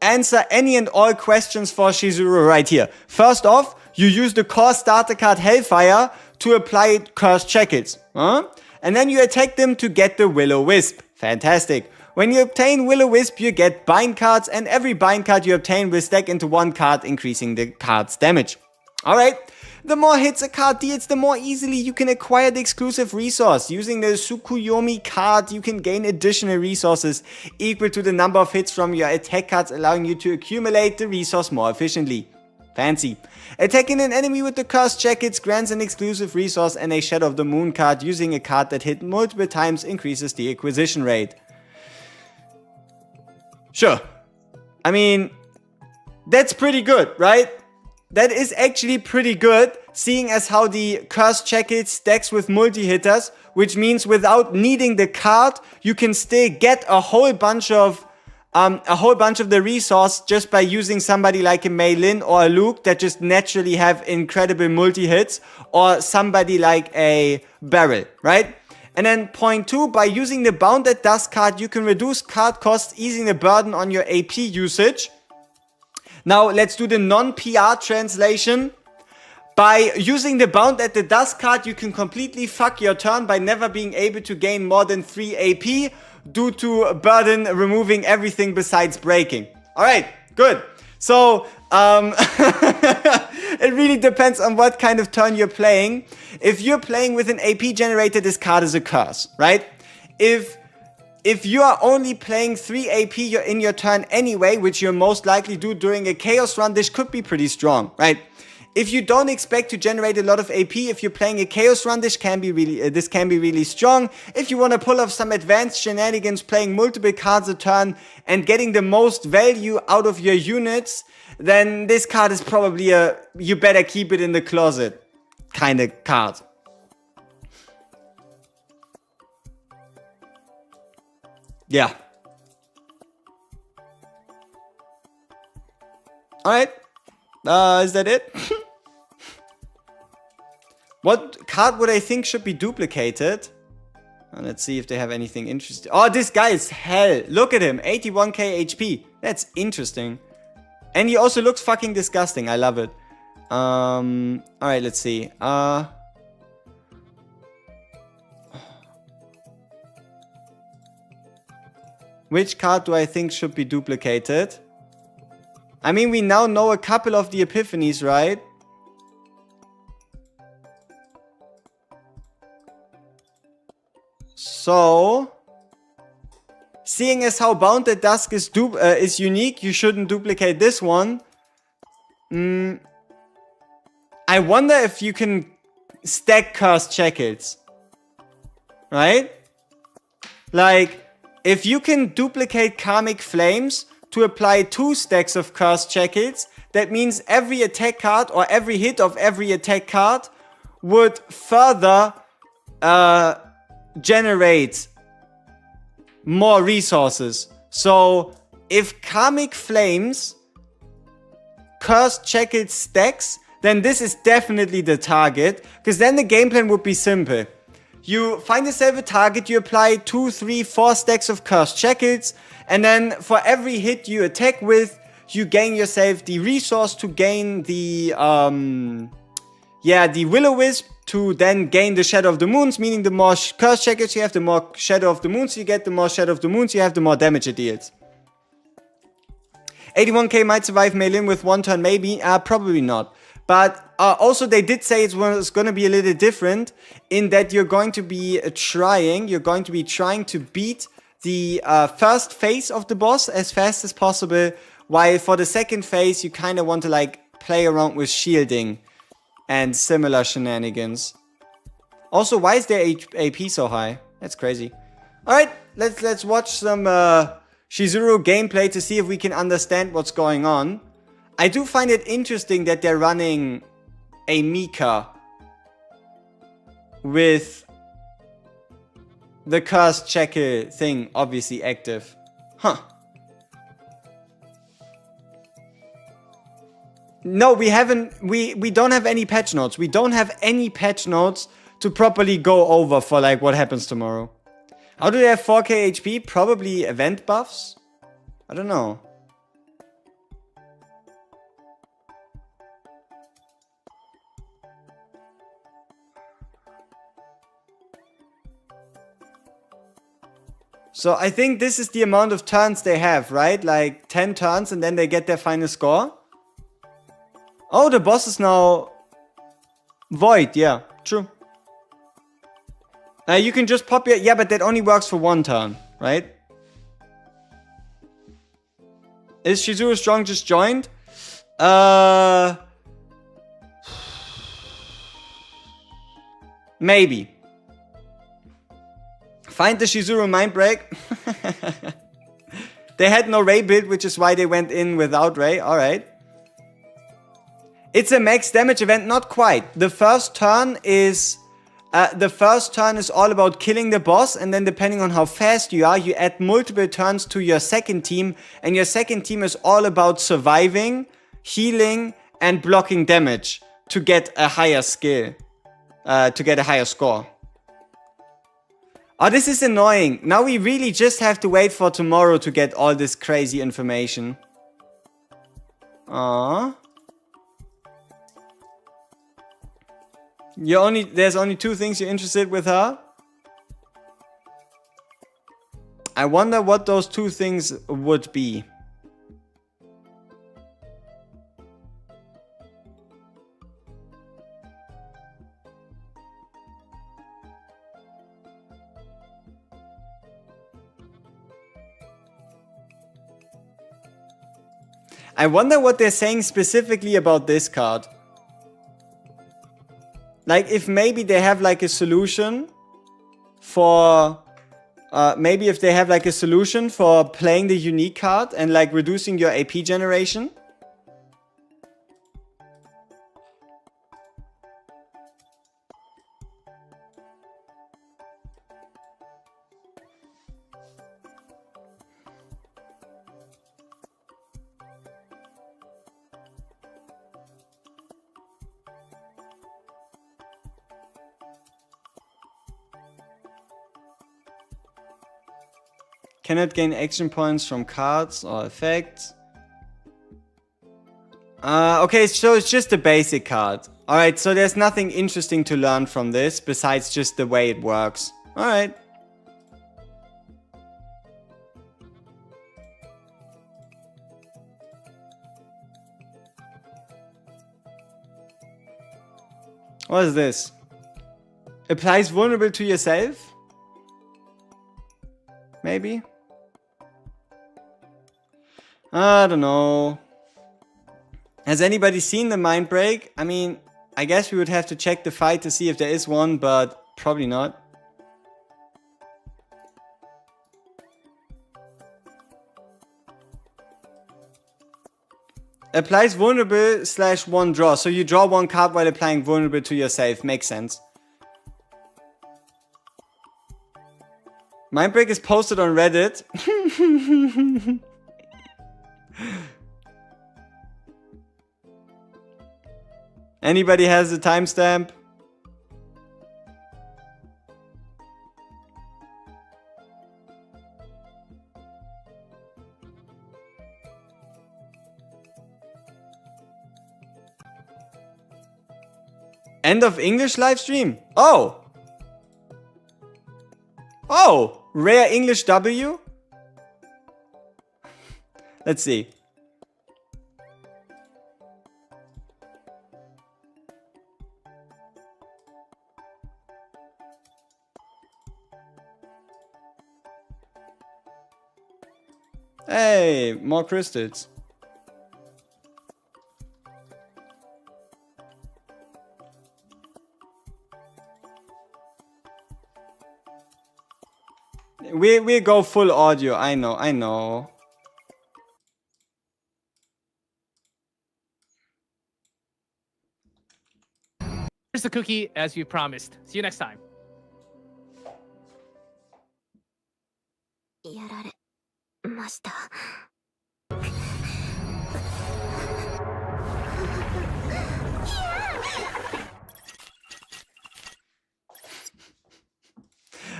answer any and all questions for Shizuru right here. First off, you use the core starter card Hellfire to apply Cursed Shackles. And then you attack them to get the Will-O-Wisp. Fantastic. When you obtain Will-O-Wisp, you get bind cards, and every bind card you obtain will stack into one card, increasing the card's damage. Alright, the more hits a card deals, the more easily you can acquire the exclusive resource. Using the Tsukuyomi card, you can gain additional resources equal to the number of hits from your attack cards, allowing you to accumulate the resource more efficiently. Fancy. Attacking an enemy with the Cursed Jackets grants an exclusive resource, and a Shadow of the Moon card using a card that hit multiple times increases the acquisition rate. Sure. I mean, that's pretty good, right? That is actually pretty good, seeing as how the Cursed Jacket stacks with multi-hitters, which means without needing the card, you can still get a whole bunch of the resource just by using somebody like a Mei Lin or a Luke that just naturally have incredible multi-hits, or somebody like a Beryl, right? And then point 2, by using the Bounded Dust card, you can reduce card costs, easing the burden on your AP usage. Now, let's do the non-PR translation. By using the Bound at the Dusk card, you can completely fuck your turn by never being able to gain more than 3 AP due to Burden removing everything besides breaking. Alright, good. So, it really depends on what kind of turn you're playing. If you're playing with an AP generator, this card is a curse, right? If you are only playing 3 AP in your turn anyway, which you'll most likely do during a Chaos run, this could be pretty strong, right? If you don't expect to generate a lot of AP, if you're playing a Chaos run, this can be really strong. If you want to pull off some advanced shenanigans, playing multiple cards a turn and getting the most value out of your units, then this card is probably a you better keep it in the closet kind of card. Yeah. Alright. Is that it? What card would I think should be duplicated? Let's see if they have anything interesting. Oh, this guy is hell. Look at him. 81k HP. That's interesting. And he also looks fucking disgusting. I love it. Alright, let's see. Which card do I think should be duplicated? I mean, we now know a couple of the epiphanies, right? So, seeing as how Bound at Dusk is unique, you shouldn't duplicate this one. I wonder if you can stack Cursed Shackles. Right? Like, if you can duplicate Karmic Flames to apply 2 stacks of Cursed Shackles, that means every attack card or every hit of every attack card would further generate more resources. So if Karmic Flames Cursed Shackles stacks, then this is definitely the target, because then the game plan would be simple. You find yourself a target, you apply 2, 3, 4 stacks of Cursed Shackles, and then for every hit you attack with, you gain yourself the resource to gain the Will-O-Wisp, to then gain the Shadow of the Moons, meaning the more Cursed Shackles you have, the more Shadow of the Moons you get, the more Shadow of the Moons you have, the more damage it deals. 81k might survive Meilin with 1 turn, maybe, probably not. But also they did say it's going to be a little different in that you're going to be trying to beat the first phase of the boss as fast as possible, while for the second phase you kind of want to like play around with shielding and similar shenanigans. Also, why is their AP so high? That's crazy. Alright, let's watch some Shizuru gameplay to see if we can understand what's going on. I do find it interesting that they're running a Mika with the Cursed Shackle thing obviously active. Huh. No, we haven't. We don't have any patch notes. We don't have any patch notes to properly go over for like what happens tomorrow. How do they have 4k HP? Probably event buffs? I don't know. So I think this is the amount of turns they have, right? Like 10 turns and then they get their final score. Oh, the boss is now void. Yeah, true. You can just pop your... Yeah, but that only works for 1 turn, right? Is Shizuru Strong just joined? Maybe. Find the Shizuru Mind Break. They had no Ray build, which is why they went in without Ray. Alright. It's a max damage event, not quite. The first turn is all about killing the boss, and then depending on how fast you are, you add multiple turns to your second team, and your second team is all about surviving, healing, and blocking damage to get a higher skill, to get a higher score. Oh, this is annoying. Now we really just have to wait for tomorrow to get all this crazy information. Aww. There's only 2 things you're interested with her? I wonder what those 2 things would be. I wonder what they're saying specifically about this card. Like, if maybe they have like a solution for... maybe if they have like a solution for playing the unique card and like reducing your AP generation. Cannot gain action points from cards or effects. Okay, so it's just a basic card. Alright, so there's nothing interesting to learn from this besides just the way it works. Alright. What is this? Applies vulnerable to yourself? Maybe? I don't know. Has anybody seen the mind break? I mean, I guess we would have to check the fight to see if there is one, but probably not. Applies vulnerable / 1 draw. So you draw 1 card while applying vulnerable to yourself. Makes sense. Mindbreak is posted on Reddit. Anybody has a timestamp? End of English live stream? Oh! Oh! Rare English W? Let's see. Hey, more crystals. We go full audio. I know. Here's the cookie as we promised. See you next time.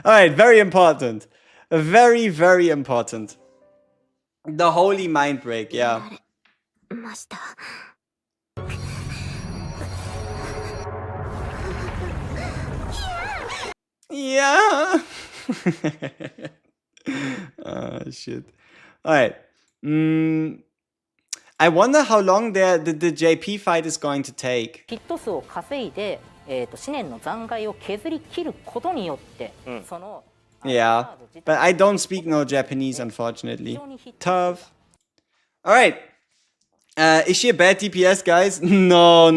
Alright, very important. Very, very important. The holy mind break, yeah. Yeah. Oh, shit. Alright. I wonder how long the JP fight is going to take. ヒット数を稼いで、思念の残骸を削り切ることによって、その Yeah, but I don't speak no Japanese, unfortunately. Tough. Alright. Is she a bad DPS, guys? No.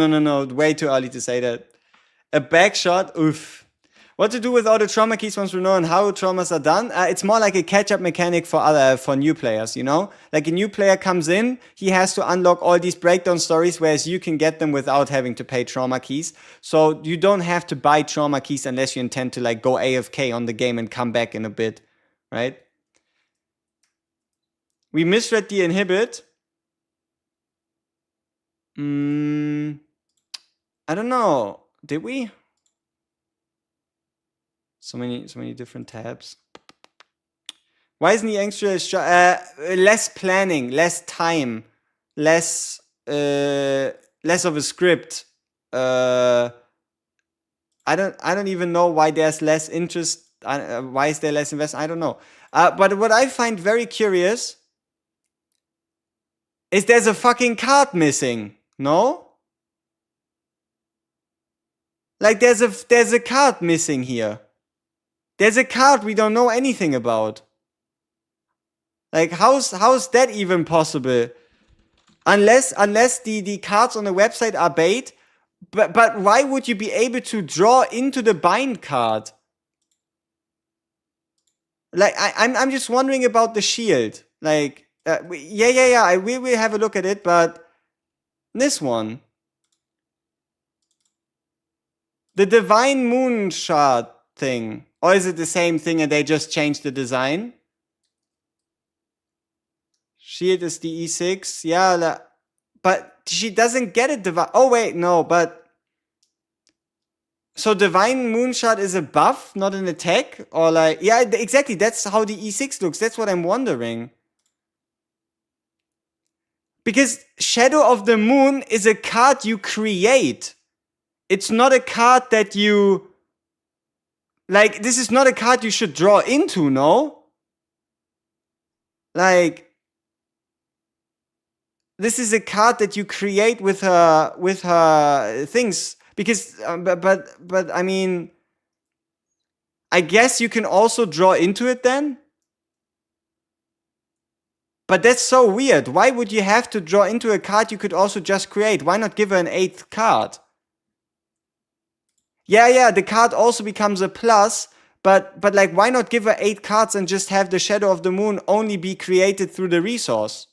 Way too early to say that. A back shot? Oof. What to do with all the trauma keys once we know and how traumas are done? It's more like a catch-up mechanic for new players, you know? Like a new player comes in, he has to unlock all these breakdown stories, whereas you can get them without having to pay trauma keys. So you don't have to buy trauma keys unless you intend to like go AFK on the game and come back in a bit, right? We misread the inhibit. I don't know. Did we? So many different tabs. Why isn't the extra less planning, less time, less of a script, I don't even know why there's less interest. Why is there less investment? I don't know. But what I find very curious is there's a fucking card missing. No? Like there's a card missing here. There's a card we don't know anything about. Like how's that even possible? Unless the cards on the website are bait. But why would you be able to draw into the bind card? Like I'm just wondering about the shield. Like yeah. We will have a look at it, but this one, the Divine Moon Shard thing, or is it the same thing and they just changed the design? Shield is the E6, yeah, but she doesn't get it. Oh wait, no, but so Divine Moonshot is a buff, not an attack? Or like, yeah, exactly, that's how the E6 looks. That's what I'm wondering. Because Shadow of the Moon is a card you create. It's not a card that you... Like, this is not a card you should draw into, no? Like... This is a card that you create with her things. Because, but I mean, I guess you can also draw into it then? But that's so weird. Why would you have to draw into a card you could also just create? Why not give her an 8th card? Yeah, the card also becomes a plus, but like, why not give her 8 cards and just have the Shadow of the Moon only be created through the resource?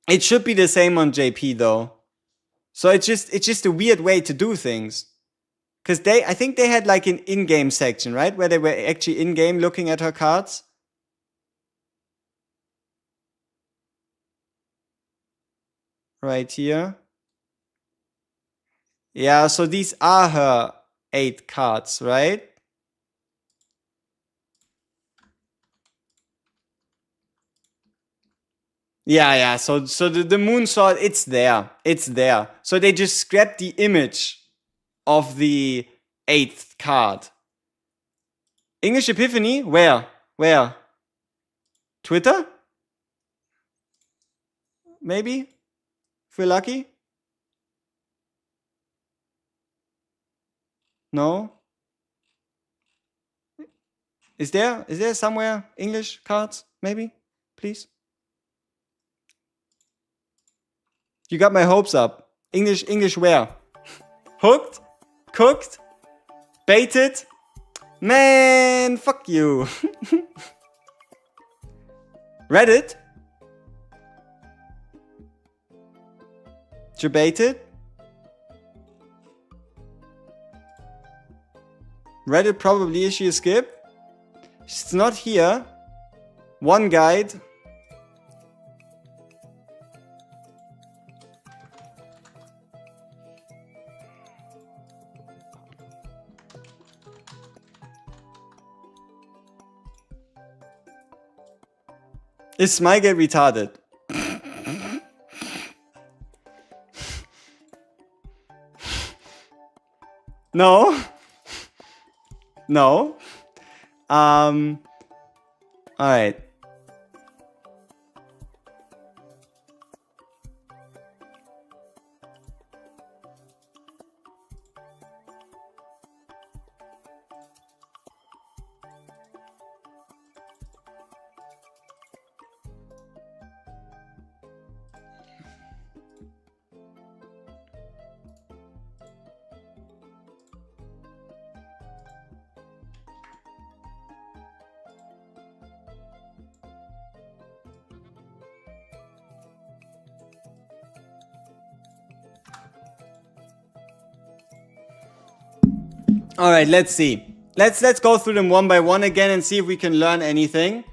It should be the same on JP though. So it's just a weird way to do things. Cause I think they had like an in-game section, right? Where they were actually in-game looking at her cards. Right here. Yeah, so these are her 8 cards, right? Yeah, so the Moon Sword, it's there. So they just scrapped the image of the 8th card. English Epiphany? Where? Twitter? Maybe? If we're lucky? No? Is there somewhere English cards? Maybe? Please? You got my hopes up. English where? Hooked? Cooked? Baited? Man, fuck you. Reddit? You baited? Reddit probably issue a skip. It's not here. One guide. Is Smygate retarded? No. No. Alright. All right, let's see. Let's go through them one by one again and see if we can learn anything.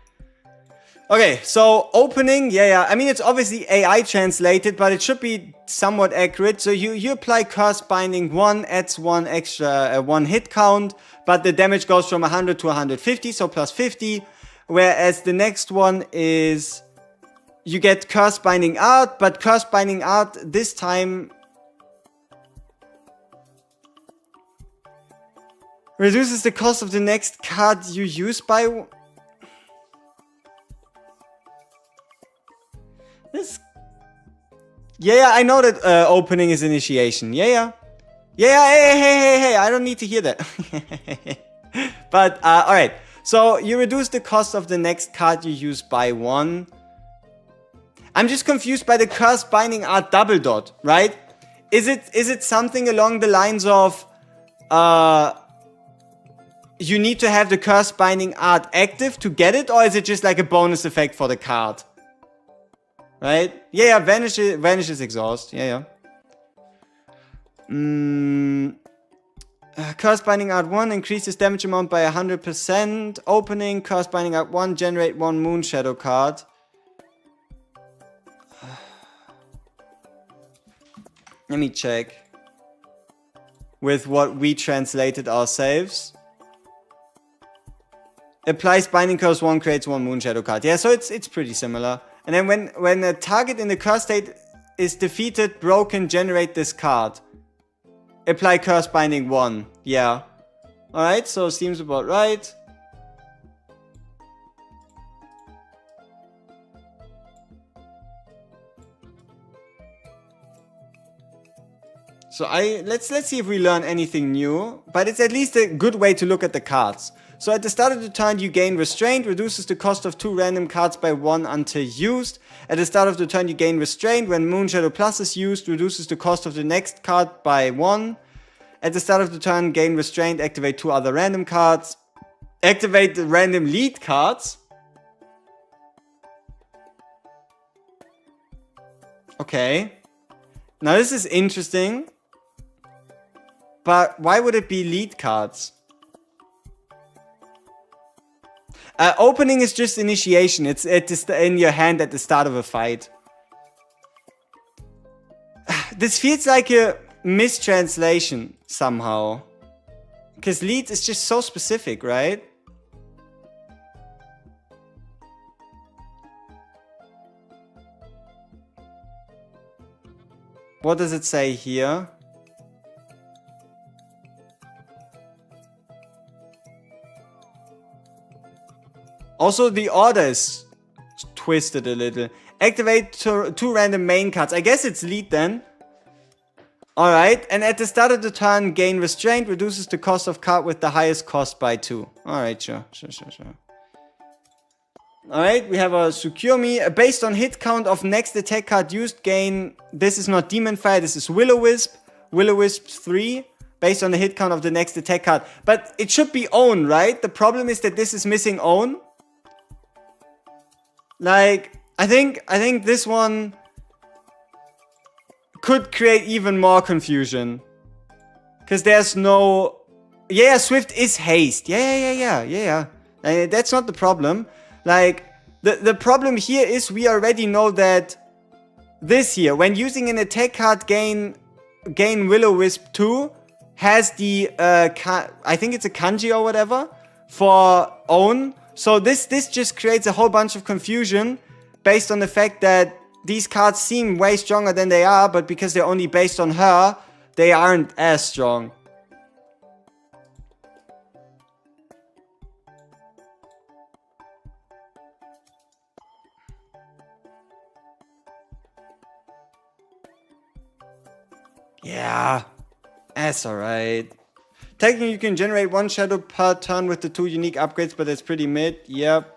Okay, so opening, yeah. I mean, it's obviously AI translated, but it should be somewhat accurate. So you apply Curse Binding 1, adds 1 extra, 1 hit count, but the damage goes from 100 to 150, so plus 50. Whereas the next one is you get Curse Binding Art, but Curse Binding Art this time reduces the cost of the next card you use by... This... Yeah, I know that opening is initiation. Yeah, hey, I don't need to hear that. But, alright. So, you reduce the cost of the next card you use by 1. I'm just confused by the Curse Binding Art double dot, right? Is it something along the lines of... you need to have the Curse Binding Art active to get it? Or is it just like a bonus effect for the card? Right? Yeah, vanishes exhaust. Yeah. Curse Binding Art 1 increases damage amount by 100%. Opening Curse Binding Art 1, generate 1 Moon Shadow card. Let me check. With what we translated our saves. Applies Binding Curse 1, creates 1 Moon Shadow card. Yeah, so it's pretty similar. And then when a target in the curse state is defeated, broken, generate this card. Apply Curse Binding 1. Yeah. Alright, so seems about right. So let's see if we learn anything new. But it's at least a good way to look at the cards. So at the start of the turn you gain Restraint, reduces the cost of 2 random cards by 1 until used. At the start of the turn you gain Restraint, when Moon Shadow Plus is used, reduces the cost of the next card by 1. At the start of the turn gain Restraint, activate 2 other random cards. Activate the random lead cards. Okay. Now this is interesting. But why would it be lead cards? Opening is just initiation. It's in your hand at the start of a fight. This feels like a mistranslation somehow. Because lead is just so specific, right? What does it say here? Also, the order is twisted a little. Activate 2 random main cards. I guess it's lead then. Alright, and at the start of the turn, gain Restraint, reduces the cost of card with the highest cost by 2. Alright, sure. Alright, we have a Secure Me. Based on hit count of next attack card used, gain... This is not Demon Fire, this is Will-O-Wisp. Will-O-Wisp 3. Based on the hit count of the next attack card. But it should be Own, right? The problem is that this is missing Own. Like, I think this one could create even more confusion. Because there's no... Yeah, Swift is haste. Yeah. That's not the problem. Like, the problem here is we already know that this here, when using an attack card, gain Will-O-Wisp 2, has the, I think it's a kanji or whatever, for Own. So this just creates a whole bunch of confusion based on the fact that these cards seem way stronger than they are, but because they're only based on her, they aren't as strong. Yeah, that's alright. Technically, you can generate 1 shadow per turn with the 2 unique upgrades, but that's pretty mid. Yep.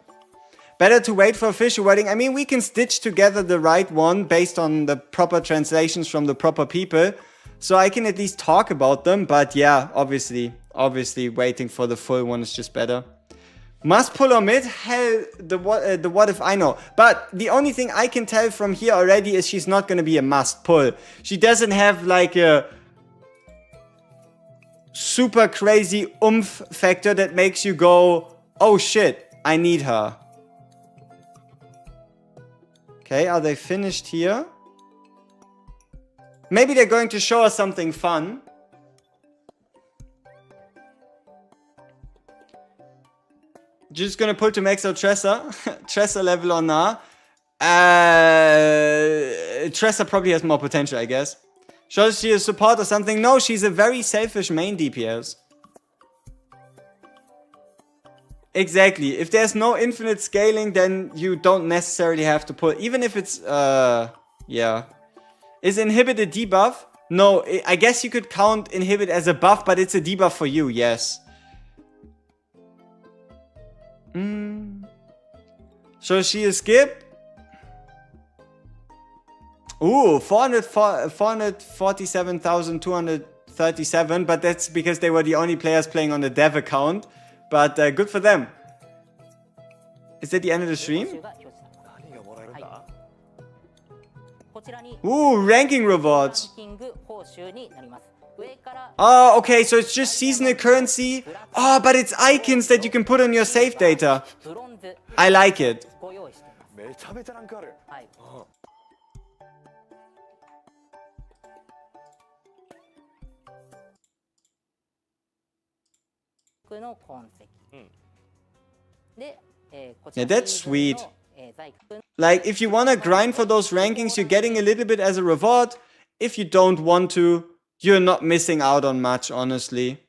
Better to wait for official wording. I mean, we can stitch together the right one based on the proper translations from the proper people. So I can at least talk about them. But yeah, obviously waiting for the full one is just better. Must pull or mid? Hell, the what if I know. But the only thing I can tell from here already is she's not going to be a must pull. She doesn't have like a super crazy oomph factor that makes you go, oh shit, I need her. Okay, are they finished here? Maybe they're going to show us something fun. Just gonna pull to max out Tressa. Tressa level on Na. Tressa probably has more potential, I guess. Shows she a support or something? No, she's a very selfish main DPS. Exactly. If there's no infinite scaling, then you don't necessarily have to put... Even if it's... yeah. Is inhibit a debuff? No, I guess you could count inhibit as a buff, but it's a debuff for you, yes. So she a skip? Ooh, 447,237, but that's because they were the only players playing on the dev account. But good for them. Is that the end of the stream? Ooh, ranking rewards. Oh, okay, so it's just seasonal currency. Oh, but it's icons that you can put on your save data. I like it. Yeah, that's sweet. Like, if you want to grind for those rankings, you're getting a little bit as a reward. If you don't want to, you're not missing out on much, honestly.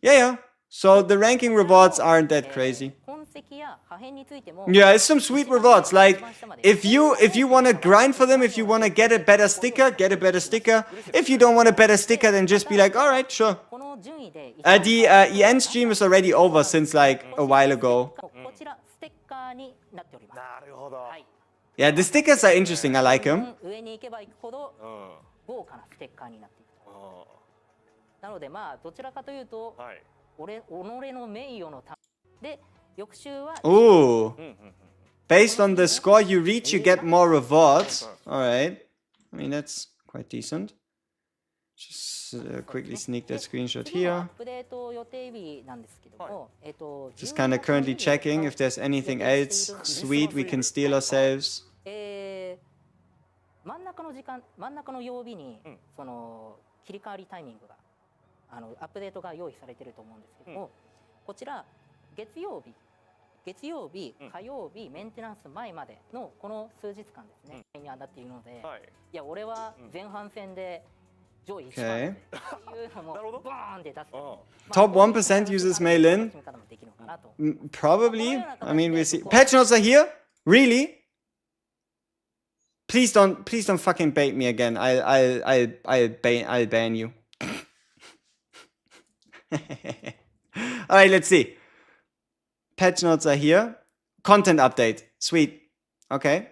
Yeah. So the ranking rewards aren't that crazy. Yeah, it's some sweet rewards. Like, if you want to grind for them, if you want to get a better sticker, get a better sticker. If you don't want a better sticker, then just be like, alright, sure. The EN stream is already over since like a while ago. Yeah, the stickers are interesting. I like them. Ooh. Based on the score you reach, you get more rewards. Alright. I mean, that's quite decent. Just quickly sneak that screenshot here. Just kind of currently checking if there's anything else sweet we can steal ourselves. Okay. Top 1% uses mail-in. Probably. I mean, we'll see. Patch notes are here? Really? Please don't fucking bait me again. I'll ban you. Alright, let's see. Patch notes are here. Content update. Sweet. Okay.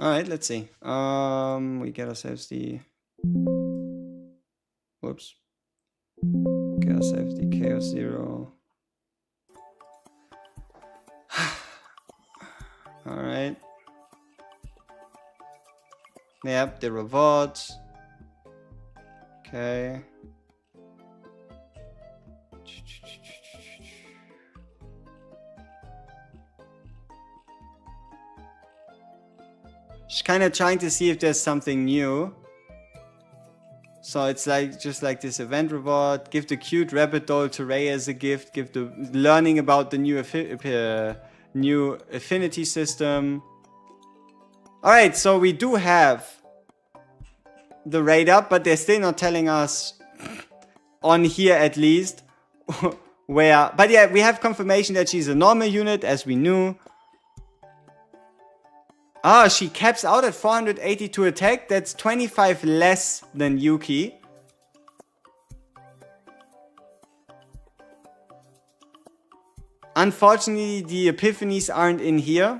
Alright, let's see. We get ourselves the... Whoops. Get ourselves the Chaos Zero. Alright. Yep, the rewards. Okay. Just kind of trying to see if there's something new. So it's like just like this event reward. Give the cute rabbit doll to Ray as a gift. Give the learning about the new affinity system. Alright, so we do have the raid up, but they're still not telling us on here at least where. But yeah, we have confirmation that she's a normal unit, as we knew. Ah, she caps out at 482 attack. That's 25 less than Yuki. Unfortunately, the epiphanies aren't in here.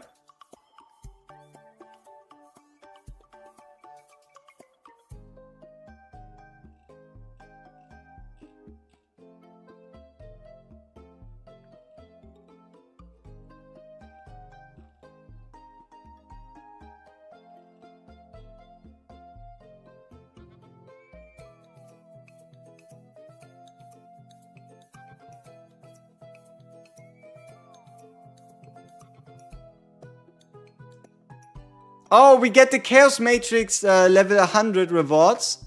Oh, we get the Chaos Matrix level 100 rewards.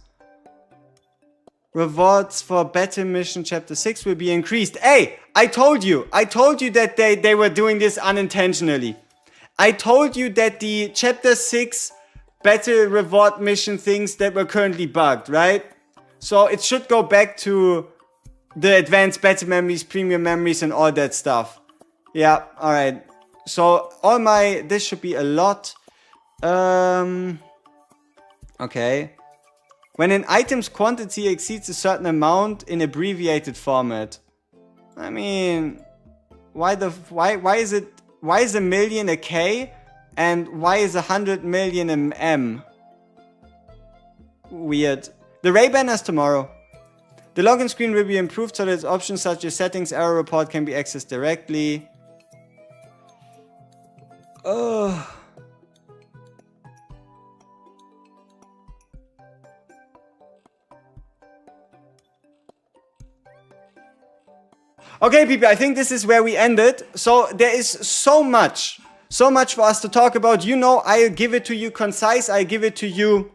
rewards for Battle Mission Chapter 6 will be increased. Hey, I told you that they were doing this unintentionally. I told you that the Chapter 6 battle reward mission things that were currently bugged, right? So it should go back to the advanced battle memories, premium memories, and all that stuff. Yeah, alright. So this should be a lot. Okay. When an item's quantity exceeds a certain amount in abbreviated format. I mean, why is a million a K and why is 100 million an M? Weird. The Ray ban is tomorrow. The login screen will be improved so that options such as settings, error report can be accessed directly. Oh. Okay, people, I think this is where we ended. So there is so much for us to talk about. You know, I'll give it to you concise. I give it to you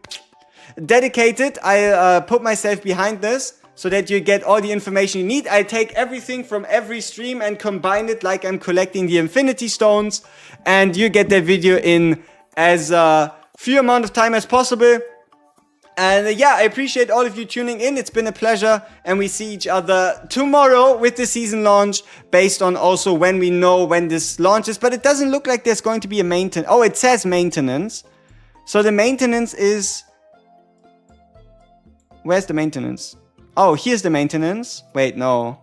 dedicated. I put myself behind this so that you get all the information you need. I take everything from every stream and combine it like I'm collecting the Infinity Stones. And you get that video in as few amount of time as possible. And yeah, I appreciate all of you tuning in. It's been a pleasure. And we see each other tomorrow with the season launch. Based on also when we know when this launches. But it doesn't look like there's going to be a maintenance. Oh, it says maintenance. So the maintenance is... Where's the maintenance? Oh, here's the maintenance. Wait, no.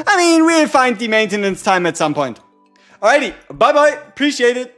I mean, we'll find the maintenance time at some point. Alrighty, bye-bye. Appreciate it.